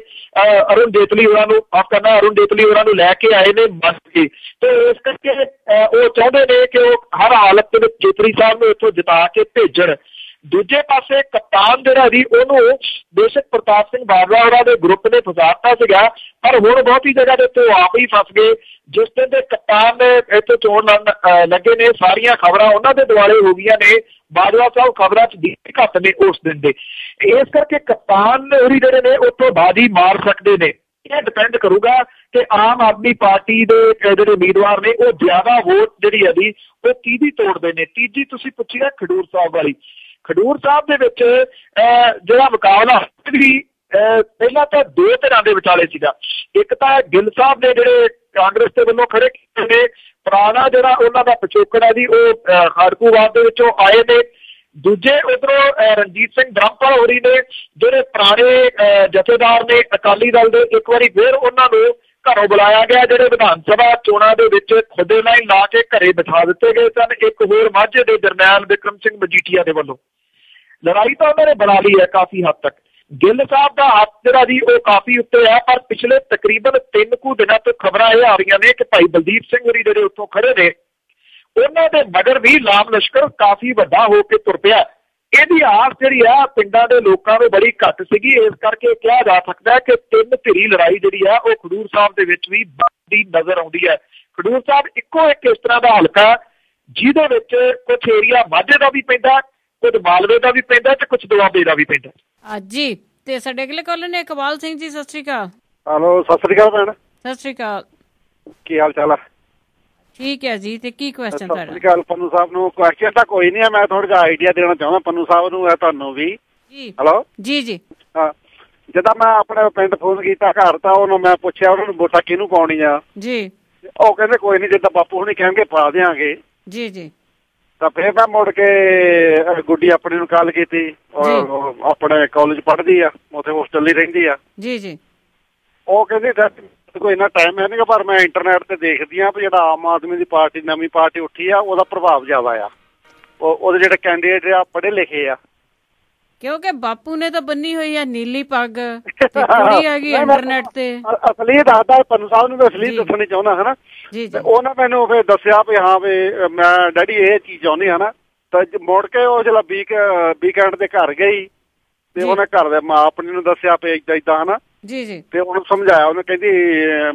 Speaker 2: ਅਰੁਣ ਜੇਤਲੀ ਹੋਰਾਂ ਨੂੰ ਅਰੁਣ ਜੇਤਲੀ ਹੋਰਾਂ ਨੂੰ ਲੈ ਕੇ ਆਏ ਨੇ ਮੰਨ ਕੇ, ਤੇ ਇਸ ਕਰਕੇ ਉਹ ਚਾਹੁੰਦੇ ਨੇ ਕਿ ਉਹ ਹਰ ਹਾਲਤ ਦੇ ਵਿੱਚ ਜੇਤਲੀ ਸਾਹਿਬ ਨੂੰ ਇੱਥੋਂ ਜਿਤਾ ਕੇ ਭੇਜਣ। ਦੂਜੇ ਪਾਸੇ ਕਪਤਾਨ ਜਿਹੜਾ ਜੀ ਉਹਨੂੰ ਬੇਸ਼ੱਕ ਪ੍ਰਤਾਪ ਸਿੰਘ ਬਾਜਵਾ ਹੋਰਾਂ ਦੇ ਗਰੁੱਪ ਨੇ ਫਸਾਤਾ ਸੀਗਾ, ਪਰ ਹੁਣ ਬਹੁਤੀ ਜਗ੍ਹਾ ਦੇ ਉੱਤੇ ਉਹ ਆਪ ਹੀ ਫਸ ਗਏ। ਜਿਸ ਦਿਨ ਦੇ ਕਪਤਾਨ ਇੱਥੇ ਚੋਣ ਲੜਨ ਲੱਗੇ ਨੇ, ਸਾਰੀਆਂ ਖਬਰਾਂ ਉਹਨਾਂ ਦੇ ਦੁਆਲੇ ਹੋ ਗਈਆਂ ਨੇ। ਬਾਜਵਾ ਸਾਹਿਬ ਖਬਰਾਂ 'ਚ ਘੱਟ ਨੇ ਉਸ ਦਿਨ ਦੇ। ਇਸ ਕਰਕੇ ਕਪਤਾਨ ਹੋਰੀ ਜਿਹੜੇ ਨੇ ਉੱਥੋਂ ਬਾਜੀ ਮਾਰ ਸਕਦੇ ਨੇ। ਇਹ ਡਿਪੈਂਡ ਕਰੂਗਾ ਕਿ ਆਮ ਆਦਮੀ ਪਾਰਟੀ ਦੇ ਜਿਹੜੇ ਉਮੀਦਵਾਰ ਨੇ ਉਹ ਜ਼ਿਆਦਾ ਵੋਟ ਜਿਹੜੀ ਹੈ ਜੀ ਉਹ ਕਿਹਦੀ ਤੋੜਦੇ ਨੇ। ਤੀਜੀ ਤੁਸੀਂ ਪੁੱਛੀ ਹੈ ਖਡੂਰ ਸਾਹਿਬ ਵਾਲੀ। ਖਡੂਰ ਸਾਹਿਬ ਦੇ ਵਿੱਚ ਜਿਹੜਾ ਮੁਕਾਬਲਾ ਵੀ ਪਹਿਲਾਂ ਤਾਂ 2 ਧਿਰਾਂ ਦੇ ਵਿਚਾਲੇ ਸੀਗਾ। ਇੱਕ ਤਾਂ ਗਿੱਲ ਸਾਹਿਬ ਦੇ ਜਿਹੜੇ ਕਾਂਗਰਸ ਦੇ ਵੱਲੋਂ ਖੜੇ ਕੀਤੇ ਨੇ, ਪੁਰਾਣਾ ਜਿਹੜਾ ਉਹਨਾਂ ਦਾ ਪਿਛੋਕੜ ਹੈ ਜੀ ਉਹ ਖਾੜਕੂਵਾਦ ਦੇ ਵਿੱਚੋਂ ਆਏ ਨੇ। ਦੂਜੇ ਉਧਰੋਂ ਰਣਜੀਤ ਸਿੰਘ ਬ੍ਰਹਮਪੁਰ ਹੋਰੀ ਨੇ ਜਿਹੜੇ ਪੁਰਾਣੇ ਜਥੇਦਾਰ ਨੇ ਅਕਾਲੀ ਦਲ ਦੇ। ਇੱਕ ਵਾਰੀ ਫਿਰ ਉਹਨਾਂ ਨੂੰ ਘਰੋਂ ਬੁਲਾਇਆ ਗਿਆ, ਜਿਹੜੇ ਵਿਧਾਨ ਸਭਾ ਚੋਣਾਂ ਦੇ ਵਿੱਚ ਖੁੱਡੇ ਲਾਈਨ ਲਾ ਕੇ ਘਰੇ ਬਿਠਾ ਦਿੱਤੇ ਗਏ ਸਨ। ਇੱਕ ਹੋਰ ਮਾਝੇ ਦੇ ਜਰਨੈਲ ਬਿਕਰਮ ਸਿੰਘ ਮਜੀਠੀਆ ਦੇ ਵੱਲੋਂ ਲੜਾਈ ਤਾਂ ਉਹਨਾਂ ਨੇ ਬਣਾ ਲਈ ਹੈ ਕਾਫੀ ਹੱਦ ਤੱਕ। ਗਿੱਲ ਸਾਹਿਬ ਦਾ ਹੱਥ ਜਿਹੜਾ ਜੀ ਉਹ ਕਾਫੀ ਉੱਤੇ ਹੈ, ਪਰ ਪਿਛਲੇ ਤਕਰੀਬਨ 3 ਕੁ ਦਿਨਾਂ ਤੋਂ ਖਬਰਾਂ ਇਹ ਆ ਰਹੀਆਂ ਨੇ ਕਿ ਭਾਈ ਬਲਦੀਪ ਸਿੰਘ ਹੋਰੀ ਜਿਹੜੇ ਉੱਥੋਂ ਖੜੇ ਨੇ ਉਹਨਾਂ ਦੇ ਮਗਰ ਵੀ ਲਾਮ ਲਸ਼ਕਰ ਕਾਫੀ ਵੱਡਾ ਹੋ ਕੇ ਤੁਰ ਪਿਆ। ਇਹਦੀ ਆਸ ਜਿਹੜੀ ਆ ਪਿੰਡਾਂ ਦੇ ਲੋਕਾਂ ਨੂੰ ਬੜੀ ਘੱਟ ਸੀਗੀ। ਇਸ ਕਰਕੇ ਕਿਹਾ ਜਾ ਸਕਦਾ ਕਿ 3 ਧਿਰੀ ਲੜਾਈ ਜਿਹੜੀ ਆ ਉਹ ਖਡੂਰ ਸਾਹਿਬ ਦੇ ਵਿੱਚ ਵੀ ਬਣਦੀ ਨਜ਼ਰ ਆਉਂਦੀ ਹੈ। ਖਡੂਰ ਸਾਹਿਬ ਇੱਕੋ ਇੱਕ ਇਸ ਤਰ੍ਹਾਂ ਦਾ ਹਲਕਾ ਜਿਹਦੇ ਵਿੱਚ ਕੁਝ ਏਰੀਆ ਮਾਝੇ ਦਾ ਵੀ ਪੈਂਦਾ, ਕੁਝ ਮਾਲਵੇ ਦਾ ਵੀ ਪੈਂਦਾ ਤੇ ਕੁਝ ਦੁਆਬੇ ਦਾ ਵੀ ਪੈਂਦਾ।
Speaker 1: ਜੀ ਤੇ ਸਾਡੇ ਅਗਲੇ ਕਾਲਰ ਨੇ ਇਕਬਾਲ ਸਿੰਘ ਜੀ, ਸਤਿ ਸ਼੍ਰੀ ਅਕਾਲ।
Speaker 14: ਹੈਲੋ ਸਤਿ ਸ਼੍ਰੀ ਅਕਾਲ ਭੈਣ।
Speaker 1: ਸਤਿ ਸ਼੍ਰੀ ਅਕਾਲ।
Speaker 14: ਕੀ ਹਾਲ ਚਾਲ ਆ?
Speaker 1: ਠੀਕ ਹੈ ਜੀ। ਤੇ ਕੀ ਕੁਐਸਚਨ ਤੁਹਾਡਾ?
Speaker 14: ਸਤਿ ਸ਼੍ਰੀ ਅਕਾਲ ਪੰਨੂ ਸਾਹਿਬ ਨੂੰ। ਕੁਐਸਚਨ ਤਾਂ ਕੋਈ ਨਹੀਂ ਹੈ, ਮੈਂ ਥੋੜਾ ਜਿਹਾ ਆਈਡੀਆ ਦੇਣਾ ਚਾਹੁੰਦਾ ਪੰਨੂ ਸਾਹਿਬ ਨੂੰ ਹੈ ਤੁਹਾਨੂੰ ਵੀ
Speaker 1: ਜੀ।
Speaker 14: ਹੈਲੋ
Speaker 1: ਜੀ ਜੀ।
Speaker 14: ਹਾਂ ਜਦੋਂ ਮੈਂ ਆਪਣੇ ਪਿੰਡ ਫੋਨ ਕੀਤਾ ਘਰ ਤਾਂ ਉਹਨੂੰ ਮੈਂ ਪੁੱਛਿਆ ਉਹਨਾਂ ਨੂੰ ਵੋਟਾਂ ਕਿਹਨੂੰ ਪਾਉਣੀਆਂ ਜੀ। ਉਹ ਕਹਿੰਦੇ ਕੋਈ ਨਹੀਂ ਜਿੱਦਾਂ ਬਾਪੂ ਹੁਣੀ ਕਹਿਣਗੇ ਪਾ ਦਿਆਂਗੇ।
Speaker 1: ਜੀ ਜੀ।
Speaker 14: ਤਾਂ ਫਿਰ ਮੈਂ ਮੁੜ ਕੇ ਗੁੱਡੀ ਆਪਣੀ ਨੂੰ ਕਾਲ ਕੀਤੀ, ਆਪਣੇ ਕਾਲਜ ਪੜ੍ਹਦੀ ਆ, ਉੱਥੇ ਹੋਸਟਲ ਹੀ ਰਹਿੰਦੀ ਆ
Speaker 1: ਜੀ ਜੀ।
Speaker 14: ਉਹ ਕਹਿੰਦੀ ਕੋਈ ਇੰਨਾ ਟਾਈਮ ਹੈ ਨਹੀਂ, ਪਰ ਮੈਂ ਇੰਟਰਨੈਟ ਤੇ ਦੇਖਦੀ ਆ ਵੀ ਜਿਹੜਾ ਆਮ ਆਦਮੀ ਦੀ ਪਾਰਟੀ ਨਵੀਂ ਪਾਰਟੀ ਉੱਠੀ ਆ ਉਹਦਾ ਪ੍ਰਭਾਵ ਜ਼ਿਆਦਾ ਆ, ਉਹਦੇ ਜਿਹੜੇ ਕੈਂਡੀਡੇਟ ਆ ਪੜ੍ਹੇ ਲਿਖੇ ਆ।
Speaker 1: ਕਿਉਂਕਿ ਬਾਪੂ ਨੇ ਤਾਂ ਬੰਨੀ ਹੋਈ ਆ ਨੀਲੀ ਪੱਗ, ਕੁੜੀ ਹੈਗੀ ਇੰਟਰਨੈਟ ਤੇ।
Speaker 14: ਅਸਲੀ ਦੱਸਦਾ ਪੰਨੂ ਸਾਹਿਬ ਨੂੰ, ਮੈਂ ਅਸਲੀ ਦੱਸਣੀ ਚਾਹੁੰਦਾ ਹਨਾ। ਉਹਨਾਂ ਮੈਨੂੰ ਫਿਰ ਦੱਸਿਆ ਵੀ ਹਾਂ ਵੀ ਮੈਂ ਡੈਡੀ ਇਹ ਚੀਜ਼ ਚਾਹੁੰਦੀ ਹਾਂ ਨਾ। ਤਾਂ ਮੁੜ ਕੇ ਉਹ ਜਿਹੜਾ ਵੀਕਐਂਡ ਦੇ ਘਰ ਗਈ ਤੇ ਉਹਨੇ ਘਰ ਦੇ ਮਾਂ ਆਪਣੀ ਨੂੰ ਦੱਸਿਆ ਵੀ ਏਦਾਂ ਏਦਾਂ ਹਨਾ
Speaker 1: ਜੀ ਜੀ।
Speaker 14: ਤੇ ਉਹਨੂੰ ਸਮਝਾਇਆ, ਉਹਨੇ ਕਹਿੰਦੀ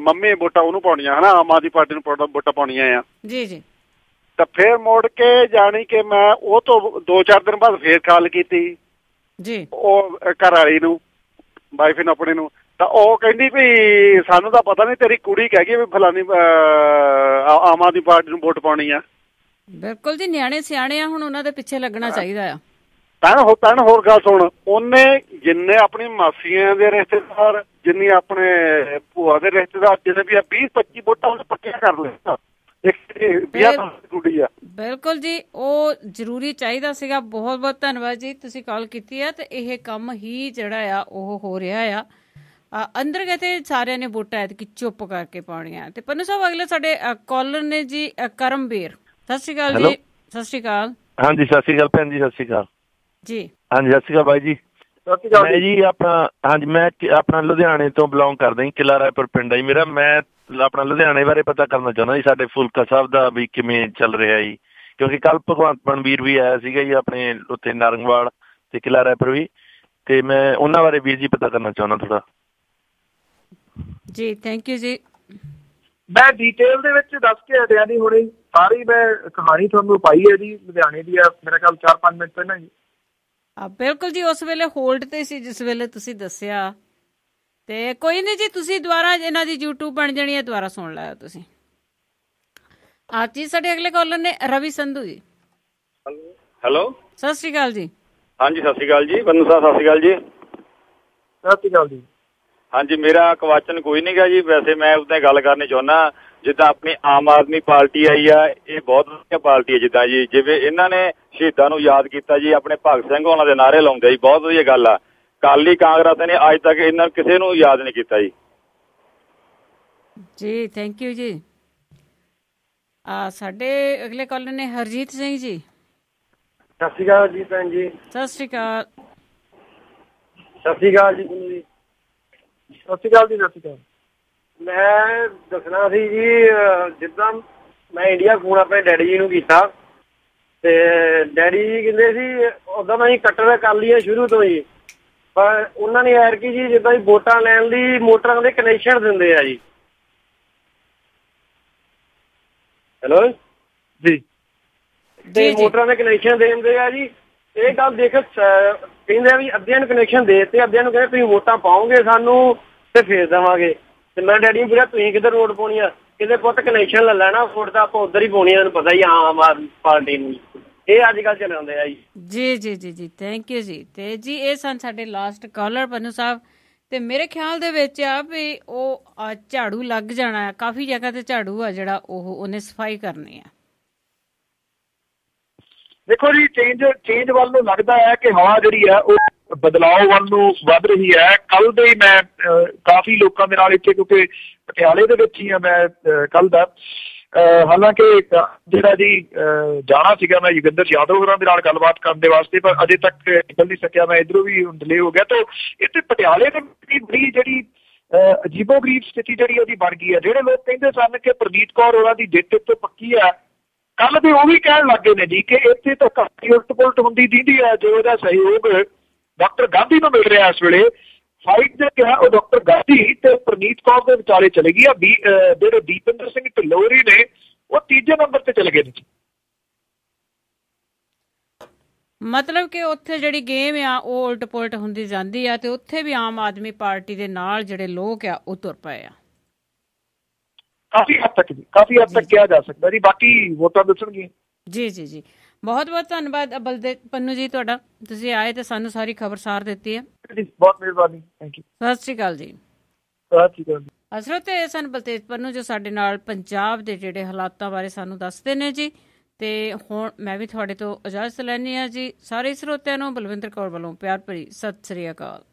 Speaker 14: ਮੰਮੀ ਵੋਟਾਂ ਉਹਨੂੰ ਪਾਉਣੀਆਂ ਹਨਾ, ਆਮ ਆਦਮੀ ਪਾਰਟੀ ਨੂੰ ਵੋਟਾਂ ਪਾਉਣੀਆਂ ਆ
Speaker 1: ਜੀ ਜੀ।
Speaker 14: ਤਾਂ ਫਿਰ ਮੁੜ ਕੇ ਜਾਣੀ ਕਿ ਮੈਂ ਉਹ ਤੋਂ 2-4 ਦਿਨ ਬਾਅਦ ਫੇਰ ਕਾਲ ਕੀਤੀ
Speaker 1: ਜੀ
Speaker 14: ਉਹ ਘਰ ਵਾਲੀ ਨੂੰ, ਵਾਈਫ ਨੂੰ ਆਪਣੀ ਨੂੰ। ਤਾਂ ਉਹ ਕਹਿੰਦੀ ਵੀ ਸਾਨੂੰ ਤਾਂ ਪਤਾ ਨਹੀਂ, ਤੇਰੀ ਕੁੜੀ ਕਹਿ ਗਈ ਵੀ ਫਲਾਨੀ ਆਮ ਆਦਮੀ ਪਾਰਟੀ ਨੂੰ ਵੋਟ ਪਾਉਣੀ ਆ।
Speaker 1: ਬਿਲਕੁਲ ਜੀ, ਨਿਆਣੇ ਸਿਆਣੇ ਆ, ਹੁਣ ਉਹਨਾਂ ਦੇ ਪਿੱਛੇ ਲੱਗਣਾ ਚਾਹੀਦਾ ਆ।
Speaker 14: ਭੈਣ ਹੋਰ ਗੱਲ ਸੁਣ, ਉਹਨੇ ਜਿੰਨੇ ਆਪਣੀ ਮਾਸੀਆਂ ਦੇ ਰਿਸ਼ਤੇਦਾਰ, ਜਿੰਨੀ ਆਪਣੇ ਭੂਆ ਦੇ ਰਿਸ਼ਤੇਦਾਰ, ਜਿੰਨੇ ਵੀ 20-25 ਵੋਟਾਂ ਉਹਨੇ ਪੱਕੀਆਂ ਕਰ ਲਿਆ।
Speaker 1: ਬਿਲਕੁਲ ਜੀ, ਉਹ ਜ਼ਰੂਰੀ ਚਾਹੀਦਾ ਸੀਗਾ। ਬਹੁਤ ਬਹੁਤ ਧੰਨਵਾਦ ਜੀ, ਤੁਸੀਂ ਕਾਲ ਕੀਤੀ ਆ। ਤੇ ਇਹ ਕੰਮ ਹੀ ਜਿਹੜਾ ਆ ਉਹ ਹੋ ਰਿਹਾ ਆ ਅੰਦਰ ਕਹਿੰਦੇ ਸਾਰਿਆਂ ਨੇ ਵੋਟਾਂ ਐਤਕੀ ਚੁੱਪ ਕਰਕੇ ਪਾਉਣੀਆਂ। ਤੇ ਪੰਨੂ ਸਾਹਿਬ ਅਗਲੇ ਸਾਡੇ ਕਾਲਰ ਨੇ ਜੀ ਕਰਮਵੀਰ। ਸਤਿ ਸ਼੍ਰੀ ਅਕਾਲ ਜੀ। ਸਤਿ ਸ਼੍ਰੀ ਅਕਾਲ।
Speaker 15: ਹਾਂਜੀ ਸਤਿ ਸ਼੍ਰੀ ਅਕਾਲ ਭੈਣ ਜੀ। ਸਤਿ ਸ਼੍ਰੀ ਅਕਾਲ
Speaker 1: ਜੀ।
Speaker 15: ਹਾਂਜੀ ਸਤਿ ਸ਼੍ਰੀ ਅਕਾਲ ਬਾਈ ਜੀ। ਮੈਂ ਜੀ ਮੈਂ ਆਪਣਾ ਲੁਧਿਆਣੇ ਤੋਂ ਬਿਲੋਂਗ ਕਰਦਾ ਜੀ, ਕਿਲ੍ਹਾ ਰਾਏਪੁਰ ਪਿੰਡ ਹੈ ਜੀ ਮੇਰਾ। ਮੈਂ ਆਪਣਾ ਲੁਧਿਆਣੇ ਬਾਰੇ ਪਤਾ ਕਰਨਾ ਚਾਹੁੰਦਾ ਜੀ, ਸਾਡੇ ਫੁਲਕਾ ਸਾਹਿਬ ਦਾ ਵੀ ਕਿਵੇਂ ਚੱਲ ਰਿਹਾ ਜੀ, ਕਿਉਂਕਿ ਕੱਲ ਭਗਵੰਤ ਮਾਨ ਵੀਰ ਵੀ ਆਇਆ ਸੀਗਾ ਜੀ ਆਪਣੇ ਉੱਥੇ ਨਾਰੰਗਵਾਲ ਤੇ ਕਿਲ੍ਹਾ ਰਾਏਪੁਰ ਵੀ, ਤੇ ਮੈਂ ਉਹਨਾਂ ਬਾਰੇ ਵੀਰ ਜੀ ਪਤਾ ਕਰਨਾ ਚਾਹੁੰਦਾ ਥੋੜਾ
Speaker 1: ਜੀ। ਥੈਂਕ ਯੂ ਜੀ।
Speaker 2: ਮੈਂ ਡਿਟੇਲ ਦੇ ਵਿੱਚ ਦੱਸ ਕੇ ਹਟਿਆ ਨਹੀਂ, ਹੁਣੇ ਸਾਰੀ ਮੈਂ ਕਹਾਣੀ ਤੁਹਾਨੂੰ ਪਾਈ ਹੈ ਜੀ, ਲੁਧਿਆਣੇ ਦੀ ਆ, ਮੇਰਾ ਖਿਆਲ 4-5 ਮਿੰਟ ਪਹਿਲਾਂ ਜੀ।
Speaker 1: ਬਿਲਕੁਲ ਜੀ, ਉਸ ਵੇਲੇ ਹੋਲਡ ਤੇ ਸੀ ਜਿਸ ਵੇਲੇ ਤੁਸੀਂ ਦੱਸਿਆ। ਤੇ ਕੋਈ ਨਹੀਂ ਜੀ, ਤੁਸੀਂ ਦੁਬਾਰਾ ਇਹਨਾਂ ਦੀ YouTube ਬਣ ਜਾਣੀ ਹੈ, ਦੁਬਾਰਾ ਸੁਣ ਲਿਆ ਤੁਸੀਂ। ਅੱਜ ਜੀ ਸਾਡੇ ਅਗਲੇ ਕਾਲਰ ਨੇ ਰਵੀ ਸੰਧੂ ਜੀ।
Speaker 16: ਹੈਲੋ
Speaker 1: ਸਤਿ ਸ਼੍ਰੀ ਅਕਾਲ ਜੀ।
Speaker 16: ਹਾਂਜੀ ਸਤਿ ਸ਼੍ਰੀ ਅਕਾਲ ਜੀ। ਪੰਨੂ ਸਾਹਿਬ ਸਤਿ ਸ਼੍ਰੀ ਅਕਾਲ ਜੀ।
Speaker 2: ਸਤਿ ਸ਼੍ਰੀ ਅਕਾਲ ਜੀ।
Speaker 16: ਹਾਂਜੀ ਮੇਰਾ ਕੁਐਸਚਨ ਕੋਈ ਨਹੀਂ ਗਾ ਜੀ, ਵੈਸੇ ਮੈਂ ਉਸਦੇ ਗੱਲ ਕਰਨੀ ਚਾਹੁੰਦਾ। ਜਿੱਦਾਂ ਆਪਣੀ ਆਮ ਆਦਮੀ ਪਾਰਟੀ ਆਈ ਆ, ਇਹ ਬਹੁਤ ਵਧੀਆ ਪਾਰਟੀ ਹੈ। ਜਿੱਦਾਂ ਜੀ ਜਿਵੇਂ ਇਹਨਾਂ ਨੇ ਸ਼ਹੀਦਾਂ ਨੂੰ ਯਾਦ ਕੀਤਾ ਜੀ, ਆਪਣੇ ਭਗਤ ਸਿੰਘ ਉਹਨਾਂ ਦੇ ਨਾਅਰੇ ਲਾਉਂਦੇ ਜੀ, ਬਹੁਤ ਵਧੀਆ ਗੱਲ ਆ। ਅਕਾਲੀ ਕਾਂਗਰਸ ਨੇ ਅੱਜ ਤੱਕ ਇਹਨਾਂ ਕਿਸੇ ਨੂੰ ਯਾਦ ਨਹੀਂ ਕੀਤਾ ਜੀ।
Speaker 1: ਜੀ ਥੈਂਕ ਯੂ ਜੀ। ਸਾਡੇ ਅਗਲੇ ਕਾਲਰ ਨੇ ਹਰਜੀਤ ਸਿੰਘ ਜੀ।
Speaker 17: ਸਤਿ ਸ਼੍ਰੀ ਅਕਾਲ ਜੀ ਭੈਣ ਜੀ।
Speaker 1: ਸਤਿ ਸ਼੍ਰੀ ਅਕਾਲ।
Speaker 17: ਸਤਿ ਸ਼੍ਰੀ ਅਕਾਲ ਜੀ ਜੀ।
Speaker 2: ਸਤਿ ਸ਼੍ਰੀ ਅਕਾਲ ਜੀ। ਸਤਿ ਸ਼੍ਰੀ ਅਕਾਲ।
Speaker 17: ਮੈਂ ਦੱਸਣਾ ਸੀ ਜੀ, ਜਿੱਦਾਂ ਮੈਂ ਇੰਡੀਆ ਫੋਨ ਆਪਣੇ ਡੈਡੀ ਜੀ ਨੂੰ ਕੀਤਾ ਤੇ ਡੈਡੀ ਜੀ ਕਹਿੰਦੇ ਸੀ ਉਦਾਂ ਤਾਂ ਅਸੀਂ ਕੱਟਰ ਕਰ ਲਈਏ ਸ਼ੁਰੂ ਤੋਂ ਜੀ, ਪਰ ਉਹਨਾਂ ਨੇ ਐਰਕੀ ਜੀ ਜਿੱਦਾਂ ਹੀ ਵੋਟਾਂ ਲੈਣ ਲਈ ਮੋਟਰਾਂ ਦੇ ਕਨੈਕਸ਼ਨ ਦਿੰਦੇ ਆ ਜੀ। ਹੈਲੋ
Speaker 2: ਜੀ।
Speaker 17: ਤੇ ਮੋਟਰਾਂ ਦੇ ਕਨੈਕਸ਼ਨ ਦਿੰਦੇ ਆ ਜੀ। ਇਹ ਗੱਲ ਦੇਖ ਕਹਿੰਦੇ ਆ ਵੀ ਅੱਧਿਆਂ ਨੂੰ ਕਨੈਕਸ਼ਨ ਦੇ ਦਿੱਤੇ, ਅੱਧਿਆਂ ਨੂੰ ਕਹਿੰਦੇ ਤੁਸੀਂ ਵੋਟਾਂ ਪਾਓਗੇ ਸਾਨੂੰ ਤੇ ਫੇਰ ਦੇਵਾਂਗੇ। ਤੇ ਮੈਂ ਡੈਡੀ ਨੂੰ ਪੁੱਛਿਆ ਤੁਸੀਂ ਕਿੱਧਰ ਵੋਟ ਪਾਉਣੀ ਆ, ਕਹਿੰਦੇ ਪੁੱਤ ਕਨੈਕਸ਼ਨ ਲੈ ਲੈਣਾ, ਵੋਟ ਤਾਂ ਆਪਾਂ ਉੱਧਰ ਹੀ ਪਾਉਣੀ ਆ, ਪਤਾ ਹੀ ਆਮ ਆਦਮੀ ਪਾਰਟੀ ਨੂੰ। ਇਹ ਅੱਜ ਕੱਲ੍ਹ ਚਲਾਉਂਦੇ ਆ ਜੀ।
Speaker 1: ਜੀ ਜੀ ਜੀ ਜੀ ਥੈਂਕ ਯੂ ਜੀ। ਤੇ ਜੀ ਇਹ ਸਨ ਸਾਡੇ ਲਾਸਟ ਕਾਲਰ ਪੰਨੂ ਸਾਹਿਬ। ਤੇ ਮੇਰੇ ਖਿਆਲ ਦੇ ਵਿੱਚ ਆ ਵੀ ਉਹ ਝਾੜੂ ਲੱਗ ਜਾਣਾ ਹੈ, ਕਾਫੀ ਜਗ੍ਹਾ ਤੇ ਝਾੜੂ ਆ ਜਿਹੜਾ ਉਹਨੇ ਸਫਾਈ ਕਰਨੀ ਆ।
Speaker 2: ਦੇਖੋ ਜੀ, ਚੇਂਜ ਵੱਲ ਨੂੰ ਲੱਗਦਾ ਹੈ ਕਿ ਹਵਾ ਜਿਹੜੀ ਹੈ ਉਹ ਬਦਲਾਅ ਵੱਲ ਨੂੰ ਵੱਧ ਰਹੀ ਹੈ। ਕੱਲ ਦੇ ਮੈਂ ਕਾਫੀ ਲੋਕਾਂ ਦੇ ਨਾਲ ਇੱਥੇ, ਕਿਉਂਕਿ ਪਟਿਆਲੇ ਦੇ ਵਿੱਚ ਹੀ ਆ ਮੈਂ ਕੱਲ ਦਾ, ਹਾਲਾਂਕਿ ਜਿਹੜਾ ਜੀ ਜਾਣਾ ਸੀਗਾ ਮੈਂ ਯੋਗਿੰਦਰ ਯਾਦਵ ਹੋਰਾਂ ਦੇ ਨਾਲ ਗੱਲਬਾਤ ਕਰਨ ਦੇ ਵਾਸਤੇ, ਪਰ ਅਜੇ ਤੱਕ ਨਿਕਲ ਨਹੀਂ ਸਕਿਆ। ਮੈਂ ਇੱਧਰੋਂ ਵੀ ਡਿਲੇ ਹੋ ਗਿਆ। ਤਾਂ ਇੱਥੇ ਪਟਿਆਲੇ ਦੇ ਵਿੱਚ ਬੜੀ ਜਿਹੜੀ ਅਜੀਬੋ ਗਰੀਬ ਸਥਿਤੀ ਜਿਹੜੀ ਉਹਦੀ ਬਣ ਗਈ ਹੈ। ਜਿਹੜੇ ਲੋਕ ਕਹਿੰਦੇ ਸਨ ਕਿ ਪ੍ਰਨੀਤ ਕੌਰ ਹੋਰਾਂ ਦੀ ਜਿੱਤ ਇੱਥੇ ਪੱਕੀ ਹੈ, ਕੱਲ ਦੇ ਉਹ ਵੀ ਕਹਿਣ ਲੱਗੇ ਨੇ ਜੀ ਕਿ ਇੱਥੇ ਤਾਂ ਕਾਫੀ ਉਲਟ ਪੁਲਟ ਹੁੰਦੀ ਦਿਖਦੀ ਹੈ। ਜੋ ਇਹਦਾ ਸਹਿਯੋਗ ਡਾਕਟਰ ਗਾਂਧੀ ਨੂੰ ਮਿਲ ਰਿਹਾ ਇਸ ਵੇਲੇ, ਫਾਈਟ ਦੇ ਕਿਹਾ ਉਹ ਡਾਕਟਰ ਗਾਂਧੀ ਤੇ ਪ੍ਰਨੀਤ ਕੌਰ ਦੇ ਵਿਚਾਲੇ ਚਲੇ ਗਈ ਆ। ਜਿਹੜੇ ਦੀਪਿੰਦਰ ਸਿੰਘ ਢਿੱਲੋਂ ਨੇ ਉਹ ਤੀਜੇ ਨੰਬਰ ਤੇ ਚਲੇ ਗਏ ਨੇ।
Speaker 1: ਮਤਲਬ ਕਿ ਉੱਥੇ ਜਿਹੜੀ ਗੇਮ ਆ ਉਹ ਉਲਟ ਪੁਲਟ ਹੁੰਦੀ ਜਾਂਦੀ ਆ, ਤੇ ਉੱਥੇ ਵੀ ਆਮ ਆਦਮੀ ਪਾਰਟੀ ਦੇ ਨਾਲ ਜਿਹੜੇ ਲੋਕ ਆ ਉਹ ਤੁਰ ਪਏ ਆ।
Speaker 2: ਕਾਫੀ ਹੱਦ ਤੱਕ ਕਿਹਾ ਜਾ ਸਕਦਾ ਜੀ। ਬਾਕੀ ਵੋਟਾਂ ਦੱਸਣਗੀਆਂ।
Speaker 1: ਜੀ ਜੀ ਜੀ ਬਹੁਤ ਬਹੁਤ ਧੰਨਵਾਦ ਪੰਨੂ ਜੀ ਤੁਹਾਡਾ, ਤੁਸੀਂ ਆਏ ਤੇ ਸਾਨੂੰ ਸਾਰੀ ਖਬਰਸਾਰ ਦਿੱਤੀ ਹੈ।
Speaker 2: ਬਹੁਤ ਮਿਹਰਬਾਨੀ। Thank you.
Speaker 1: ਸਤਿ ਸ਼੍ਰੀ ਅਕਾਲ ਜੀ।
Speaker 2: ਸਤਿ ਸ਼੍ਰੀ ਅਕਾਲ ਜੀ।
Speaker 1: ਅਸਰਤ ਸਨ ਬਲਤੇਜ ਪੰਨੂ ਜੋ ਸਾਡੇ ਨਾਲ ਪੰਜਾਬ ਦੇ ਜਿਹੜੇ ਹਾਲਾਤਾਂ ਬਾਰੇ ਸਾਨੂੰ ਦੱਸਦੇ ਨੇ ਜੀ। ਤੇ ਹੁਣ ਮੈਂ ਵੀ ਤੁਹਾਡੇ ਤੋਂ ਇਜਾਜ਼ਤ ਲੈਂਦੀ ਹਾਂ ਜੀ। ਸਾਰੇ ਸਰੋਤਿਆਂ ਨੂੰ ਬਲਵਿੰਦਰ ਕੌਰ ਵੱਲੋਂ ਪਿਆਰ ਭਰੀ ਸਤਿ ਸ੍ਰੀ ਅਕਾਲ।